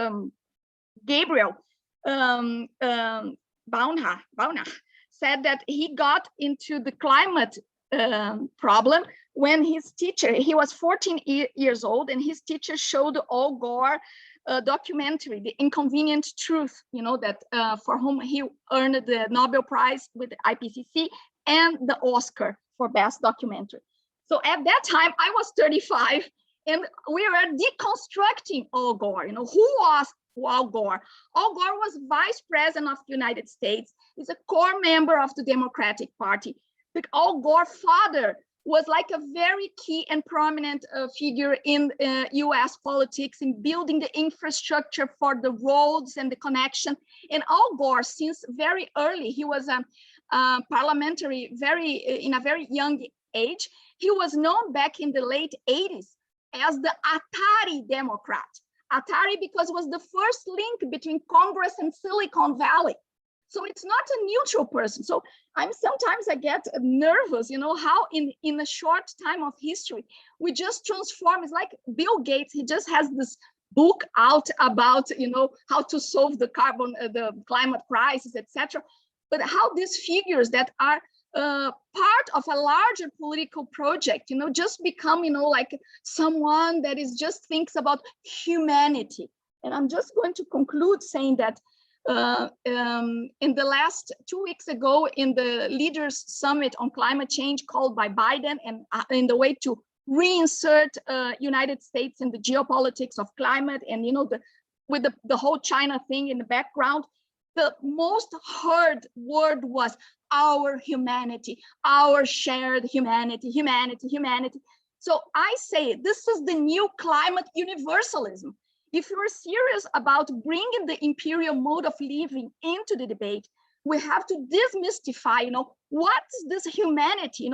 Gabriel Bauner said that he got into the climate problem when his teacher, he was 14 years old, and his teacher showed Al Gore documentary, The Inconvenient Truth, you know, that for whom he earned the Nobel Prize with the IPCC and the Oscar for Best Documentary. So at that time, I was 35, and we were deconstructing Al Gore. You know, who was Al Gore? Al Gore was Vice President of the United States. He's a core member of the Democratic Party. But Al Gore's father was like a very key and prominent figure in US politics, in building the infrastructure for the roads and the connection. And Al Gore, since very early, he was a parliamentary, in a very young age. He was known back in the late 80s as the Atari Democrat. Atari because it was the first link between Congress and Silicon Valley. So it's not a neutral person. So sometimes I get nervous, you know, how in a short time of history, we just transform. It's like Bill Gates, he just has this book out about, you know, how to solve the climate crisis, etc. But how these figures that are part of a larger political project, you know, just become, you know, like someone that is just thinks about humanity. And I'm just going to conclude saying that in the last 2 weeks ago, in the Leaders Summit on Climate Change called by Biden, and in the way to reinsert United States in the geopolitics of climate, and, you know, with the whole China thing in the background, the most heard word was our humanity, our shared humanity, humanity, humanity. So I say this is the new climate universalism. If you're serious about bringing the imperial mode of living into the debate, we have to demystify, what is this humanity,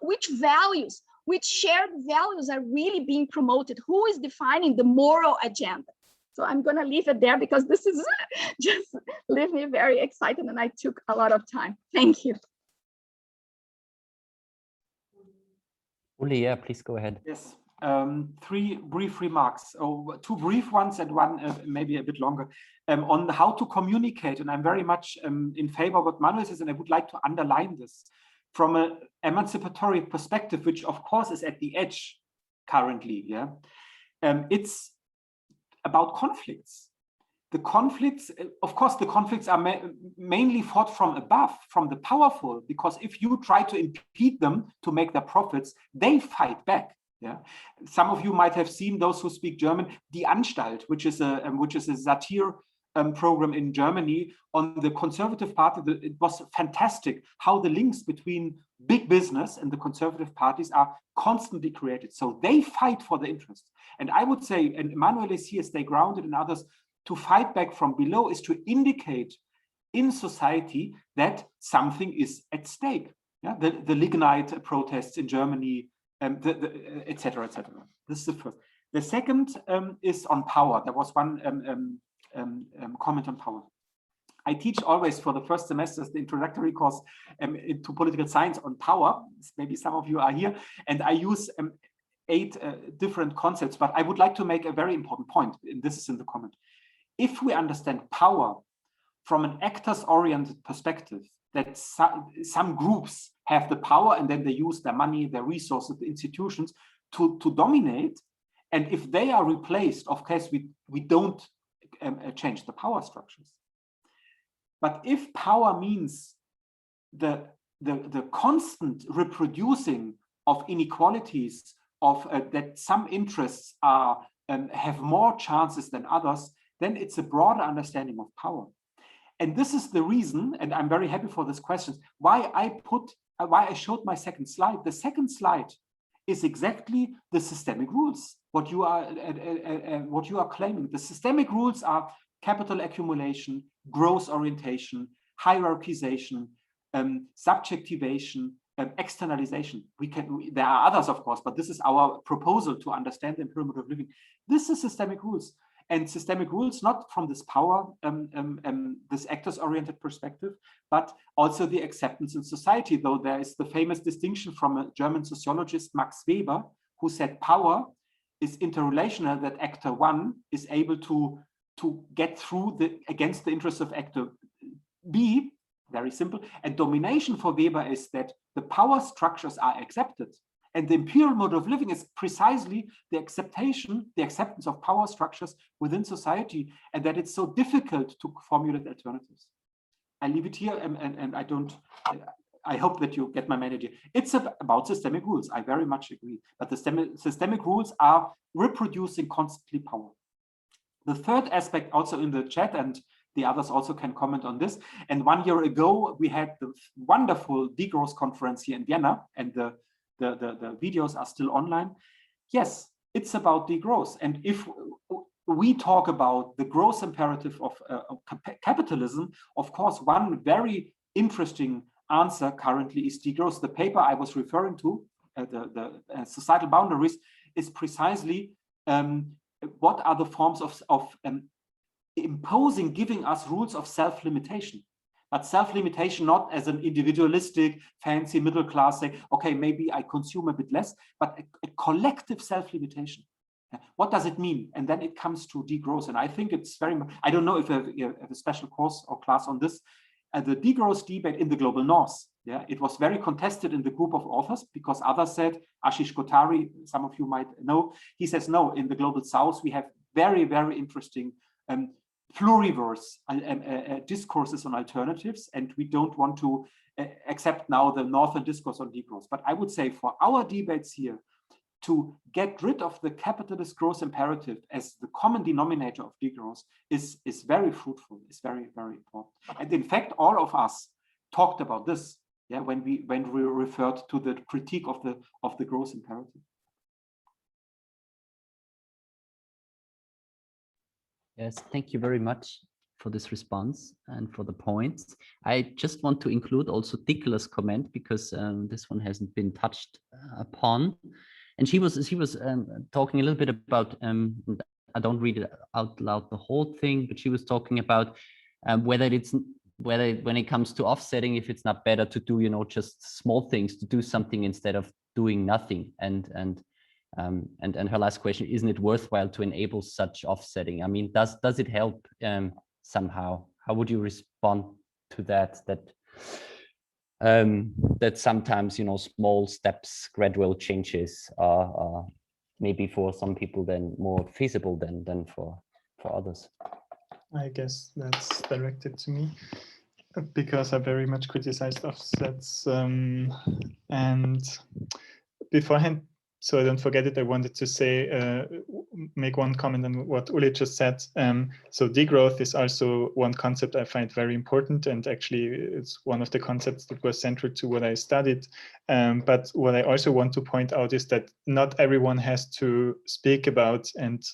which values, which shared values are really being promoted, who is defining the moral agenda. So I'm going to leave it there because this is just leave me very excited and I took a lot of time. Thank you. Uli, yeah, please go ahead. Yes, 3 brief remarks, or 2 brief ones and 1 maybe a bit longer, on how to communicate. And I'm very much in favor of what Manuel says, and I would like to underline this from an emancipatory perspective, which of course is at the edge currently. Yeah, it's about conflicts. The conflicts, of course, the conflicts are mainly fought from above, from the powerful, because if you try to impede them to make their profits, they fight back. Yeah, some of you might have seen, those who speak German, Die Anstalt, which is a satire program in Germany on the Conservative Party. It was fantastic how the links between big business and the conservative parties are constantly created. So they fight for the interests. And I would say, and Manuel is here, stay grounded, and others, to fight back from below is to indicate in society that something is at stake. Yeah? The lignite protests in Germany, et cetera, et cetera. This is the first. The second is on power. There was one comment on power. I teach always for the first semesters the introductory course into political science on power. Maybe some of you are here, and I use 8 different concepts, but I would like to make a very important point, and this is in the comment. If we understand power from an actors-oriented perspective, that some groups have the power and then they use their money, their resources, the institutions to dominate, and if they are replaced, of course, we don't change the power structures. But if power means the constant reproducing of inequalities, of that some interests are have more chances than others, then it's a broader understanding of power. And this is the reason, and I'm very happy for this question, why I showed my second slide. The second slide is exactly the systemic rules, what you are claiming. The systemic rules are capital accumulation, growth orientation, hierarchization, subjectivation, externalization. There are others, of course, but this is our proposal to understand the imperial mode of living. This is systemic rules. And systemic rules, not from this power, this actors-oriented perspective, but also the acceptance in society, though there is the famous distinction from a German sociologist, Max Weber, who said power is interrelational, that actor 1 is able to get through against the interests of actor B, very simple. And domination for Weber is that the power structures are accepted. And the imperial mode of living is precisely the acceptance of power structures within society, and that it's so difficult to formulate alternatives. I leave it here, and I hope that you get my message. It's about systemic rules. I very much agree. But the systemic rules are reproducing constantly power. The third aspect, also in the chat, and the others also can comment on this. And 1 year ago, we had the wonderful degrowth conference here in Vienna, and the videos are still online. Yes, it's about degrowth. And if we talk about the growth imperative of capitalism, of course, one very interesting answer currently is degrowth. The paper I was referring to, the societal boundaries, is precisely what are the forms of imposing, giving us rules of self-limitation. But self-limitation not as an individualistic, fancy middle class, say, okay, maybe I consume a bit less, but a collective self-limitation. What does it mean? And then it comes to degrowth. And I think it's very much, I don't know if you have a special course or class on this. The degrowth debate in the global north, yeah, it was very contested in the group of authors because others said, Ashish Kotari, some of you might know, he says, no, in the global south, we have very, very interesting pluriverse discourses on alternatives, and we don't want to accept now the northern discourse on degrowth. But I would say for our debates here, to get rid of the capitalist growth imperative as the common denominator of degrowth is very fruitful, is very, very important. And in fact, all of us talked about this, yeah, when we referred to the critique of the growth imperative. Yes, thank you very much for this response and for the points. I just want to include also Dicla's comment because this one hasn't been touched upon. And she was talking a little bit about, I don't read it out loud the whole thing, but she was talking about whether when it comes to offsetting, if it's not better to do, you know, just small things, to do something instead of doing nothing. And her last question, isn't it worthwhile to enable such offsetting? I mean, does it help somehow? How would you respond to that? That sometimes, you know, small steps, gradual changes are maybe for some people then more feasible than for others. I guess that's directed to me because I very much criticized offsets. And beforehand, so I don't forget it, I wanted to say, make one comment on what Uli just said. So degrowth is also one concept I find very important, and actually it's one of the concepts that was central to what I studied. But what I also want to point out is that not everyone has to speak about and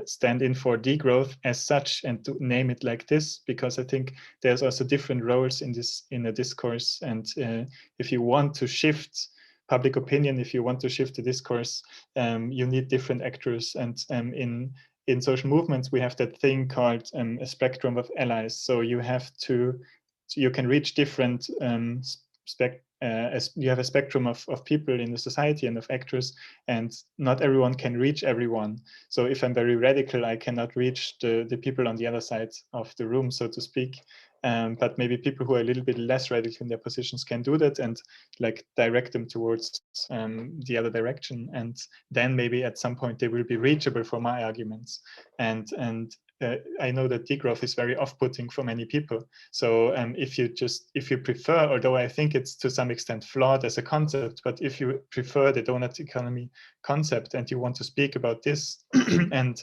stand in for degrowth as such and to name it like this, because I think there's also different roles in a discourse. And if you want to shift public opinion, if you want to shift the discourse, you need different actors. And in social movements, we have that thing called a spectrum of allies. So you can reach different you have a spectrum of people in the society and of actors, and not everyone can reach everyone. So if I'm very radical, I cannot reach the people on the other side of the room, so to speak. But maybe people who are a little bit less radical in their positions can do that and like direct them towards the other direction. And then maybe at some point they will be reachable for my arguments. And I know that degrowth is very off-putting for many people. So if you prefer, although I think it's to some extent flawed as a concept, but if you prefer the donut economy concept and you want to speak about this and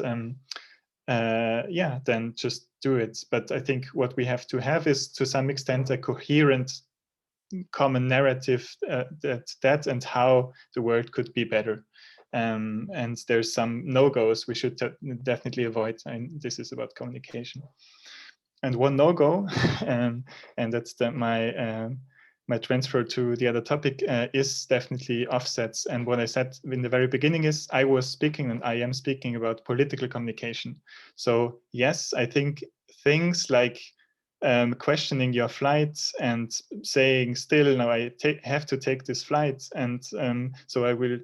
yeah, then just do it. But I think what we have to have is to some extent a coherent common narrative that and how the world could be better. And there's some no-goes we should definitely avoid, and this is about communication. And one no-go, and that's my transfer to the other topic, is definitely offsets. And what I said in the very beginning is I was speaking and I am speaking about political communication. So yes, I think things like questioning your flights and saying still, no, I have to take this flight, and so I will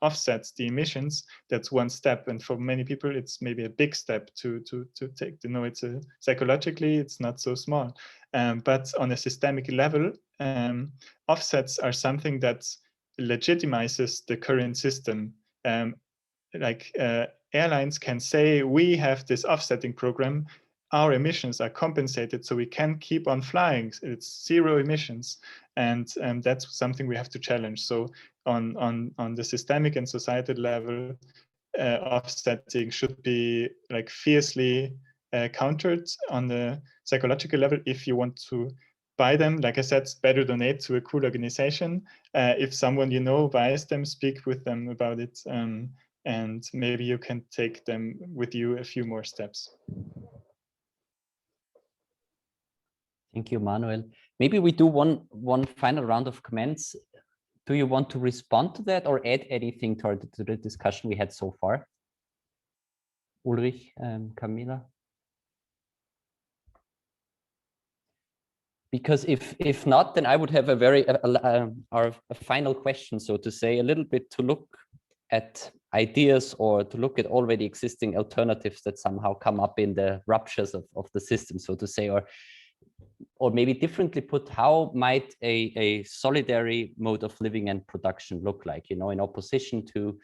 offset the emissions. That's one step, and for many people it's maybe a big step to take. You know, it's psychologically it's not so small, but on a systemic level, offsets are something that legitimizes the current system. Airlines can say we have this offsetting program, our emissions are compensated, so we can keep on flying. It's zero emissions, and that's something we have to challenge. So on the systemic and societal level, offsetting should be like fiercely countered. On the psychological level, if you want to buy them, like I said, better donate to a cool organization. If someone you know buys them, speak with them about it, and maybe you can take them with you a few more steps. Thank you, Manuel. Maybe we do one final round of comments. Do you want to respond to that or add anything to the discussion we had so far? Ulrich, Camila? Because if not, then I would have a final question, so to say, a little bit to look at ideas or to look at already existing alternatives that somehow come up in the ruptures of the system, so to say, or maybe differently put, how might a solidary mode of living and production look like, you know, in opposition to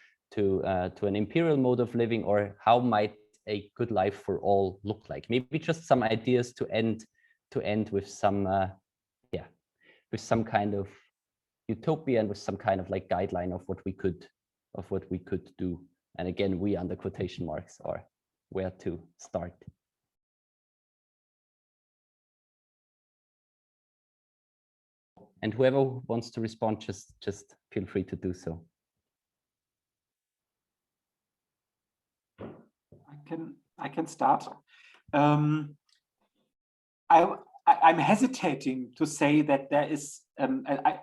an imperial mode of living, or how might a good life for all look like? Maybe just some ideas to end with some with some kind of utopia and with some kind of like guideline of what we could of what we could do. And again, we under quotation marks are where to start. And whoever wants to respond, just feel free to do so. I can start. I'm hesitating to say that there is,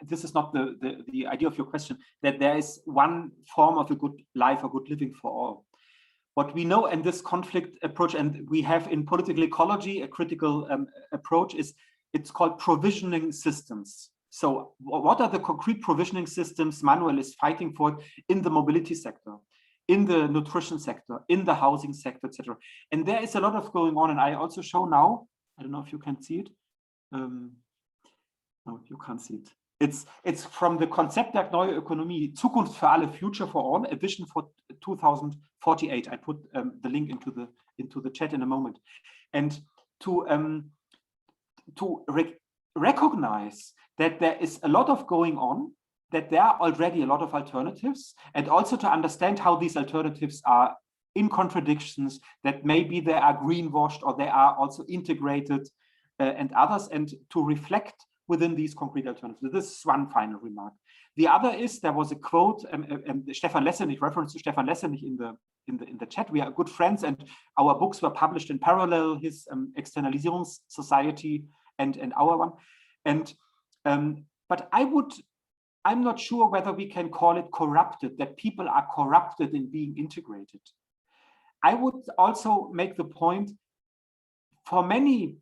this is not the idea of your question, that there is one form of a good life or good living for all. What we know in this conflict approach, and we have in political ecology, a critical approach, is it's called provisioning systems. So what are the concrete provisioning systems Manuel is fighting for in the mobility sector, in the nutrition sector, in the housing sector, etc. And there is a lot of going on. And I also show now, I don't know if you can see it. No, you can't see it. It's from the Konzeptwerk Neue Ökonomie, Zukunft für alle, Future for all, a vision for 2048. I put the link into the chat in a moment. And to recognize that there is a lot of going on, that there are already a lot of alternatives, and also to understand how these alternatives are in contradictions, that maybe they are greenwashed or they are also integrated and others, and to reflect within these concrete alternatives. This is one final remark. The other is, there was a quote, Stefan Lessenich, reference to Stefan Lessenich in the chat. We are good friends, and our books were published in parallel, his Externalisierungs Society and our one. And but I'm not sure whether we can call it corrupted, that people are corrupted in being integrated. I would also make the point, for many,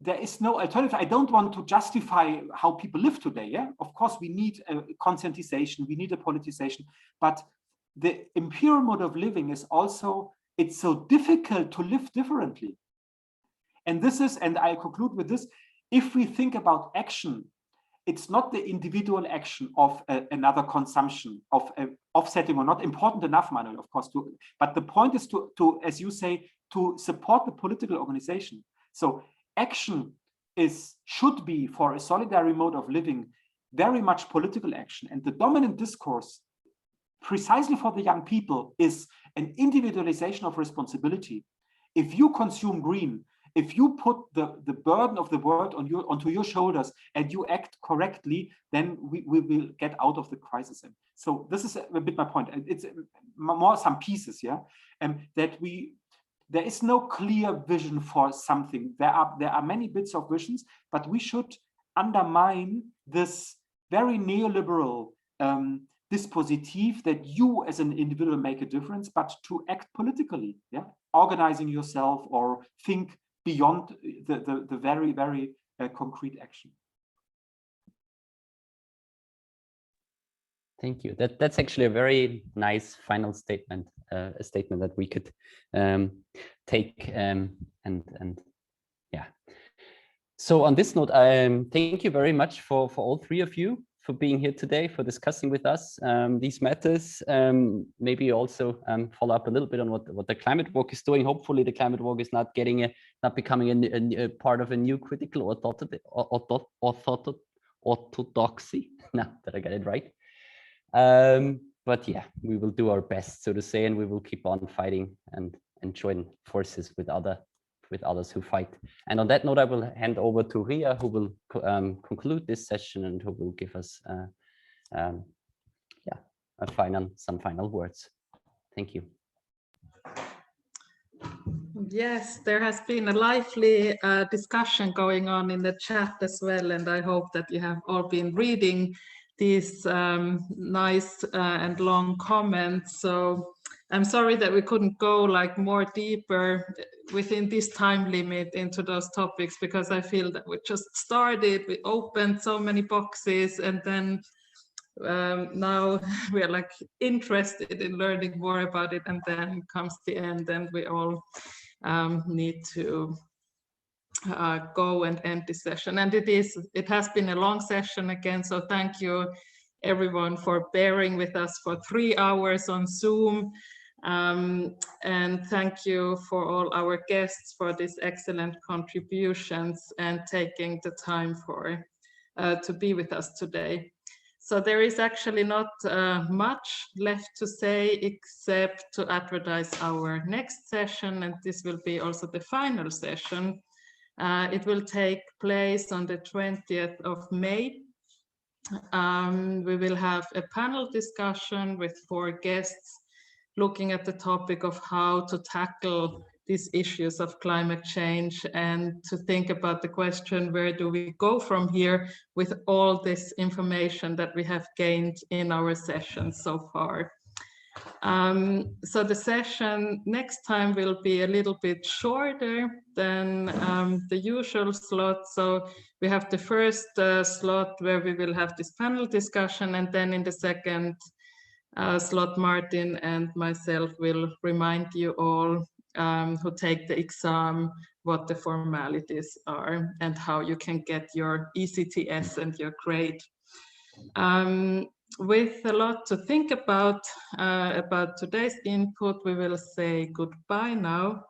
there is no alternative. I don't want to justify how people live today. Yeah, of course, we need a conscientization, we need a politicization, but the imperial mode of living is also, it's so difficult to live differently. And this is, and I conclude with this, if we think about action, it's not the individual action of another consumption, of offsetting, or not important enough, Manuel, of course, but the point is to, as you say, to support the political organization. So action should be, for a solidary mode of living, very much political action. And the dominant discourse, precisely for the young people, is an individualization of responsibility. If you consume green, if you put the burden of the world onto your shoulders and you act correctly, then we will get out of the crisis. And so this is a bit my point. It's more some pieces, yeah, that there is no clear vision for something. There are many bits of visions, but we should undermine this very neoliberal dispositif that you as an individual make a difference, but to act politically, yeah, organizing yourself or think beyond the very, very concrete action. Thank you. That's actually a very nice final statement, a statement that we could take and yeah. So on this note, thank you very much for all three of you for being here today, for discussing with us these matters. Maybe also follow up a little bit on what the climate walk is doing. Hopefully the climate walk is not becoming a part of a new critical orthodoxy. Now that I got it right. But yeah, we will do our best, so to say, and we will keep on fighting and join forces with others who fight. And on that note, I will hand over to Ria, who will conclude this session and who will give us some final words. Thank you. Yes, there has been a lively discussion going on in the chat as well, and I hope that you have all been reading these nice and long comments. So I'm sorry that we couldn't go like more deeper within this time limit into those topics, because I feel that we just started, we opened so many boxes, and then now we are like interested in learning more about it, and then comes the end and we all need to go and end this session. And it has been a long session again, so thank you everyone for bearing with us for 3 hours on Zoom. And thank you for all our guests for these excellent contributions and taking the time to be with us today. So there is actually not much left to say except to advertise our next session, and this will be also the final session. It will take place on the 20th of May. We will have a panel discussion with 4 guests looking at the topic of how to tackle these issues of climate change and to think about the question, where do we go from here with all this information that we have gained in our sessions so far. So the session next time will be a little bit shorter than the usual slot. So we have the first slot where we will have this panel discussion, and then in the second slot, Martin and myself will remind you all who take the exam what the formalities are and how you can get your ECTS and your grade. With a lot to think about today's input, we will say goodbye now,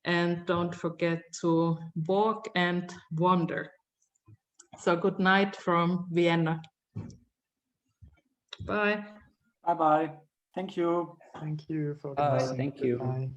and don't forget to walk and wander. So good night from Vienna. Bye. Bye-bye. Thank you. Thank you for Bye. organizing. Thank you. Bye.